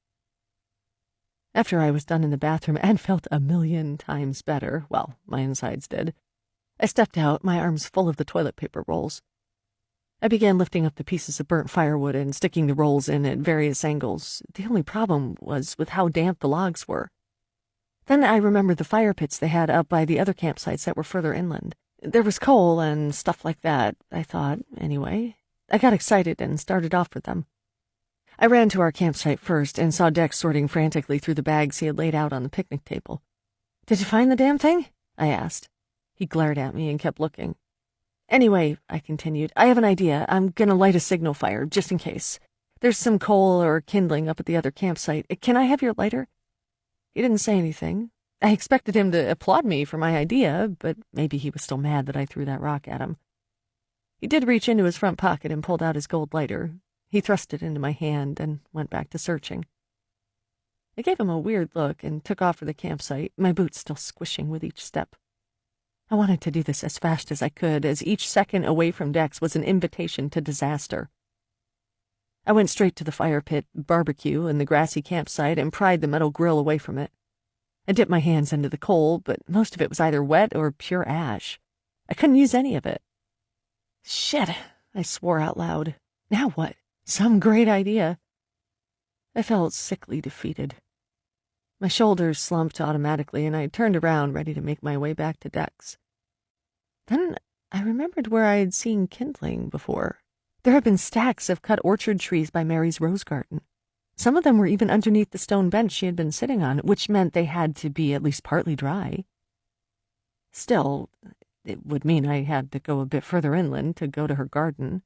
After I was done in the bathroom and felt 1,000,000 times better, well, my insides did, I stepped out, my arms full of the toilet paper rolls. I began lifting up the pieces of burnt firewood and sticking the rolls in at various angles. The only problem was with how damp the logs were. Then I remembered the fire pits they had up by the other campsites that were further inland. There was coal and stuff like that, I thought, anyway. I got excited and started off for them. I ran to our campsite first and saw Dex sorting frantically through the bags he had laid out on the picnic table. "Did you find the damn thing?" I asked. He glared at me and kept looking. "Anyway," I continued, "I have an idea. I'm gonna light a signal fire, just in case. There's some coal or kindling up at the other campsite. Can I have your lighter?" He didn't say anything. I expected him to applaud me for my idea, but maybe he was still mad that I threw that rock at him. He did reach into his front pocket and pulled out his gold lighter. He thrust it into my hand and went back to searching. I gave him a weird look and took off for the campsite, my boots still squishing with each step. I wanted to do this as fast as I could, as each second away from Dex was an invitation to disaster. I went straight to the fire pit, barbecue, and the grassy campsite and pried the metal grill away from it. I dipped my hands into the coal, but most of it was either wet or pure ash. I couldn't use any of it. Shit, I swore out loud. Now what? Some great idea. I felt sickly defeated. My shoulders slumped automatically, and I turned around, ready to make my way back to Dex. Then I remembered where I had seen kindling before. There had been stacks of cut orchard trees by Mary's rose garden. Some of them were even underneath the stone bench she had been sitting on, which meant they had to be at least partly dry. Still, it would mean I had to go a bit further inland to go to her garden.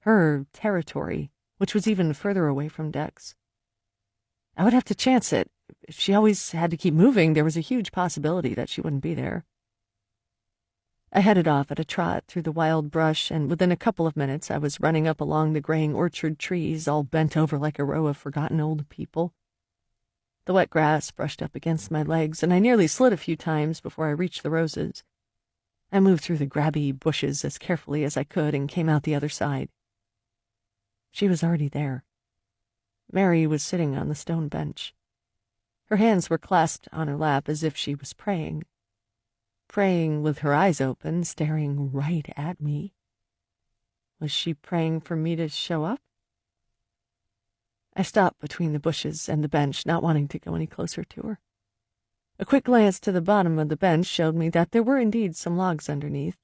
Her territory, which was even further away from Dex. I would have to chance it. If she always had to keep moving, there was a huge possibility that she wouldn't be there. I headed off at a trot through the wild brush, and within a couple of minutes I was running up along the graying orchard trees, all bent over like a row of forgotten old people. The wet grass brushed up against my legs, and I nearly slid a few times before I reached the roses. I moved through the grabby bushes as carefully as I could and came out the other side. She was already there. Mary was sitting on the stone bench. Her hands were clasped on her lap as if she was praying. Praying with her eyes open, staring right at me. Was she praying for me to show up? I stopped between the bushes and the bench, not wanting to go any closer to her. A quick glance to the bottom of the bench showed me that there were indeed some logs underneath.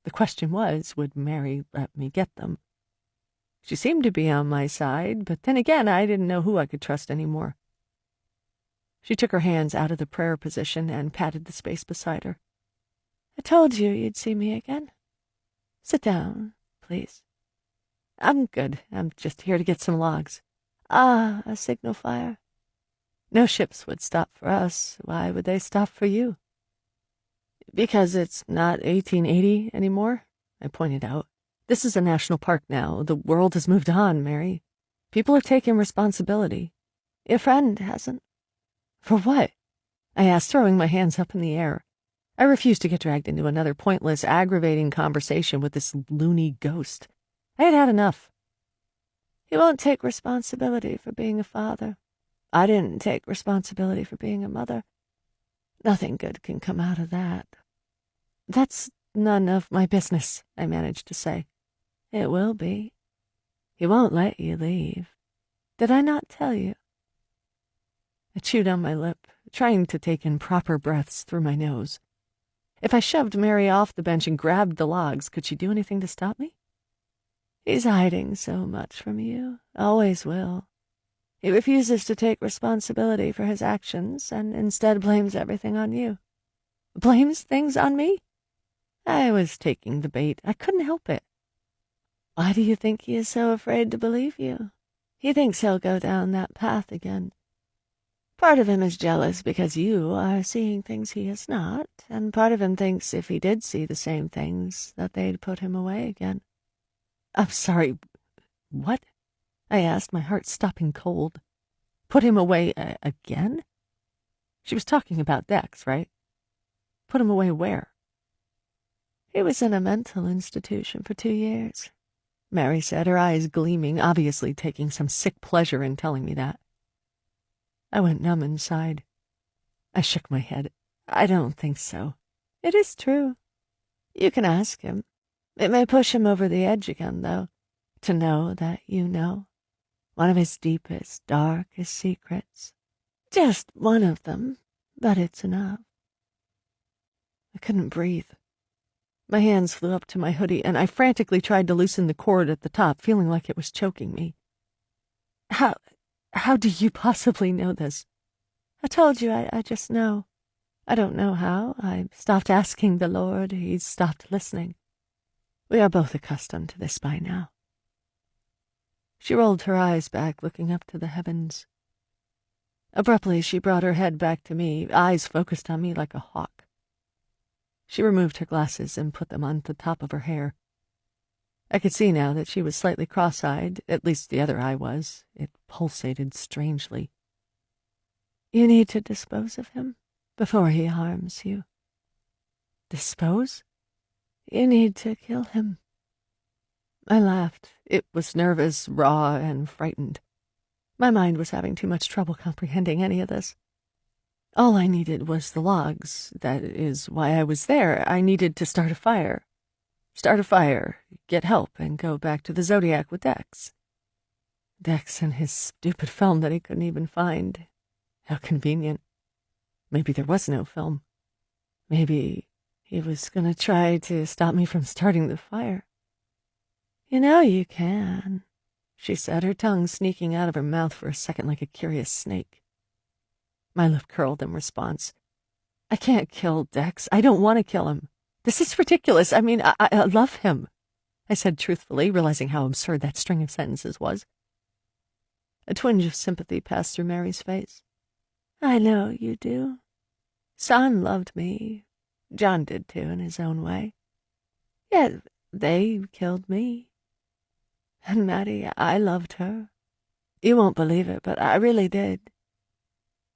The question was, would Mary let me get them? She seemed to be on my side, but then again, I didn't know who I could trust anymore. She took her hands out of the prayer position and patted the space beside her. "I told you you'd see me again. Sit down, please." "I'm good. I'm just here to get some logs." "Ah, a signal fire. No ships would stop for us. Why would they stop for you?" "Because it's not 1880 anymore," I pointed out. "This is a national park now. The world has moved on, Mary. People have taken responsibility." "Your friend hasn't." "For what?" I asked, throwing my hands up in the air. I refused to get dragged into another pointless, aggravating conversation with this loony ghost. I had had enough. "He won't take responsibility for being a father. I didn't take responsibility for being a mother. Nothing good can come out of that." "That's none of my business," I managed to say. "It will be. He won't let you leave. Did I not tell you?" I chewed on my lip, trying to take in proper breaths through my nose. If I shoved Mary off the bench and grabbed the logs, could she do anything to stop me? "He's hiding so much from you. Always will. He refuses to take responsibility for his actions and instead blames everything on you." "Blames things on me?" I was taking the bait. I couldn't help it. "Why do you think he is so afraid to believe you? He thinks he'll go down that path again. Part of him is jealous because you are seeing things he is not, and part of him thinks if he did see the same things, that they'd put him away again. I'm sorry, what? I asked, my heart stopping cold. Put him away again? She was talking about Dex, right? Put him away where? He was in a mental institution for 2 years, Mary said, her eyes gleaming, obviously taking some sick pleasure in telling me that. I went numb inside. I shook my head. I don't think so. It is true. You can ask him. It may push him over the edge again, though, to know that you know. One of his deepest, darkest secrets. Just one of them, but it's enough. I couldn't breathe. My hands flew up to my hoodie, and I frantically tried to loosen the cord at the top, feeling like it was choking me. How do you possibly know this? I told you, I just know. I don't know how. I stopped asking the Lord. He's stopped listening. We are both accustomed to this by now. She rolled her eyes back, looking up to the heavens. Abruptly, she brought her head back to me, eyes focused on me like a hawk. She removed her glasses and put them on the top of her hair. I could see now that she was slightly cross-eyed, at least the other eye was. It pulsated strangely. You need to dispose of him before he harms you. Dispose? You need to kill him. I laughed. It was nervous, raw, and frightened. My mind was having too much trouble comprehending any of this. All I needed was the logs. That is why I was there. I needed to start a fire. Start a fire, get help, and go back to the Zodiac with Dex. Dex and his stupid film that he couldn't even find. How convenient. Maybe there was no film. Maybe he was going to try to stop me from starting the fire. You know you can, she said, her tongue sneaking out of her mouth for a second like a curious snake. My lip curled in response. I can't kill Dex. I don't want to kill him. This is ridiculous. I mean, I love him, I said truthfully, realizing how absurd that string of sentences was. A twinge of sympathy passed through Mary's face. I know you do. Son loved me. John did too, in his own way. Yet they killed me. And Maddie, I loved her. You won't believe it, but I really did.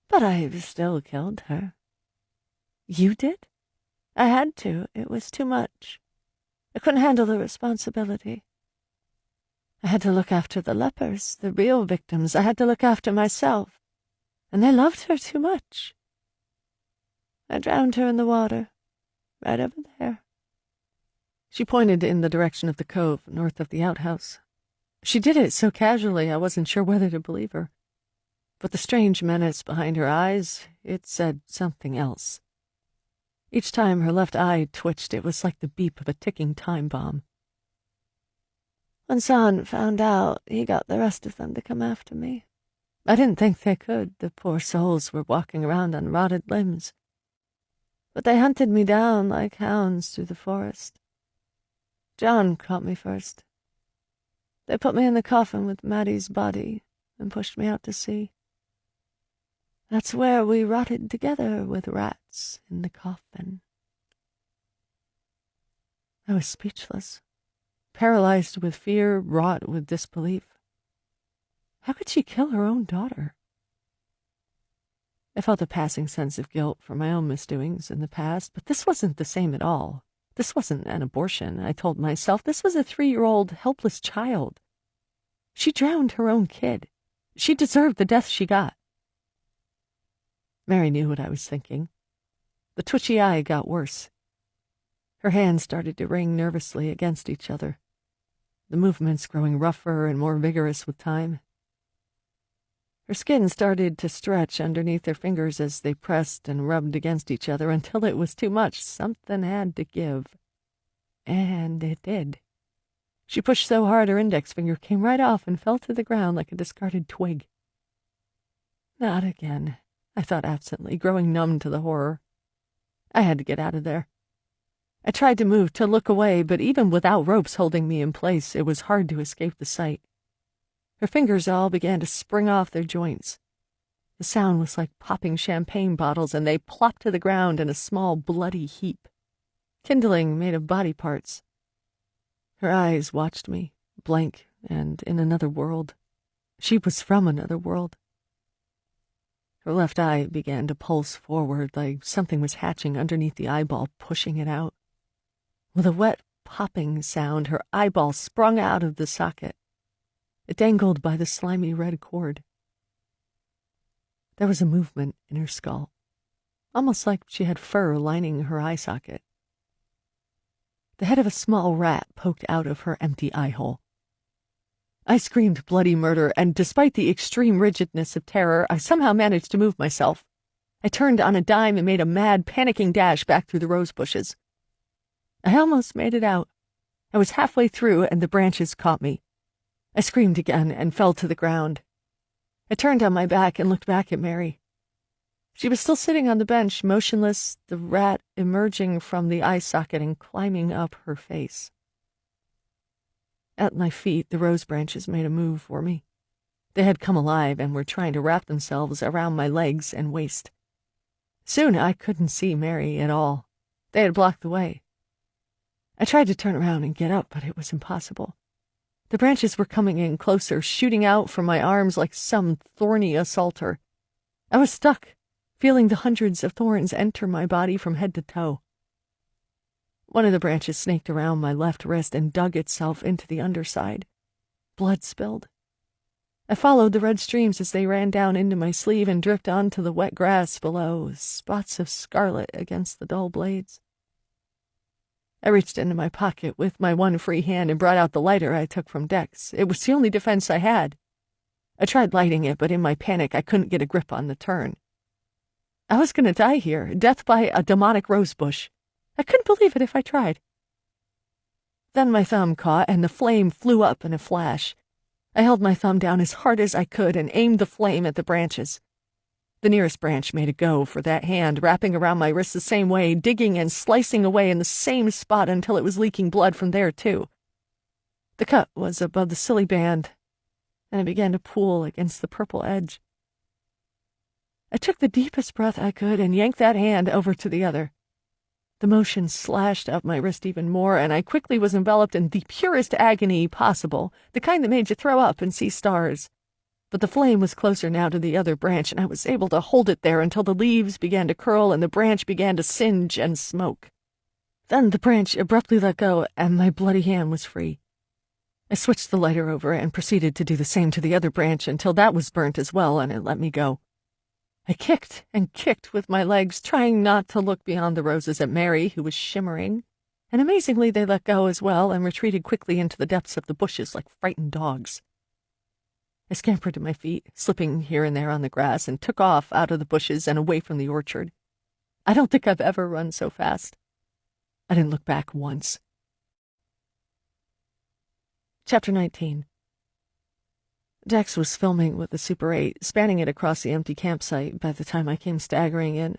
But I still killed her. You did? I had to. It was too much. I couldn't handle the responsibility. I had to look after the lepers, the real victims. I had to look after myself. And they loved her too much. I drowned her in the water, right over there. She pointed in the direction of the cove, north of the outhouse. She did it so casually I wasn't sure whether to believe her. But the strange menace behind her eyes, it said something else. Each time her left eye twitched, it was like the beep of a ticking time bomb. When San found out, he got the rest of them to come after me. I didn't think they could. The poor souls were walking around on rotted limbs. But they hunted me down like hounds through the forest. John caught me first. They put me in the coffin with Maddie's body and pushed me out to sea. That's where we rotted together with rats in the coffin. I was speechless, paralyzed with fear, wrought with disbelief. How could she kill her own daughter? I felt a passing sense of guilt for my own misdoings in the past, but this wasn't the same at all. This wasn't an abortion, I told myself. This was a 3-year-old helpless child. She drowned her own kid. She deserved the death she got. Mary knew what I was thinking. The twitchy eye got worse. Her hands started to ring nervously against each other, the movements growing rougher and more vigorous with time. Her skin started to stretch underneath her fingers as they pressed and rubbed against each other until it was too much. Something had to give. And it did. She pushed so hard her index finger came right off and fell to the ground like a discarded twig. Not again, I thought absently, growing numb to the horror. I had to get out of there. I tried to move, to look away, but even without ropes holding me in place, it was hard to escape the sight. Her fingers all began to spring off their joints. The sound was like popping champagne bottles, and they plopped to the ground in a small, bloody heap. Kindling made of body parts. Her eyes watched me, blank and in another world. She was from another world. Her left eye began to pulse forward like something was hatching underneath the eyeball, pushing it out. With a wet, popping sound, her eyeball sprung out of the socket. It dangled by the slimy red cord. There was a movement in her skull, almost like she had fur lining her eye socket. The head of a small rat poked out of her empty eye hole. I screamed bloody murder, and despite the extreme rigidness of terror, I somehow managed to move myself. I turned on a dime and made a mad, panicking dash back through the rose bushes. I almost made it out. I was halfway through, and the branches caught me. I screamed again and fell to the ground. I turned on my back and looked back at Mary. She was still sitting on the bench, motionless, the rat emerging from the eye socket and climbing up her face. At my feet, the rose branches made a move for me. They had come alive and were trying to wrap themselves around my legs and waist. Soon I couldn't see Mary at all. They had blocked the way. I tried to turn around and get up, but it was impossible. The branches were coming in closer, shooting out from my arms like some thorny assaulter. I was stuck, feeling the hundreds of thorns enter my body from head to toe. One of the branches snaked around my left wrist and dug itself into the underside. Blood spilled. I followed the red streams as they ran down into my sleeve and dripped onto the wet grass below, spots of scarlet against the dull blades. I reached into my pocket with my one free hand and brought out the lighter I took from Dex. It was the only defense I had. I tried lighting it, but in my panic I couldn't get a grip on the turn. I was going to die here, death by a demonic rosebush. I couldn't believe it if I tried. Then my thumb caught, and the flame flew up in a flash. I held my thumb down as hard as I could and aimed the flame at the branches. The nearest branch made a go for that hand, wrapping around my wrist the same way, digging and slicing away in the same spot until it was leaking blood from there, too. The cut was above the silly band, and it began to pool against the purple edge. I took the deepest breath I could and yanked that hand over to the other. The motion slashed up my wrist even more, and I quickly was enveloped in the purest agony possible, the kind that made you throw up and see stars. But the flame was closer now to the other branch, and I was able to hold it there until the leaves began to curl and the branch began to singe and smoke. Then the branch abruptly let go, and my bloody hand was free. I switched the lighter over and proceeded to do the same to the other branch until that was burnt as well, and it let me go. I kicked and kicked with my legs, trying not to look beyond the roses at Mary, who was shimmering, and amazingly they let go as well and retreated quickly into the depths of the bushes like frightened dogs. I scampered to my feet, slipping here and there on the grass, and took off out of the bushes and away from the orchard. I don't think I've ever run so fast. I didn't look back once. Chapter 19. Dex was filming with the Super 8, spanning it across the empty campsite by the time I came staggering in.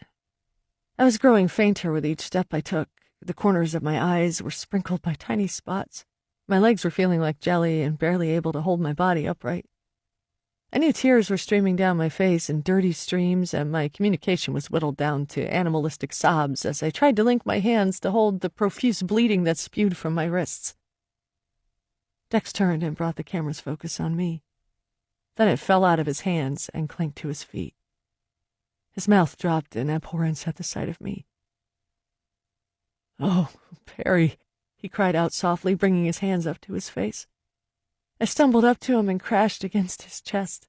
I was growing fainter with each step I took. The corners of my eyes were sprinkled by tiny spots. My legs were feeling like jelly and barely able to hold my body upright. I knew tears were streaming down my face in dirty streams, and my communication was whittled down to animalistic sobs as I tried to link my hands to hold the profuse bleeding that spewed from my wrists. Dex turned and brought the camera's focus on me. Then it fell out of his hands and clanked to his feet. His mouth dropped in abhorrence at the sight of me. "Oh, Perry," he cried out softly, bringing his hands up to his face. I stumbled up to him and crashed against his chest.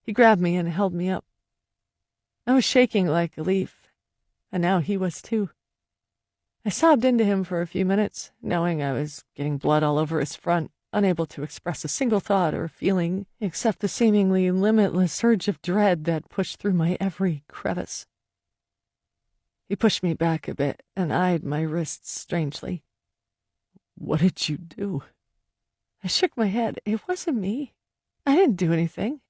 He grabbed me and held me up. I was shaking like a leaf, and now he was too. I sobbed into him for a few minutes, knowing I was getting blood all over his front, unable to express a single thought or feeling except the seemingly limitless surge of dread that pushed through my every crevice. He pushed me back a bit and eyed my wrists strangely. "What did you do?" I shook my head. It wasn't me. I didn't do anything.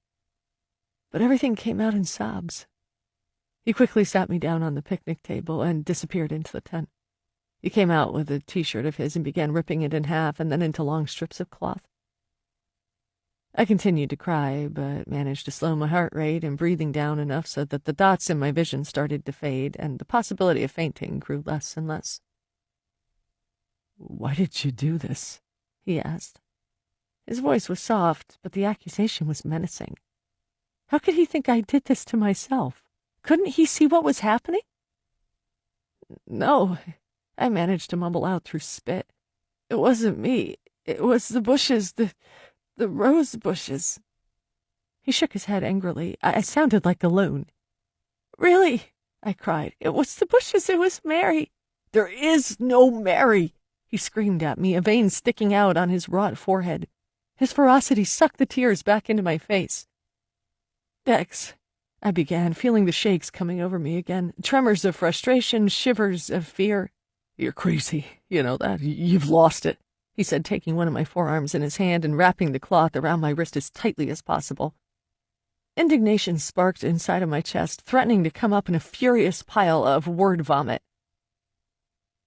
But everything came out in sobs. He quickly sat me down on the picnic table and disappeared into the tent. He came out with a T-shirt of his and began ripping it in half and then into long strips of cloth. I continued to cry, but managed to slow my heart rate and breathing down enough so that the dots in my vision started to fade, and the possibility of fainting grew less and less. "Why did you do this?" he asked. His voice was soft, but the accusation was menacing. How could he think I did this to myself? Couldn't he see what was happening? "No," I managed to mumble out through spit. "It wasn't me. It was the bushes, the rose bushes." He shook his head angrily. I sounded like a loon. "Really?" I cried. "It was the bushes. It was Mary." "There is no Mary!" he screamed at me, a vein sticking out on his wrought forehead. His ferocity sucked the tears back into my face. "Dex," I began, feeling the shakes coming over me again, tremors of frustration, shivers of fear. "You're crazy. You know that. You've lost it," he said, taking one of my forearms in his hand and wrapping the cloth around my wrist as tightly as possible. Indignation sparked inside of my chest, threatening to come up in a furious pile of word vomit.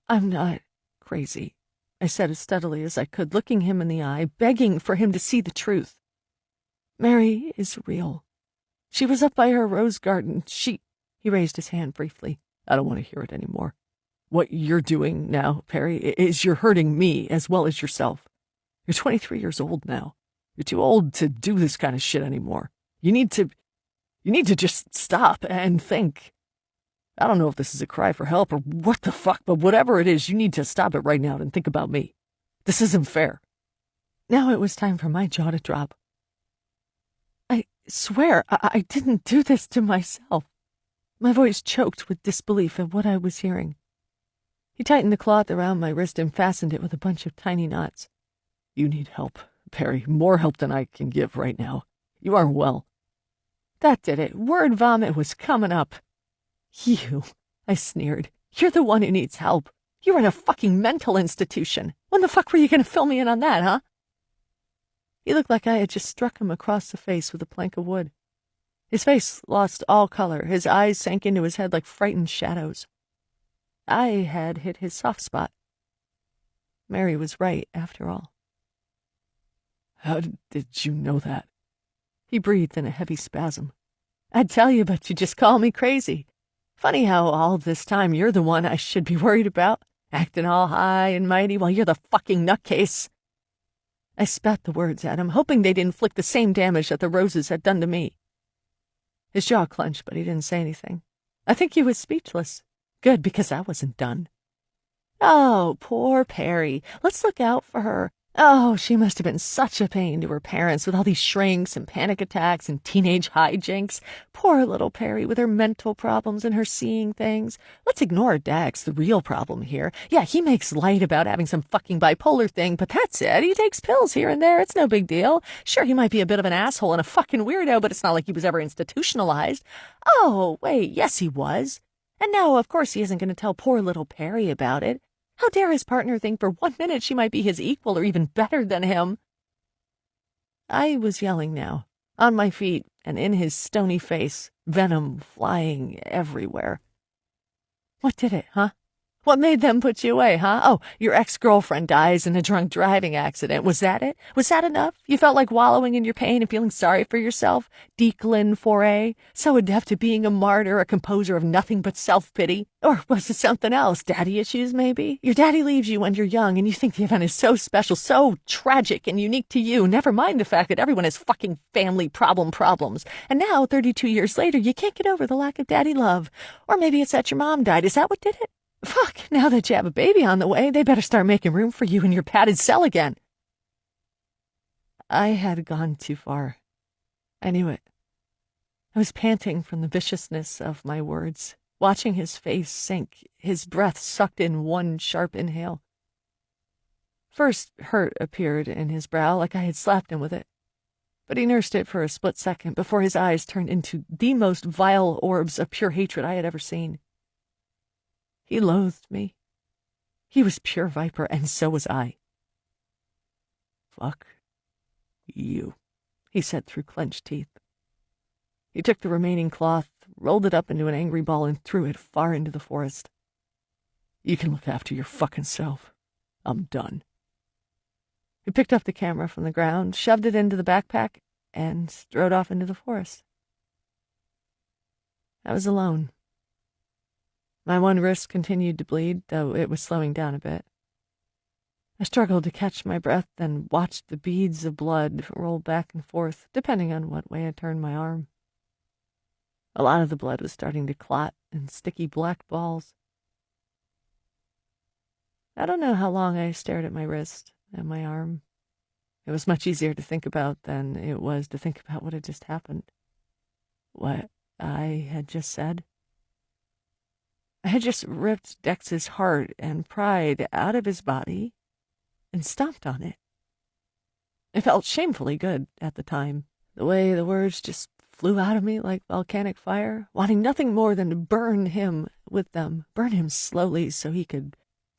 "I'm not crazy," I said as steadily as I could, looking him in the eye, begging for him to see the truth. "Mary is real. She was up by her rose garden. He raised his hand briefly. "I don't want to hear it anymore. What you're doing now, Perry, is you're hurting me as well as yourself. You're 23 years old now. You're too old to do this kind of shit anymore. You need to just stop and think. I don't know if this is a cry for help or what the fuck, but whatever it is, you need to stop it right now and think about me. This isn't fair." Now it was time for my jaw to drop. "I swear I didn't do this to myself." My voice choked with disbelief at what I was hearing. He tightened the cloth around my wrist and fastened it with a bunch of tiny knots. "You need help, Perry, more help than I can give right now. You aren't well." That did it. Word vomit was coming up. "You," I sneered. "You're the one who needs help. You're in a fucking mental institution. When the fuck were you going to fill me in on that, huh?" He looked like I had just struck him across the face with a plank of wood. His face lost all color. His eyes sank into his head like frightened shadows. I had hit his soft spot. Mary was right, after all. "How did you know that?" He breathed in a heavy spasm. "I'd tell you, but you just call me crazy. Funny how all this time you're the one I should be worried about, acting all high and mighty while you're the fucking nutcase." I spat the words at him, hoping they'd inflict the same damage that the roses had done to me. His jaw clenched, but he didn't say anything. I think he was speechless. Good, because I wasn't done. "Oh, poor Perry. Let's look out for her. Oh, she must have been such a pain to her parents with all these shrinks and panic attacks and teenage hijinks. Poor little Perry with her mental problems and her seeing things. Let's ignore Dax, the real problem here. Yeah, he makes light about having some fucking bipolar thing, but that's it. He takes pills here and there. It's no big deal. Sure, he might be a bit of an asshole and a fucking weirdo, but it's not like he was ever institutionalized. Oh, wait, yes he was. And now, of course, he isn't going to tell poor little Perry about it. How dare his partner think for 1 minute she might be his equal or even better than him?" I was yelling now, on my feet and in his stony face, venom flying everywhere. "What did it, huh? What made them put you away, huh? Oh, your ex-girlfriend dies in a drunk driving accident. Was that it? Was that enough? You felt like wallowing in your pain and feeling sorry for yourself? Declan Foray? So adept at being a martyr, a composer of nothing but self-pity? Or was it something else? Daddy issues, maybe? Your daddy leaves you when you're young and you think the event is so special, so tragic and unique to you. Never mind the fact that everyone has fucking family problems. And now, 32 years later, you can't get over the lack of daddy love. Or maybe it's that your mom died. Is that what did it? Fuck, now that you have a baby on the way, they better start making room for you in your padded cell again." I had gone too far. I knew it. I was panting from the viciousness of my words, watching his face sink, his breath sucked in one sharp inhale. First, hurt appeared in his brow like I had slapped him with it, but he nursed it for a split second before his eyes turned into the most vile orbs of pure hatred I had ever seen. He loathed me. He was pure viper, and so was I. "Fuck you," he said through clenched teeth. He took the remaining cloth, rolled it up into an angry ball, and threw it far into the forest. "You can look after your fucking self. I'm done." He picked up the camera from the ground, shoved it into the backpack, and strode off into the forest. I was alone. My one wrist continued to bleed, though it was slowing down a bit. I struggled to catch my breath, then watched the beads of blood roll back and forth, depending on what way I turned my arm. A lot of the blood was starting to clot in sticky black balls. I don't know how long I stared at my wrist and my arm. It was much easier to think about than it was to think about what had just happened. What I had just said. I had just ripped Dex's heart and pride out of his body and stomped on it. It felt shamefully good at the time, the way the words just flew out of me like volcanic fire, wanting nothing more than to burn him with them, burn him slowly so he could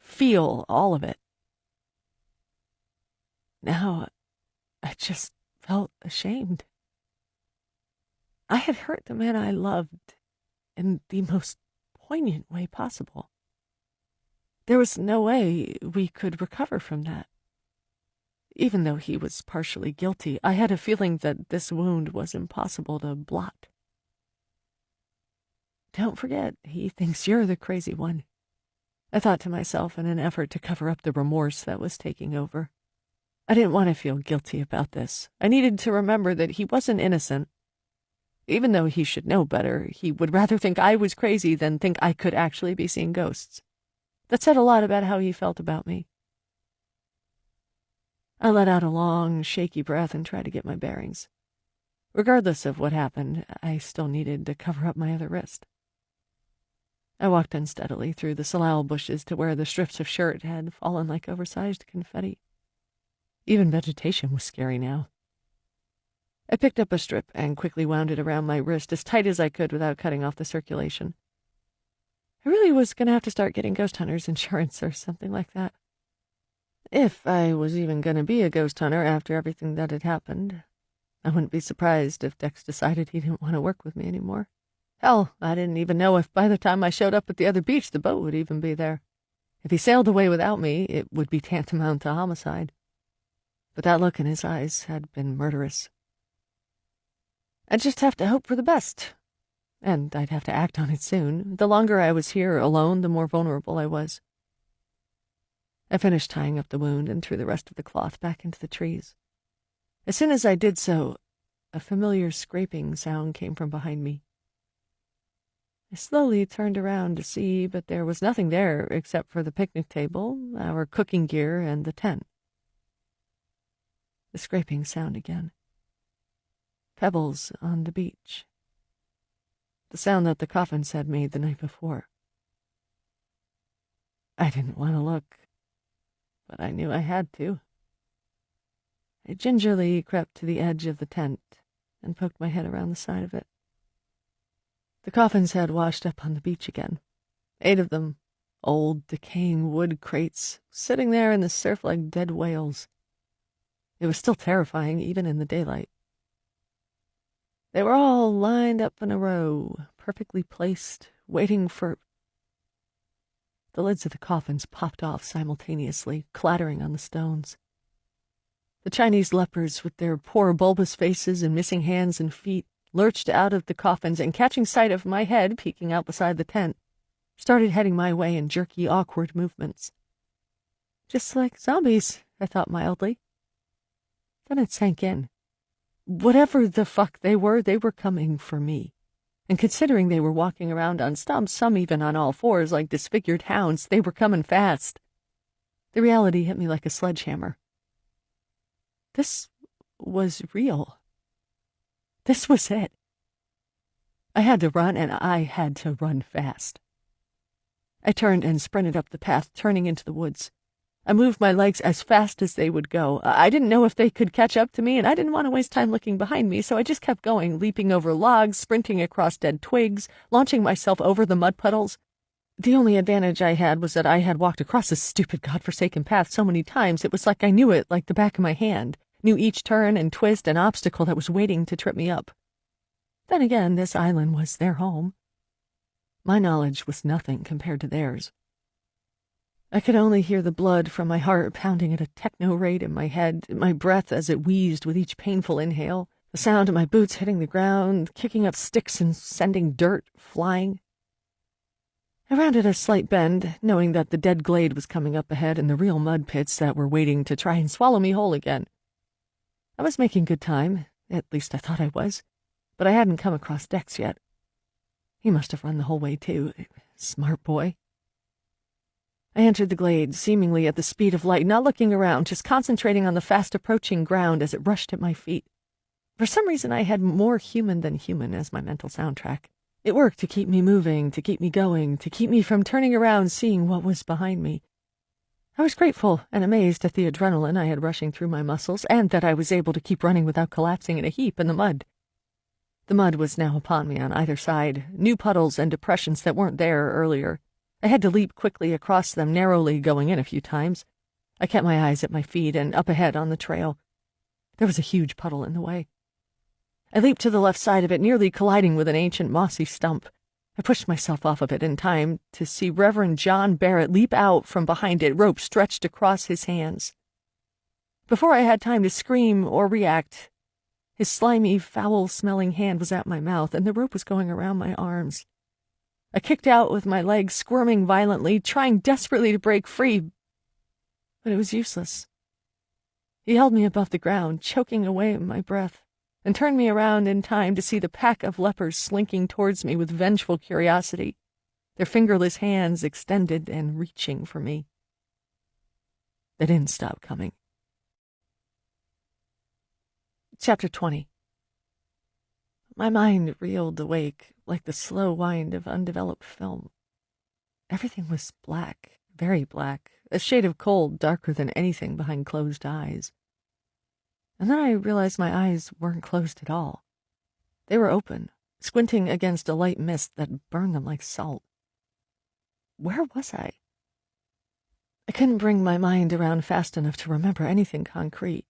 feel all of it. Now, I just felt ashamed. I had hurt the man I loved in the most poignant way possible. There was no way we could recover from that. Even though he was partially guilty, I had a feeling that this wound was impossible to blot. Don't forget, he thinks you're the crazy one, I thought to myself in an effort to cover up the remorse that was taking over. I didn't want to feel guilty about this. I needed to remember that he wasn't innocent. Even though he should know better, he would rather think I was crazy than think I could actually be seeing ghosts. That said a lot about how he felt about me. I let out a long, shaky breath and tried to get my bearings. Regardless of what happened, I still needed to cover up my other wrist. I walked unsteadily through the salal bushes to where the strips of shirt had fallen like oversized confetti. Even vegetation was scary now. I picked up a strip and quickly wound it around my wrist as tight as I could without cutting off the circulation. I really was going to have to start getting ghost hunters insurance or something like that. If I was even going to be a ghost hunter after everything that had happened, I wouldn't be surprised if Dex decided he didn't want to work with me anymore. Hell, I didn't even know if by the time I showed up at the other beach the boat would even be there. If he sailed away without me, it would be tantamount to homicide. But that look in his eyes had been murderous. I'd just have to hope for the best. And I'd have to act on it soon. The longer I was here alone, the more vulnerable I was. I finished tying up the wound and threw the rest of the cloth back into the trees. As soon as I did so, a familiar scraping sound came from behind me. I slowly turned around to see, but there was nothing there except for the picnic table, our cooking gear, and the tent. The scraping sound again. Pebbles on the beach. The sound that the coffins had made the night before. I didn't want to look, but I knew I had to. I gingerly crept to the edge of the tent and poked my head around the side of it. The coffins had washed up on the beach again. 8 of them, old, decaying wood crates, sitting there in the surf like dead whales. It was still terrifying, even in the daylight. They were all lined up in a row, perfectly placed, waiting for... The lids of the coffins popped off simultaneously, clattering on the stones. The Chinese lepers, with their poor bulbous faces and missing hands and feet, lurched out of the coffins and, catching sight of my head peeking out beside the tent, started heading my way in jerky, awkward movements. Just like zombies, I thought mildly. Then it sank in. Whatever the fuck they were coming for me. And considering they were walking around on stumps, some even on all fours like disfigured hounds, they were coming fast. The reality hit me like a sledgehammer. This was real. This was it. I had to run, and I had to run fast. I turned and sprinted up the path, turning into the woods. I moved my legs as fast as they would go. I didn't know if they could catch up to me, and I didn't want to waste time looking behind me, so I just kept going, leaping over logs, sprinting across dead twigs, launching myself over the mud puddles. The only advantage I had was that I had walked across this stupid godforsaken path so many times it was like I knew it like the back of my hand, knew each turn and twist and obstacle that was waiting to trip me up. Then again, this island was their home. My knowledge was nothing compared to theirs. I could only hear the blood from my heart pounding at a techno rate in my head, my breath as it wheezed with each painful inhale, the sound of my boots hitting the ground, kicking up sticks and sending dirt flying. I rounded a slight bend, knowing that the dead glade was coming up ahead and the real mud pits that were waiting to try and swallow me whole again. I was making good time, at least I thought I was, but I hadn't come across Dex yet. He must have run the whole way, too. Smart boy. I entered the glade, seemingly at the speed of light, not looking around, just concentrating on the fast-approaching ground as it rushed at my feet. For some reason, I had More Human Than Human as my mental soundtrack. It worked to keep me moving, to keep me going, to keep me from turning around seeing what was behind me. I was grateful and amazed at the adrenaline I had rushing through my muscles, and that I was able to keep running without collapsing in a heap in the mud. The mud was now upon me on either side, new puddles and depressions that weren't there earlier. I had to leap quickly across them, narrowly going in a few times. I kept my eyes at my feet and up ahead on the trail. There was a huge puddle in the way. I leaped to the left side of it, nearly colliding with an ancient mossy stump. I pushed myself off of it in time to see Reverend John Barrett leap out from behind it, rope stretched across his hands. Before I had time to scream or react, his slimy, foul-smelling hand was at my mouth, and the rope was going around my arms. I kicked out with my legs squirming violently, trying desperately to break free, but it was useless. He held me above the ground, choking away my breath, and turned me around in time to see the pack of lepers slinking towards me with vengeful curiosity, their fingerless hands extended and reaching for me. They didn't stop coming. Chapter 20. My mind reeled awake like the slow wind of undeveloped film. Everything was black, very black, a shade of cold darker than anything behind closed eyes. And then I realized my eyes weren't closed at all. They were open, squinting against a light mist that burned them like salt. Where was I? I couldn't bring my mind around fast enough to remember anything concrete,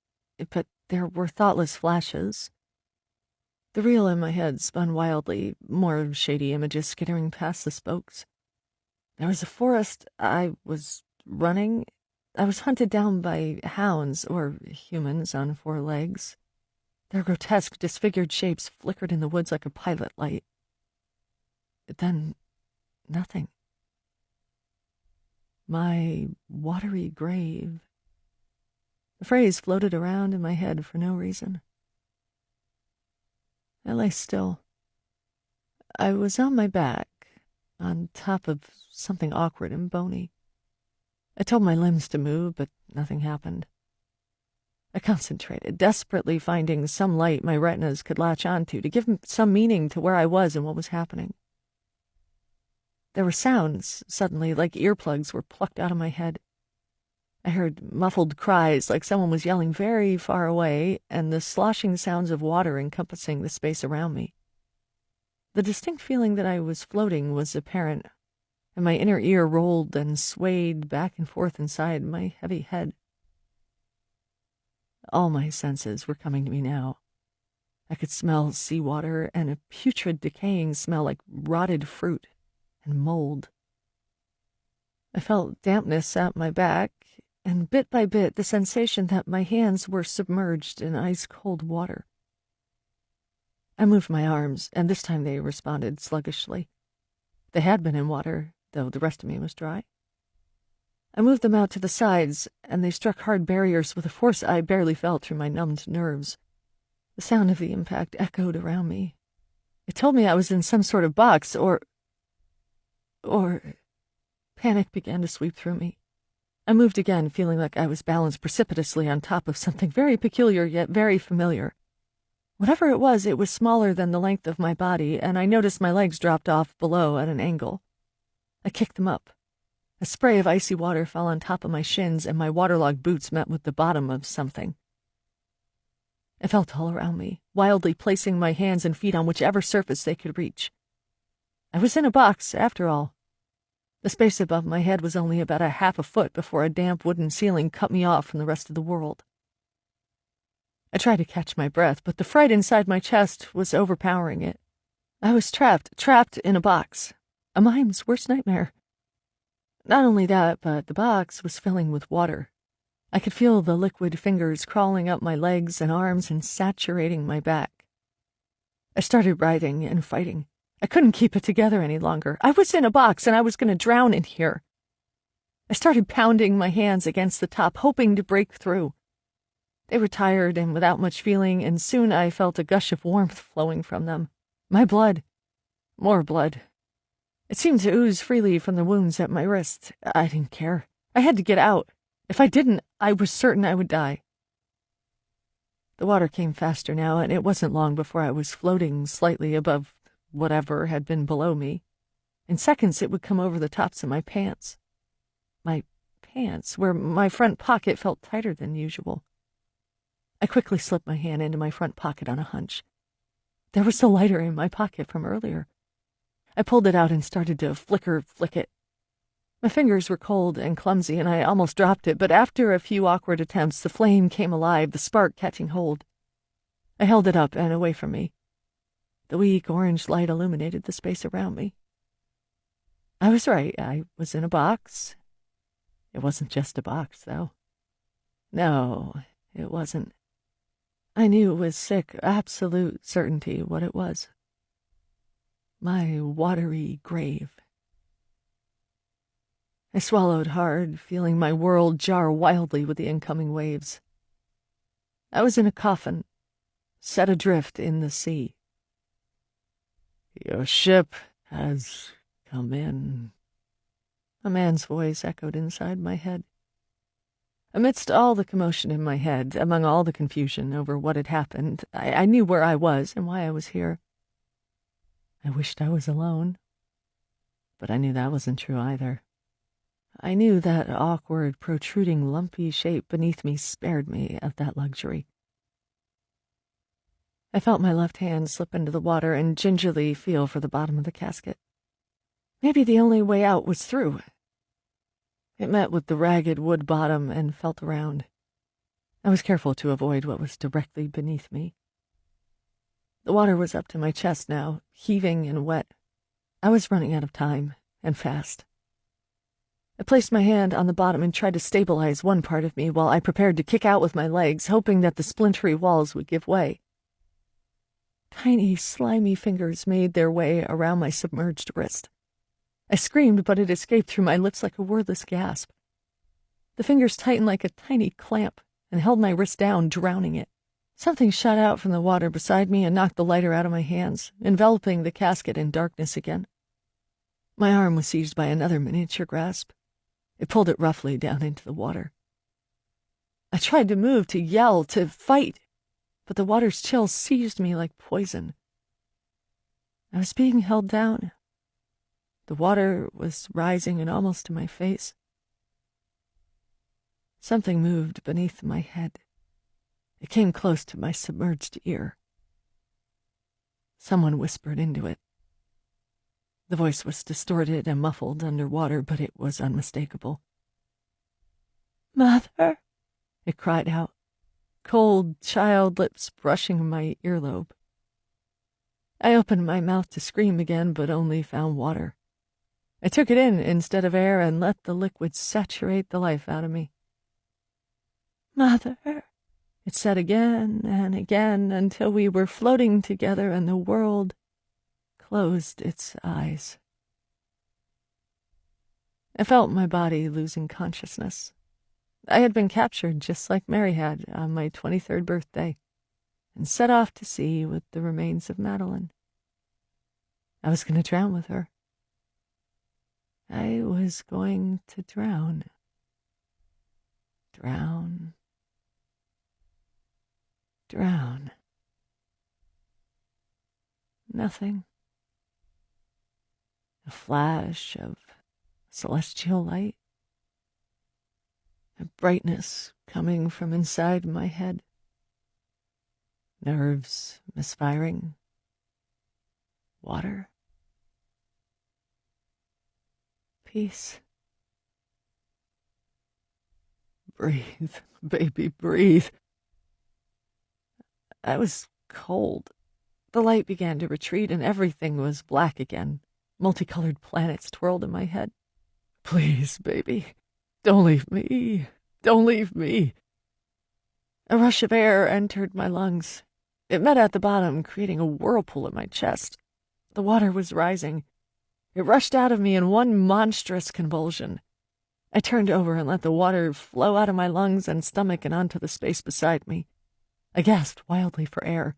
but there were thoughtless flashes. The reel in my head spun wildly, more shady images skittering past the spokes. There was a forest. I was running. I was hunted down by hounds, or humans on 4 legs. Their grotesque, disfigured shapes flickered in the woods like a pilot light. Then, nothing. My watery grave. The phrase floated around in my head for no reason. I lay still. I was on my back, on top of something awkward and bony. I told my limbs to move, but nothing happened. I concentrated, desperately finding some light my retinas could latch onto to give some meaning to where I was and what was happening. There were sounds, suddenly, like earplugs were plucked out of my head. I heard muffled cries like someone was yelling very far away, and the sloshing sounds of water encompassing the space around me. The distinct feeling that I was floating was apparent, and my inner ear rolled and swayed back and forth inside my heavy head. All my senses were coming to me now. I could smell seawater and a putrid, decaying smell like rotted fruit and mold. I felt dampness at my back, and bit by bit the sensation that my hands were submerged in ice-cold water. I moved my arms, and this time they responded sluggishly. They had been in water, though the rest of me was dry. I moved them out to the sides, and they struck hard barriers with a force I barely felt through my numbed nerves. The sound of the impact echoed around me. It told me I was in some sort of box, or panic began to sweep through me. I moved again, feeling like I was balanced precipitously on top of something very peculiar yet very familiar. Whatever it was smaller than the length of my body, and I noticed my legs dropped off below at an angle. I kicked them up. A spray of icy water fell on top of my shins, and my waterlogged boots met with the bottom of something. I felt all around me, wildly placing my hands and feet on whichever surface they could reach. I was in a box, after all. The space above my head was only about a half a foot before a damp wooden ceiling cut me off from the rest of the world. I tried to catch my breath, but the fright inside my chest was overpowering it. I was trapped in a box. A mime's worst nightmare. Not only that, but the box was filling with water. I could feel the liquid fingers crawling up my legs and arms and saturating my back. I started writhing and fighting. I couldn't keep it together any longer. I was in a box and I was going to drown in here. I started pounding my hands against the top, hoping to break through. They were tired and without much feeling, and soon I felt a gush of warmth flowing from them. My blood. More blood. It seemed to ooze freely from the wounds at my wrist. I didn't care. I had to get out. If I didn't, I was certain I would die. The water came faster now, and it wasn't long before I was floating slightly above whatever had been below me. In seconds, it would come over the tops of my pants. My pants, where my front pocket felt tighter than usual. I quickly slipped my hand into my front pocket on a hunch. There was the lighter in my pocket from earlier. I pulled it out and started to flick it. My fingers were cold and clumsy, and I almost dropped it, but after a few awkward attempts, the flame came alive, the spark catching hold. I held it up and away from me. The weak orange light illuminated the space around me. I was right. I was in a box. It wasn't just a box, though. No, it wasn't. I knew with sick, absolute certainty what it was. My watery grave. I swallowed hard, feeling my world jar wildly with the incoming waves. I was in a coffin, set adrift in the sea. Your ship has come in. A man's voice echoed inside my head. Amidst all the commotion in my head, among all the confusion over what had happened, I knew where I was and why I was here. I wished I was alone, but I knew that wasn't true either. I knew that awkward, protruding, lumpy shape beneath me spared me of that luxury. I felt my left hand slip into the water and gingerly feel for the bottom of the casket. Maybe the only way out was through. It met with the ragged wood bottom and felt around. I was careful to avoid what was directly beneath me. The water was up to my chest now, heaving and wet. I was running out of time, and fast. I placed my hand on the bottom and tried to stabilize one part of me while I prepared to kick out with my legs, hoping that the splintery walls would give way. Tiny, slimy fingers made their way around my submerged wrist. I screamed, but it escaped through my lips like a wordless gasp. The fingers tightened like a tiny clamp and held my wrist down, drowning it. Something shot out from the water beside me and knocked the lighter out of my hands, enveloping the casket in darkness again. My arm was seized by another miniature grasp. It pulled it roughly down into the water. I tried to move, to yell, to fight, but the water's chill seized me like poison. I was being held down. The water was rising and almost to my face. Something moved beneath my head. It came close to my submerged ear. Someone whispered into it. The voice was distorted and muffled underwater, but it was unmistakable. "Mother," it cried out, cold child lips brushing my earlobe. I opened my mouth to scream again, but only found water. I took it in instead of air and let the liquid saturate the life out of me. "Mother," it said again and again until we were floating together and the world closed its eyes. I felt my body losing consciousness. I had been captured just like Mary had on my 23rd birthday and set off to sea with the remains of Madeline. I was going to drown with her. I was going to drown. Drown. Drown. Nothing. A flash of celestial light. A brightness coming from inside my head. Nerves misfiring. Water. Peace. Breathe, baby, breathe. I was cold. The light began to retreat and everything was black again. Multicolored planets twirled in my head. Please, baby, don't leave me. Don't leave me. A rush of air entered my lungs. It met at the bottom, creating a whirlpool in my chest. The water was rising. It rushed out of me in one monstrous convulsion. I turned over and let the water flow out of my lungs and stomach and onto the space beside me. I gasped wildly for air.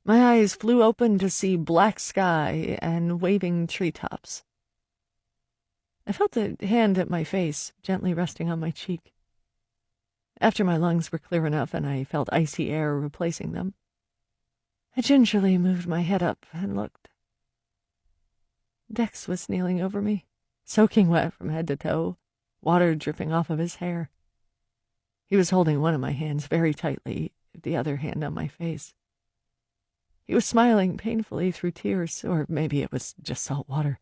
My eyes flew open to see black sky and waving treetops. I felt a hand at my face, gently resting on my cheek. After my lungs were clear enough and I felt icy air replacing them, I gingerly moved my head up and looked. Dex was kneeling over me, soaking wet from head to toe, water dripping off of his hair. He was holding one of my hands very tightly, the other hand on my face. He was smiling painfully through tears, or maybe it was just salt water.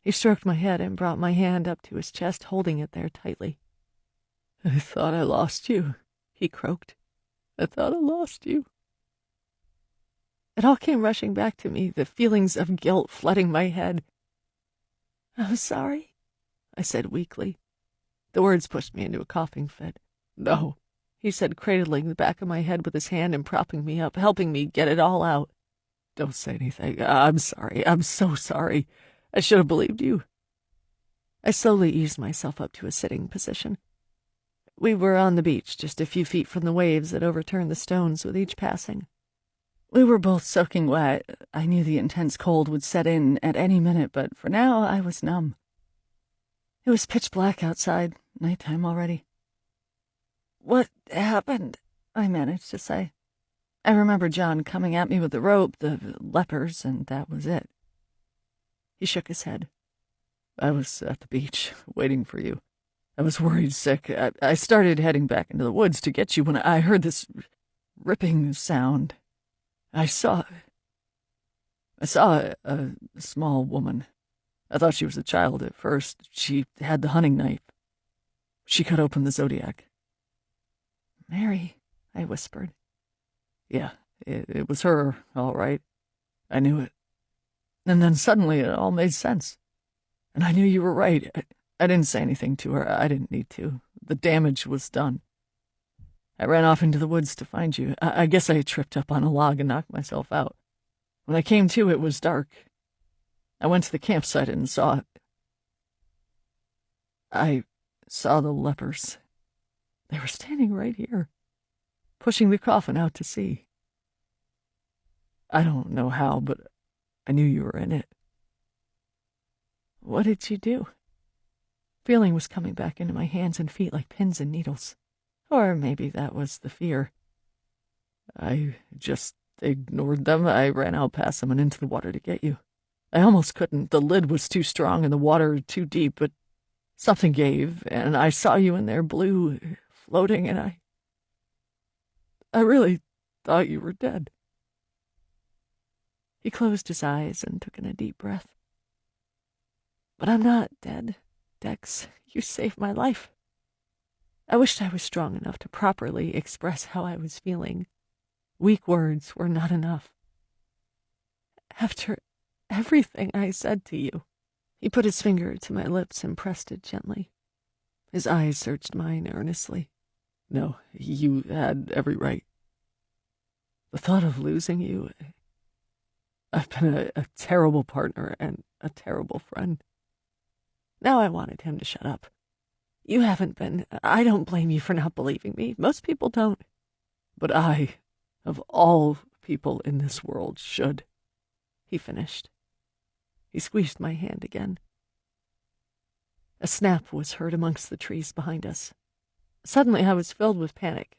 He stroked my head and brought my hand up to his chest, holding it there tightly. I thought I lost you, he croaked. I thought I lost you. It all came rushing back to me, the feelings of guilt flooding my head. I'm sorry, I said weakly. The words pushed me into a coughing fit. No, he said, cradling the back of my head with his hand and propping me up, helping me get it all out. Don't say anything. I'm sorry. I'm so sorry. I should have believed you. I slowly eased myself up to a sitting position. We were on the beach, just a few feet from the waves that overturned the stones with each passing. We were both soaking wet. I knew the intense cold would set in at any minute, but for now I was numb. It was pitch black outside, nighttime already. What happened? I managed to say. I remember John coming at me with the rope, the lepers, and that was it. He shook his head. I was at the beach, waiting for you. I was worried sick. I started heading back into the woods to get you when I heard this ripping sound. I saw a small woman. I thought she was a child at first. She had the hunting knife. She cut open the Zodiac. Mary, I whispered. Yeah, it was her, all right. I knew it. And then suddenly it all made sense. And I knew you were right. I didn't say anything to her. I didn't need to. The damage was done. I ran off into the woods to find you. I guess I tripped up on a log and knocked myself out. When I came to, it was dark. I went to the campsite and saw it. I saw the lepers. They were standing right here, pushing the coffin out to sea. I don't know how, but I knew you were in it. What did you do? Feeling was coming back into my hands and feet like pins and needles. Or maybe that was the fear. I just ignored them. I ran out past them and into the water to get you. I almost couldn't. The lid was too strong and the water too deep, but something gave, and I saw you in there, blue, floating, and I really thought you were dead. He closed his eyes and took in a deep breath. But I'm not dead, Dex. You saved my life. I wished I was strong enough to properly express how I was feeling. Weak words were not enough. After everything I said to you. He put his finger to my lips and pressed it gently. His eyes searched mine earnestly. No, you had every right. The thought of losing you... I've been a terrible partner and a terrible friend. Now I wanted him to shut up. You haven't been. I don't blame you for not believing me. Most people don't. But I, of all people in this world, should. He finished. He squeezed my hand again. A snap was heard amongst the trees behind us. Suddenly I was filled with panic.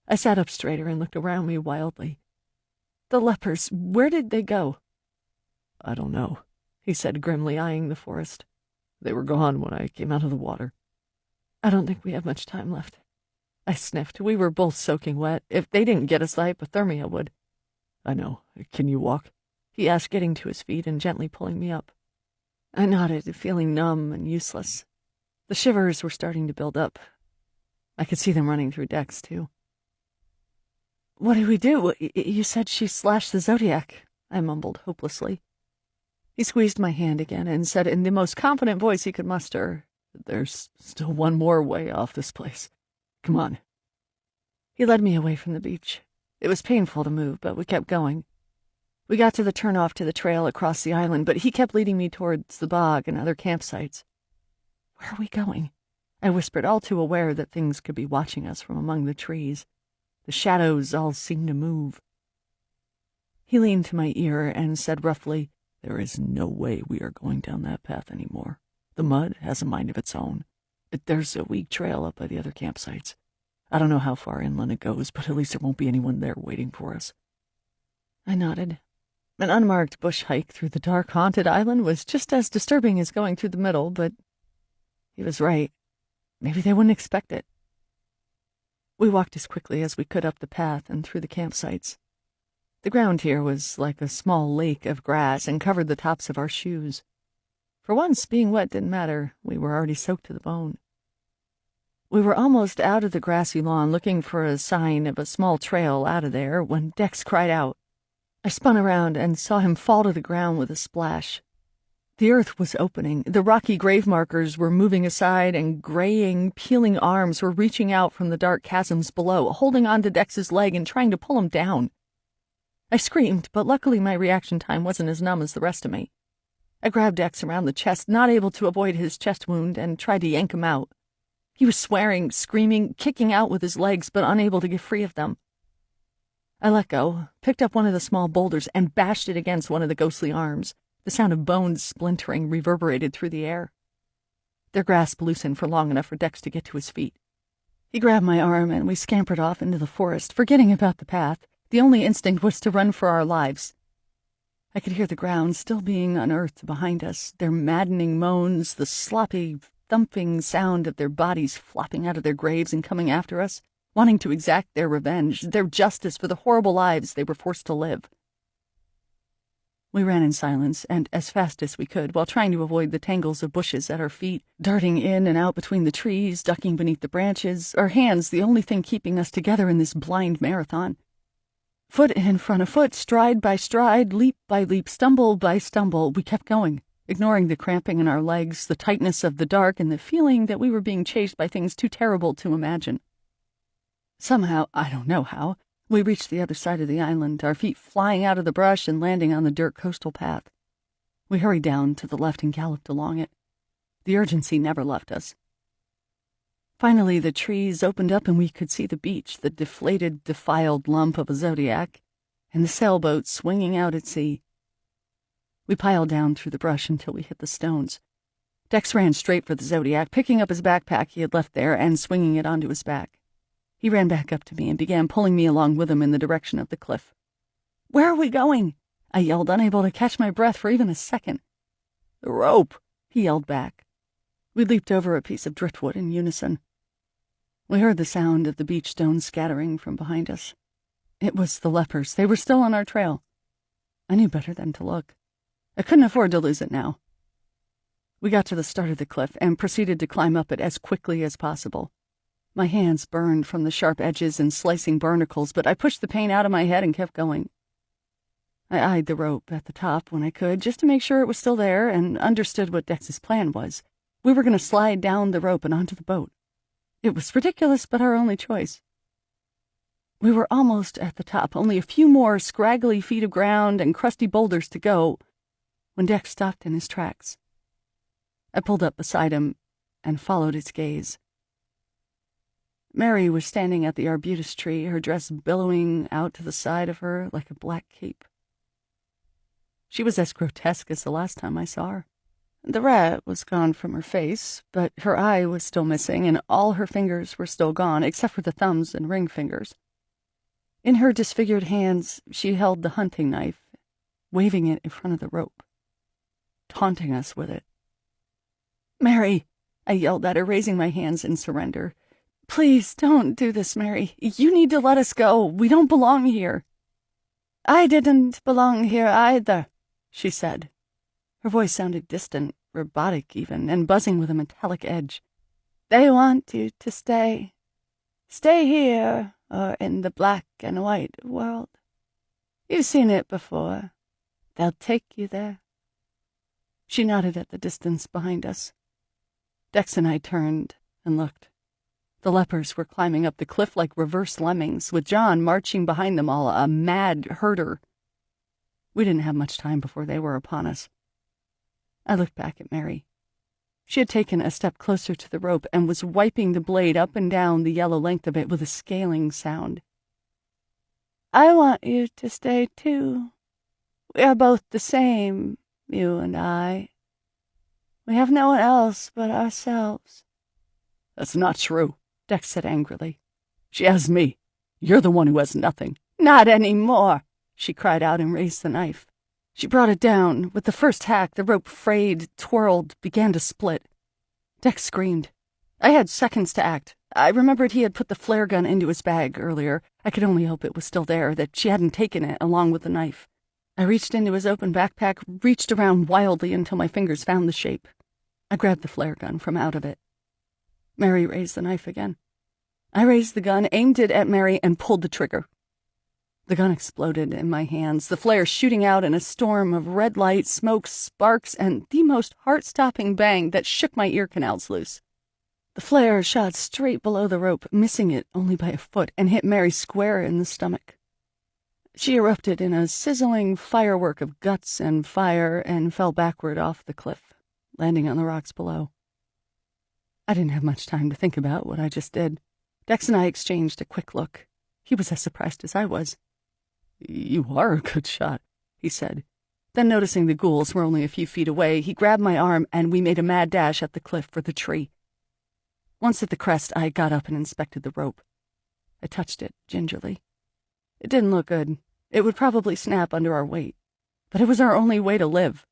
I sat up straighter and looked around me wildly. The lepers, where did they go? I don't know, he said grimly, eyeing the forest. They were gone when I came out of the water. I don't think we have much time left. I sniffed. We were both soaking wet. If they didn't get us, the hypothermia would. I know. Can you walk? He asked, getting to his feet and gently pulling me up. I nodded, feeling numb and useless. The shivers were starting to build up. I could see them running through Dex, too. What do we do? You said she slashed the Zodiac, I mumbled hopelessly. He squeezed my hand again and said in the most confident voice he could muster, "There's still one more way off this place. Come on." He led me away from the beach. It was painful to move, but we kept going. We got to the turnoff to the trail across the island, but he kept leading me towards the bog and other campsites. "Where are we going?" I whispered, all too aware that things could be watching us from among the trees. The shadows all seemed to move. He leaned to my ear and said roughly, "There is no way we are going down that path anymore. The mud has a mind of its own. There's a weak trail up by the other campsites. I don't know how far inland it goes, but at least there won't be anyone there waiting for us." I nodded. An unmarked bush hike through the dark, haunted island was just as disturbing as going through the middle, but he was right. Maybe they wouldn't expect it. We walked as quickly as we could up the path and through the campsites. The ground here was like a small lake of grass and covered the tops of our shoes. For once, being wet didn't matter. We were already soaked to the bone. We were almost out of the grassy lawn, looking for a sign of a small trail out of there, when Dex cried out. I spun around and saw him fall to the ground with a splash. The earth was opening. The rocky grave markers were moving aside, and graying, peeling arms were reaching out from the dark chasms below, holding on to Dex's leg and trying to pull him down. I screamed, but luckily my reaction time wasn't as numb as the rest of me. I grabbed Dex around the chest, not able to avoid his chest wound, and tried to yank him out. He was swearing, screaming, kicking out with his legs, but unable to get free of them. I let go, picked up one of the small boulders, and bashed it against one of the ghostly arms. The sound of bones splintering reverberated through the air. Their grasp loosened for long enough for Dex to get to his feet. He grabbed my arm, and we scampered off into the forest, forgetting about the path. The only instinct was to run for our lives. I could hear the ground still being unearthed behind us, their maddening moans, the sloppy, thumping sound of their bodies flopping out of their graves and coming after us, wanting to exact their revenge, their justice for the horrible lives they were forced to live. We ran in silence and as fast as we could, while trying to avoid the tangles of bushes at our feet, darting in and out between the trees, ducking beneath the branches, our hands the only thing keeping us together in this blind marathon. Foot in front of foot, stride by stride, leap by leap, stumble by stumble, we kept going, ignoring the cramping in our legs, the tightness of the dark, and the feeling that we were being chased by things too terrible to imagine. Somehow, I don't know how, we reached the other side of the island, our feet flying out of the brush and landing on the dirt coastal path. We hurried down to the left and galloped along it. The urgency never left us. Finally, the trees opened up and we could see the beach, the deflated, defiled lump of a zodiac, and the sailboat swinging out at sea. We piled down through the brush until we hit the stones. Dex ran straight for the zodiac, picking up his backpack he had left there and swinging it onto his back. He ran back up to me and began pulling me along with him in the direction of the cliff. "Where are we going?" I yelled, unable to catch my breath for even a second. "The rope," he yelled back. We leaped over a piece of driftwood in unison. We heard the sound of the beach stones scattering from behind us. It was the lepers. They were still on our trail. I knew better than to look. I couldn't afford to lose it now. We got to the start of the cliff and proceeded to climb up it as quickly as possible. My hands burned from the sharp edges and slicing barnacles, but I pushed the pain out of my head and kept going. I eyed the rope at the top when I could, just to make sure it was still there, and understood what Dex's plan was. We were going to slide down the rope and onto the boat. It was ridiculous, but our only choice. We were almost at the top, only a few more scraggly feet of ground and crusty boulders to go, when Dex stopped in his tracks. I pulled up beside him and followed his gaze. Mary was standing at the arbutus tree, her dress billowing out to the side of her like a black cape. She was as grotesque as the last time I saw her. The rat was gone from her face, but her eye was still missing, and all her fingers were still gone, except for the thumbs and ring fingers. In her disfigured hands, she held the hunting knife, waving it in front of the rope, taunting us with it. "Mary," I yelled at her, raising my hands in surrender. "Please don't do this, Mary. You need to let us go. We don't belong here." "I didn't belong here either," she said. Her voice sounded distant, robotic even, and buzzing with a metallic edge. "They want you to stay. Stay here, or in the black and white world. You've seen it before. They'll take you there. She nodded at the distance behind us. Dex and I turned and looked. The lepers were climbing up the cliff like reverse lemmings, with John marching behind them all, a mad herder. We didn't have much time before they were upon us. I looked back at Mary. She had taken a step closer to the rope and was wiping the blade up and down the yellow length of it with a scaling sound. I want you to stay, too. We are both the same, you and I. We have no one else but ourselves. That's not true, Dex said angrily. She has me. You're the one who has nothing. Not any more, she cried out and raised the knife. She brought it down. With the first hack, the rope frayed, twirled, began to split. Dex screamed. I had seconds to act. I remembered he had put the flare gun into his bag earlier. I could only hope it was still there, that she hadn't taken it along with the knife. I reached into his open backpack, reached around wildly until my fingers found the shape. I grabbed the flare gun from out of it. Mary raised the knife again. I raised the gun, aimed it at Mary, and pulled the trigger. The gun exploded in my hands, the flare shooting out in a storm of red light, smoke, sparks, and the most heart-stopping bang that shook my ear canals loose. The flare shot straight below the rope, missing it only by a foot, and hit Mary square in the stomach. She erupted in a sizzling firework of guts and fire and fell backward off the cliff, landing on the rocks below. I didn't have much time to think about what I just did. Dex and I exchanged a quick look. He was as surprised as I was. You are a good shot, he said. Then, noticing the ghouls were only a few feet away, he grabbed my arm and we made a mad dash at the cliff for the tree. Once at the crest, I got up and inspected the rope. I touched it gingerly. It didn't look good. It would probably snap under our weight. But it was our only way to live.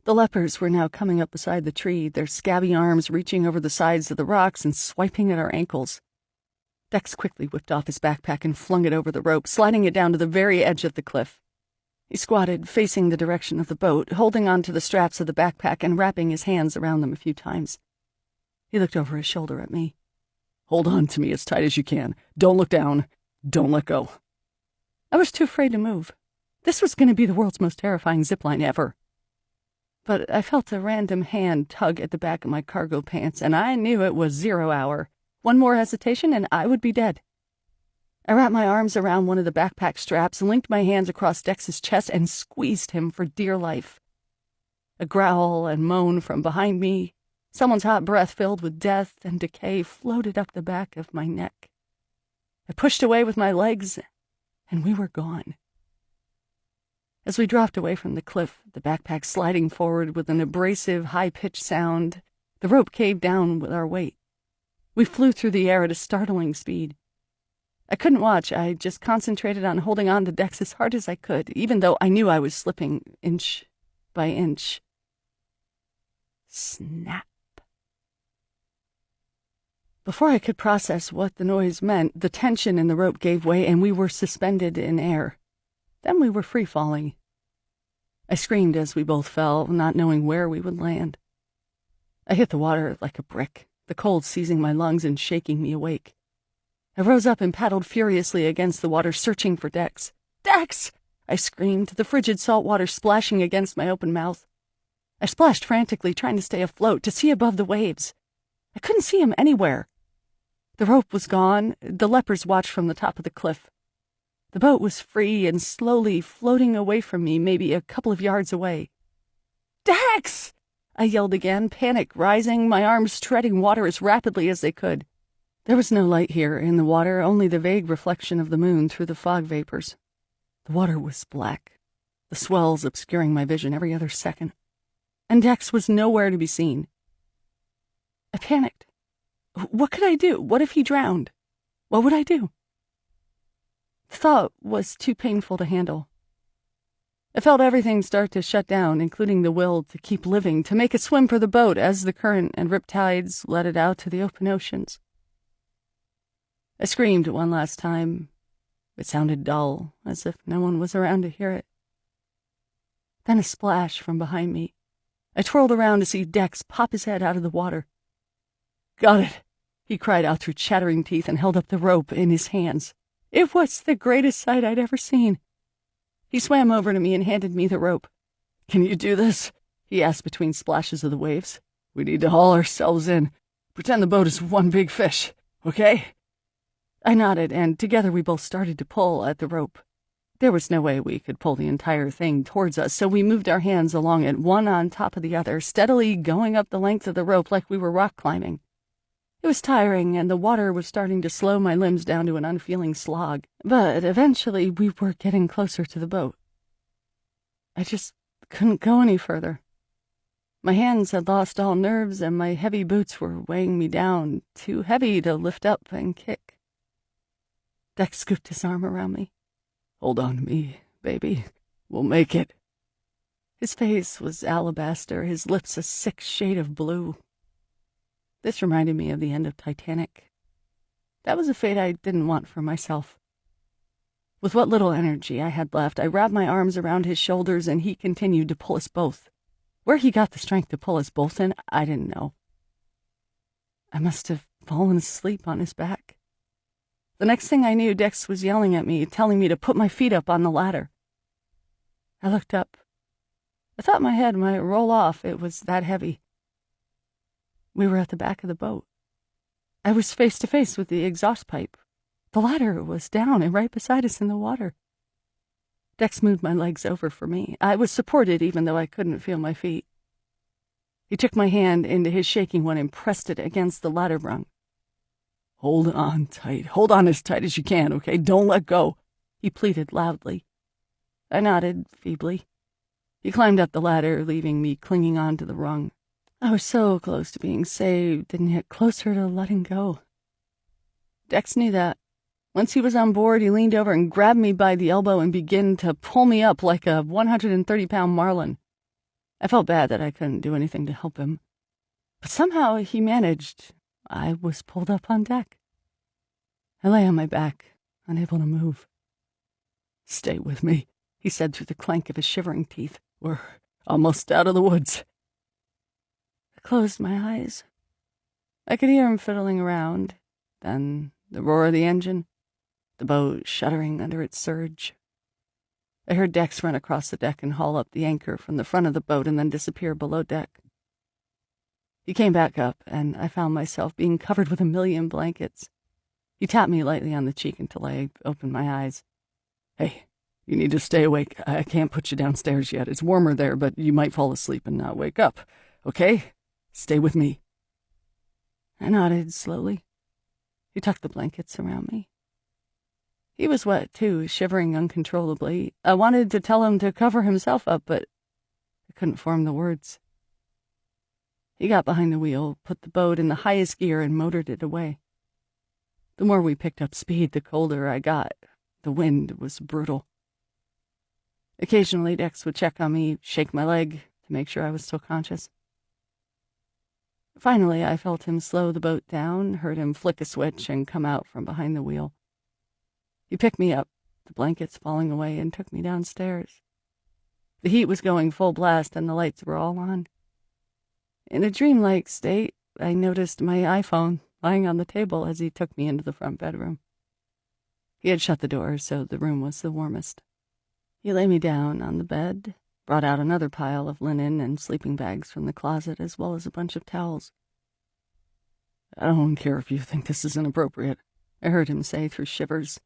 The lepers were now coming up beside the tree, their scabby arms reaching over the sides of the rocks and swiping at our ankles. Dex quickly whipped off his backpack and flung it over the rope, sliding it down to the very edge of the cliff. He squatted, facing the direction of the boat, holding on to the straps of the backpack and wrapping his hands around them a few times. He looked over his shoulder at me. Hold on to me as tight as you can. Don't look down. Don't let go. I was too afraid to move. This was going to be the world's most terrifying zipline ever. But I felt a random hand tug at the back of my cargo pants, and I knew it was 0 hour. One more hesitation, and I would be dead. I wrapped my arms around one of the backpack straps, linked my hands across Dex's chest, and squeezed him for dear life. A growl and moan from behind me, someone's hot breath filled with death and decay, floated up the back of my neck. I pushed away with my legs, and we were gone. As we dropped away from the cliff, the backpack sliding forward with an abrasive, high-pitched sound, the rope caved down with our weight. We flew through the air at a startling speed. I couldn't watch. I just concentrated on holding on to Dex as hard as I could, even though I knew I was slipping inch by inch. Snap. Before I could process what the noise meant, the tension in the rope gave way and we were suspended in air. Then we were free-falling. I screamed as we both fell, not knowing where we would land. I hit the water like a brick, the cold seizing my lungs and shaking me awake. I rose up and paddled furiously against the water, searching for Dex. "Dex!" I screamed, the frigid salt water splashing against my open mouth. I splashed frantically, trying to stay afloat, to see above the waves. I couldn't see him anywhere. The rope was gone. The lepers watched from the top of the cliff. The boat was free and slowly floating away from me, maybe a couple of yards away. "Dex!" I yelled again, panic rising, my arms treading water as rapidly as they could. There was no light here in the water, only the vague reflection of the moon through the fog vapors. The water was black, the swells obscuring my vision every other second. And Dex was nowhere to be seen. I panicked. What could I do? What if he drowned? What would I do? The thought was too painful to handle. I felt everything start to shut down, including the will to keep living, to make a swim for the boat as the current and riptides let it out to the open oceans. I screamed one last time. It sounded dull, as if no one was around to hear it. Then a splash from behind me. I twirled around to see Dex pop his head out of the water. "Got it," he cried out through chattering teeth and held up the rope in his hands. It was the greatest sight I'd ever seen. He swam over to me and handed me the rope. "Can you do this?" he asked between splashes of the waves. "We need to haul ourselves in. Pretend the boat is one big fish, okay?" I nodded, and together we both started to pull at the rope. There was no way we could pull the entire thing towards us, so we moved our hands along it, one on top of the other, steadily going up the length of the rope like we were rock climbing. It was tiring, and the water was starting to slow my limbs down to an unfeeling slog, but eventually we were getting closer to the boat. I just couldn't go any further. My hands had lost all nerves, and my heavy boots were weighing me down, too heavy to lift up and kick. Dex scooped his arm around me. "Hold on to me, baby. We'll make it." His face was alabaster, his lips a sick shade of blue. This reminded me of the end of Titanic. That was a fate I didn't want for myself. With what little energy I had left, I wrapped my arms around his shoulders, and he continued to pull us both. Where he got the strength to pull us both in, I didn't know. I must have fallen asleep on his back. The next thing I knew, Dex was yelling at me, telling me to put my feet up on the ladder. I looked up. I thought my head might roll off, it was that heavy. We were at the back of the boat. I was face to face with the exhaust pipe. The ladder was down and right beside us in the water. Dex moved my legs over for me. I was supported even though I couldn't feel my feet. He took my hand into his shaking one and pressed it against the ladder rung. "Hold on tight. Hold on as tight as you can, okay? Don't let go," he pleaded loudly. I nodded feebly. He climbed up the ladder, leaving me clinging on to the rung. I was so close to being saved, and yet closer to letting go. Dex knew that. Once he was on board, he leaned over and grabbed me by the elbow and began to pull me up like a 130-pound marlin. I felt bad that I couldn't do anything to help him. But somehow he managed. I was pulled up on deck. I lay on my back, unable to move. "Stay with me," he said through the clank of his shivering teeth. "We're almost out of the woods." I closed my eyes. I could hear him fiddling around, then the roar of the engine, the boat shuddering under its surge. I heard Dex run across the deck and haul up the anchor from the front of the boat and then disappear below deck. He came back up, and I found myself being covered with a million blankets. He tapped me lightly on the cheek until I opened my eyes. "Hey, you need to stay awake. I can't put you downstairs yet. It's warmer there, but you might fall asleep and not wake up. Okay? Stay with me." I nodded slowly. He tucked the blankets around me. He was wet, too, shivering uncontrollably. I wanted to tell him to cover himself up, but I couldn't form the words. He got behind the wheel, put the boat in the highest gear, and motored it away. The more we picked up speed, the colder I got. The wind was brutal. Occasionally, Dex would check on me, shake my leg to make sure I was still conscious. Finally, I felt him slow the boat down, heard him flick a switch and come out from behind the wheel. He picked me up, the blankets falling away, and took me downstairs. The heat was going full blast, and the lights were all on. In a dreamlike state, I noticed my iPhone lying on the table as he took me into the front bedroom. He had shut the door, so the room was the warmest. He lay me down on the bed, brought out another pile of linen and sleeping bags from the closet, as well as a bunch of towels. "I don't care if you think this is inappropriate," I heard him say through shivers.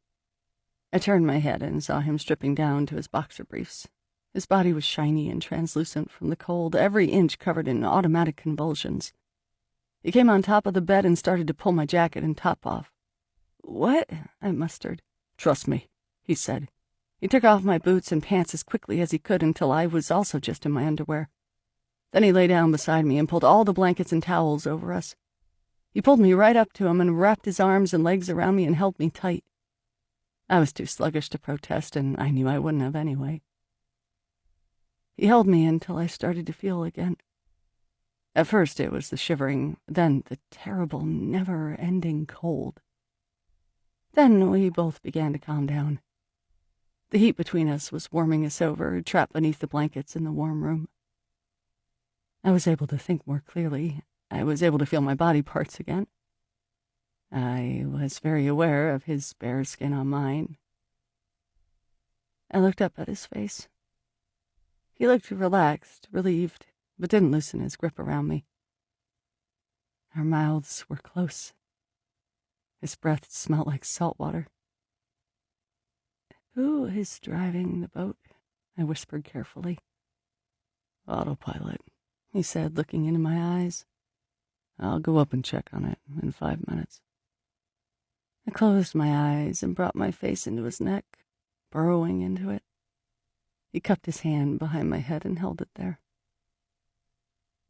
I turned my head and saw him stripping down to his boxer briefs. His body was shiny and translucent from the cold, every inch covered in automatic convulsions. He came on top of the bed and started to pull my jacket and top off. "What?" I mustered. "Trust me," he said. He took off my boots and pants as quickly as he could until I was also just in my underwear. Then he lay down beside me and pulled all the blankets and towels over us. He pulled me right up to him and wrapped his arms and legs around me and held me tight. I was too sluggish to protest, and I knew I wouldn't have anyway. He held me until I started to feel again. At first it was the shivering, then the terrible, never-ending cold. Then we both began to calm down. The heat between us was warming us over, trapped beneath the blankets in the warm room. I was able to think more clearly. I was able to feel my body parts again. I was very aware of his bare skin on mine. I looked up at his face. He looked relaxed, relieved. but didn't loosen his grip around me. Our mouths were close. His breath smelled like salt water. "Who is driving the boat?" I whispered carefully. "Autopilot," he said, looking into my eyes. "I'll go up and check on it in 5 minutes." I closed my eyes and brought my face into his neck, burrowing into it. He cupped his hand behind my head and held it there.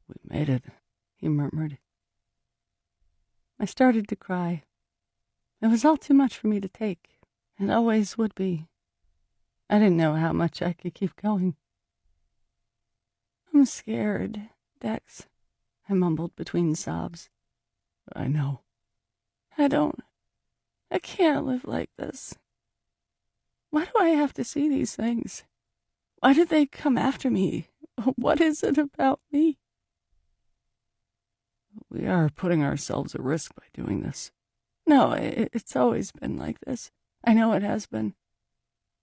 "We made it," he murmured. I started to cry. It was all too much for me to take. It always would be. I didn't know how much I could keep going. "I'm scared, Dex," I mumbled between sobs. "I know." I can't live like this. Why do I have to see these things? Why did they come after me? What is it about me?" "We are putting ourselves at risk by doing this." "No, it's always been like this. I know it has been.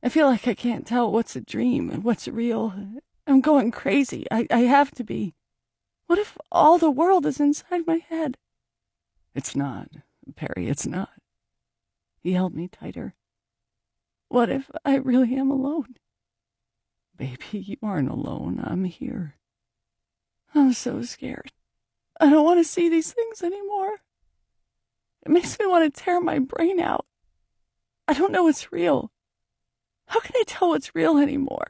I feel like I can't tell what's a dream and what's real. I'm going crazy. I have to be. What if all the world is inside my head?" "It's not, Perry, it's not." He held me tighter. "What if I really am alone?" "Baby, you aren't alone. I'm here." I'm so scared. I don't want to see these things anymore. It makes me want to tear my brain out. I don't know what's real. How can I tell what's real anymore?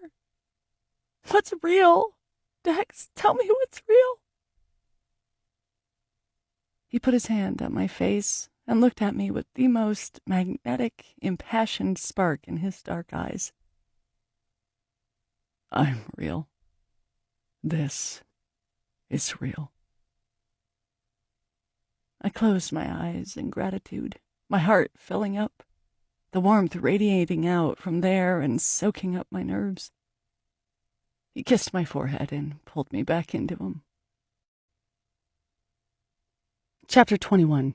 What's real? Dex, tell me what's real." He put his hand on my face and looked at me with the most magnetic, impassioned spark in his dark eyes. "I'm real. This is real." I closed my eyes in gratitude, my heart filling up, the warmth radiating out from there and soaking up my nerves. He kissed my forehead and pulled me back into him. Chapter 21.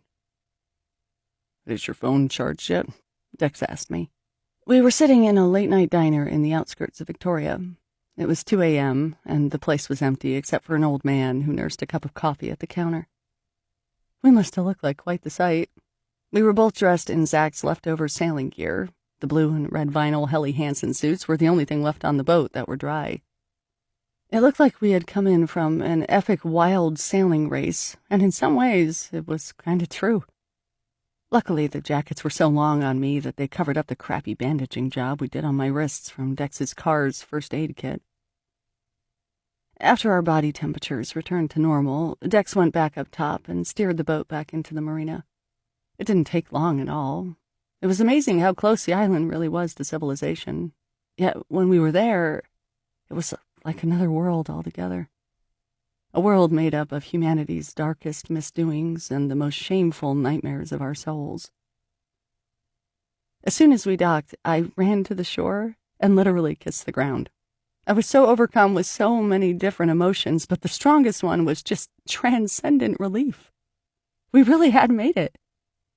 "Is your phone charged yet?" Dex asked me. We were sitting in a late-night diner in the outskirts of Victoria. It was 2 a.m., and the place was empty except for an old man who nursed a cup of coffee at the counter. We must have looked like quite the sight. We were both dressed in Zach's leftover sailing gear. The blue and red vinyl Helly Hansen suits were the only thing left on the boat that were dry. It looked like we had come in from an epic wild sailing race, and in some ways it was kind of true. Luckily, the jackets were so long on me that they covered up the crappy bandaging job we did on my wrists from Dex's car's first aid kit. After our body temperatures returned to normal, Dex went back up top and steered the boat back into the marina. It didn't take long at all. It was amazing how close the island really was to civilization. Yet when we were there, it was like another world altogether. A world made up of humanity's darkest misdoings and the most shameful nightmares of our souls. As soon as we docked, I ran to the shore and literally kissed the ground. I was so overcome with so many different emotions, but the strongest one was just transcendent relief. We really had made it.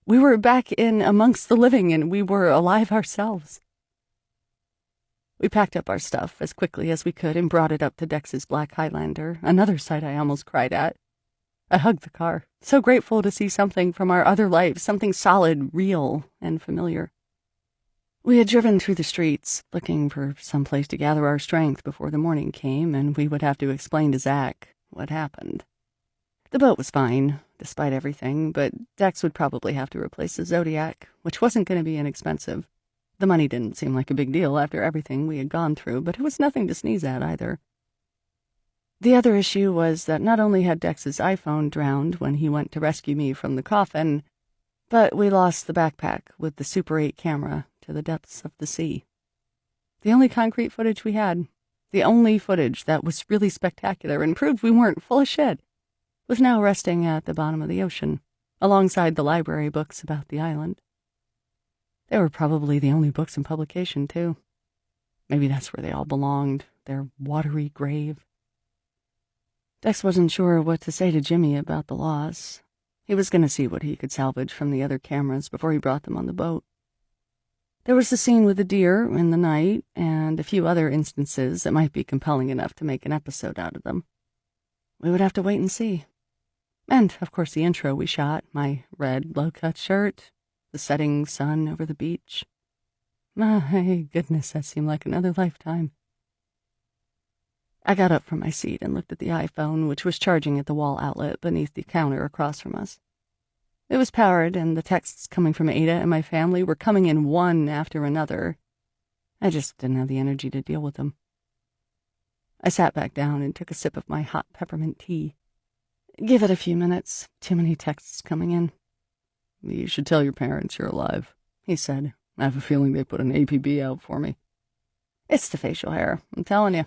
We were back in amongst the living, and we were alive ourselves. We packed up our stuff as quickly as we could and brought it up to Dex's black Highlander, another sight I almost cried at. I hugged the car, so grateful to see something from our other lives, something solid, real, and familiar. We had driven through the streets, looking for some place to gather our strength before the morning came, and we would have to explain to Zach what happened. The boat was fine, despite everything, but Dex would probably have to replace the Zodiac, which wasn't going to be inexpensive. The money didn't seem like a big deal after everything we had gone through, but it was nothing to sneeze at either. The other issue was that not only had Dex's iPhone drowned when he went to rescue me from the coffin, but we lost the backpack with the Super 8 camera to the depths of the sea. The only concrete footage we had, the only footage that was really spectacular and proved we weren't full of shit, was now resting at the bottom of the ocean, alongside the library books about the island. They were probably the only books in publication, too. Maybe that's where they all belonged, their watery grave. Dex wasn't sure what to say to Jimmy about the loss. He was going to see what he could salvage from the other cameras before he brought them on the boat. There was the scene with the deer in the night, and a few other instances that might be compelling enough to make an episode out of them. We would have to wait and see. And, of course, the intro we shot, my red low-cut shirt, the setting sun over the beach. My goodness, that seemed like another lifetime. I got up from my seat and looked at the iPhone, which was charging at the wall outlet beneath the counter across from us. It was powered, and the texts coming from Ada and my family were coming in one after another. I just didn't have the energy to deal with them. I sat back down and took a sip of my hot peppermint tea. Give it a few minutes. Too many texts coming in. You should tell your parents you're alive, he said. I have a feeling they put an APB out for me. It's the facial hair, I'm telling you.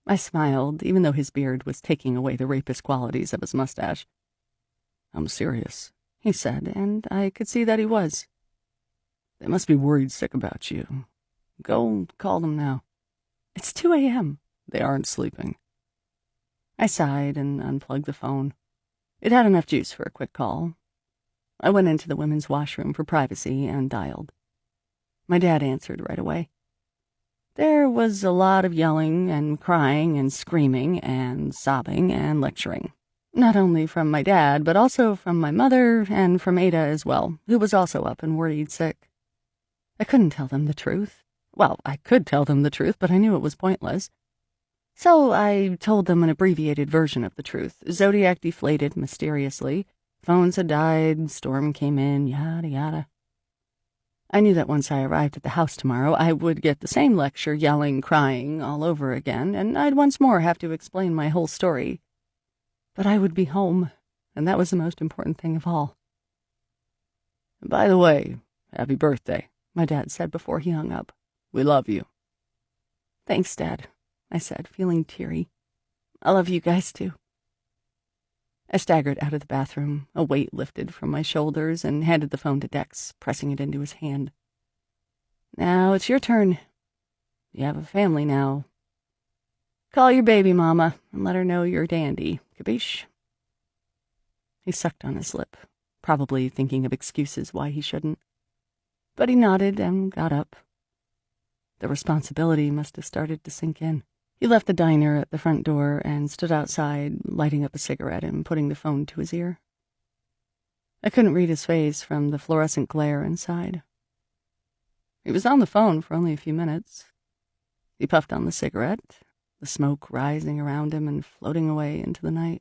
I smiled, even though his beard was taking away the rapist qualities of his mustache. I'm serious, he said, and I could see that he was. They must be worried sick about you. Go call them now. It's 2 a.m. They aren't sleeping. I sighed and unplugged the phone. It had enough juice for a quick call. I went into the women's washroom for privacy and dialed. My dad answered right away. There was a lot of yelling and crying and screaming and sobbing and lecturing. Not only from my dad, but also from my mother and from Ada as well, who was also up and worried sick. I couldn't tell them the truth. Well, I could tell them the truth, but I knew it was pointless. So I told them an abbreviated version of the truth. Zodiac deflated mysteriously. Phones had died, storm came in, yada yada. I knew that once I arrived at the house tomorrow, I would get the same lecture, yelling, crying, all over again, and I'd once more have to explain my whole story. But I would be home, and that was the most important thing of all. By the way, happy birthday, my dad said before he hung up. We love you. Thanks, Dad, I said, feeling teary. I love you guys, too. I staggered out of the bathroom, a weight lifted from my shoulders, and handed the phone to Dex, pressing it into his hand. Now it's your turn. You have a family now. Call your baby mama and let her know you're dandy, capiche? He sucked on his lip, probably thinking of excuses why he shouldn't. But he nodded and got up. The responsibility must have started to sink in. He left the diner at the front door and stood outside, lighting up a cigarette and putting the phone to his ear. I couldn't read his face from the fluorescent glare inside. He was on the phone for only a few minutes. He puffed on the cigarette, the smoke rising around him and floating away into the night.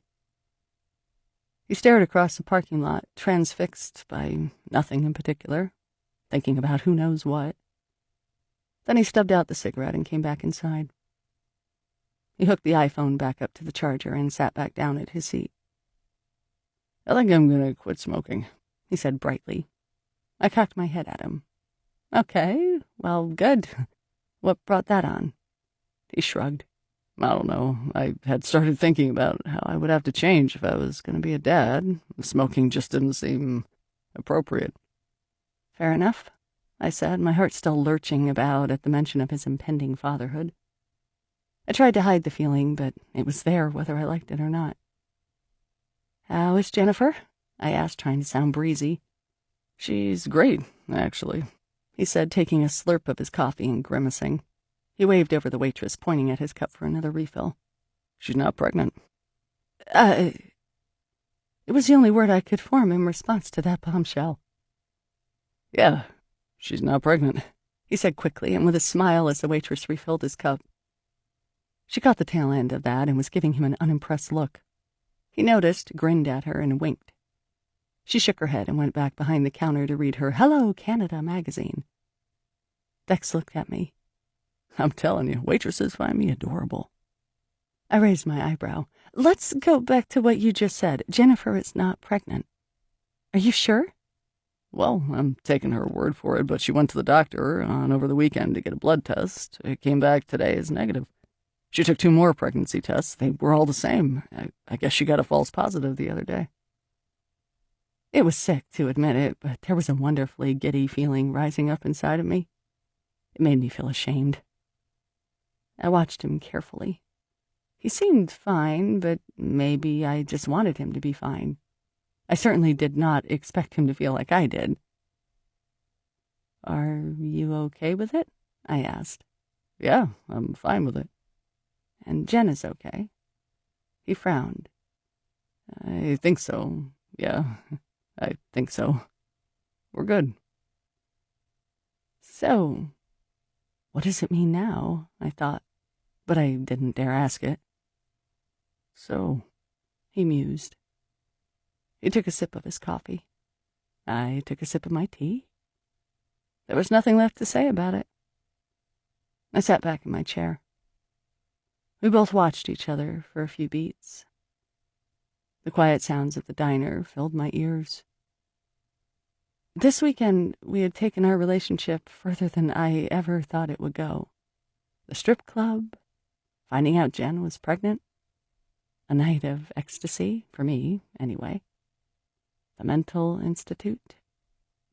He stared across the parking lot, transfixed by nothing in particular, thinking about who knows what. Then he stubbed out the cigarette and came back inside. He hooked the iPhone back up to the charger and sat back down at his seat. I think I'm going to quit smoking, he said brightly. I cocked my head at him. Okay, well, good. What brought that on? He shrugged. I don't know. I had started thinking about how I would have to change if I was going to be a dad. Smoking just didn't seem appropriate. Fair enough, I said, my heart still lurching about at the mention of his impending fatherhood. I tried to hide the feeling, but it was there whether I liked it or not. How is Jennifer? I asked, trying to sound breezy. She's great, actually, he said, taking a slurp of his coffee and grimacing. He waved over the waitress, pointing at his cup for another refill. She's not pregnant. It was the only word I could form in response to that bombshell. Yeah, she's not pregnant, he said quickly, and with a smile as the waitress refilled his cup. She caught the tail end of that and was giving him an unimpressed look. He noticed, grinned at her, and winked. She shook her head and went back behind the counter to read her Hello, Canada magazine. Dex looked at me. I'm telling you, waitresses find me adorable. I raised my eyebrow. Let's go back to what you just said. Jennifer is not pregnant. Are you sure? Well, I'm taking her word for it, but she went to the doctor over the weekend to get a blood test. It came back today as negative. She took 2 more pregnancy tests. They were all the same. I guess she got a false positive the other day. It was sick to admit it, but there was a wonderfully giddy feeling rising up inside of me. It made me feel ashamed. I watched him carefully. He seemed fine, but maybe I just wanted him to be fine. I certainly did not expect him to feel like I did. Are you okay with it? I asked. Yeah, I'm fine with it. And Jen is okay. He frowned. I think so. Yeah, I think so. We're good. So, what does it mean now? I thought, but I didn't dare ask it. So, he mused. He took a sip of his coffee. I took a sip of my tea. There was nothing left to say about it. I sat back in my chair. We both watched each other for a few beats. The quiet sounds of the diner filled my ears. This weekend, we had taken our relationship further than I ever thought it would go. The strip club, finding out Jen was pregnant, a night of ecstasy, for me, anyway. The mental institute,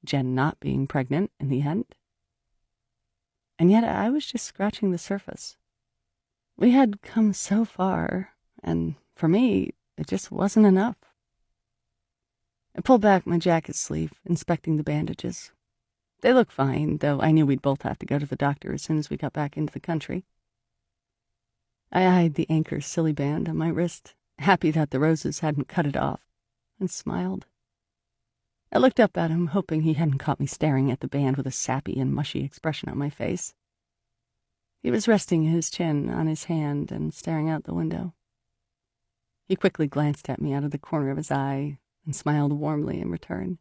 Jen not being pregnant in the end. And yet I was just scratching the surface. We had come so far, and for me, it just wasn't enough. I pulled back my jacket sleeve, inspecting the bandages. They looked fine, though I knew we'd both have to go to the doctor as soon as we got back into the country. I eyed the anchor silly band on my wrist, happy that the roses hadn't cut it off, and smiled. I looked up at him, hoping he hadn't caught me staring at the band with a sappy and mushy expression on my face. He was resting his chin on his hand and staring out the window. He quickly glanced at me out of the corner of his eye and smiled warmly in return.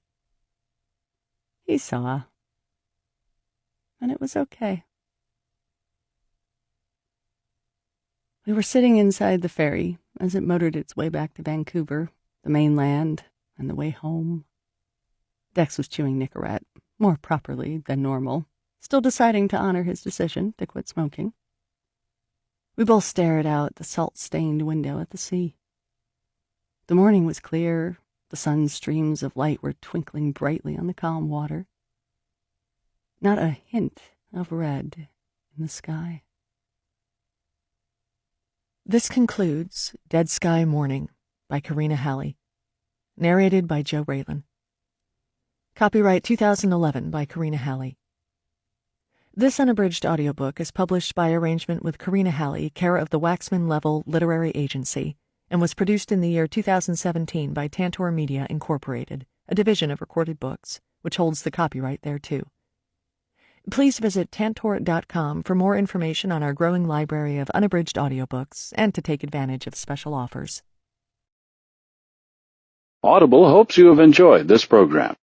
He saw, and it was okay. We were sitting inside the ferry as it motored its way back to Vancouver, the mainland, and the way home. Dex was chewing Nicorette, more properly than normal, still deciding to honor his decision to quit smoking. We both stared out the salt-stained window at the sea. The morning was clear. The sun's streams of light were twinkling brightly on the calm water. Not a hint of red in the sky. This concludes Dead Sky Morning by Karina Halle, narrated by Joe Raylan. Copyright 2011 by Karina Halle. This unabridged audiobook is published by arrangement with Karina Halle, care of the Waxman Level Literary Agency, and was produced in the year 2017 by Tantor Media, Incorporated, a division of Recorded Books, which holds the copyright thereto. Please visit tantor.com for more information on our growing library of unabridged audiobooks and to take advantage of special offers. Audible hopes you have enjoyed this program.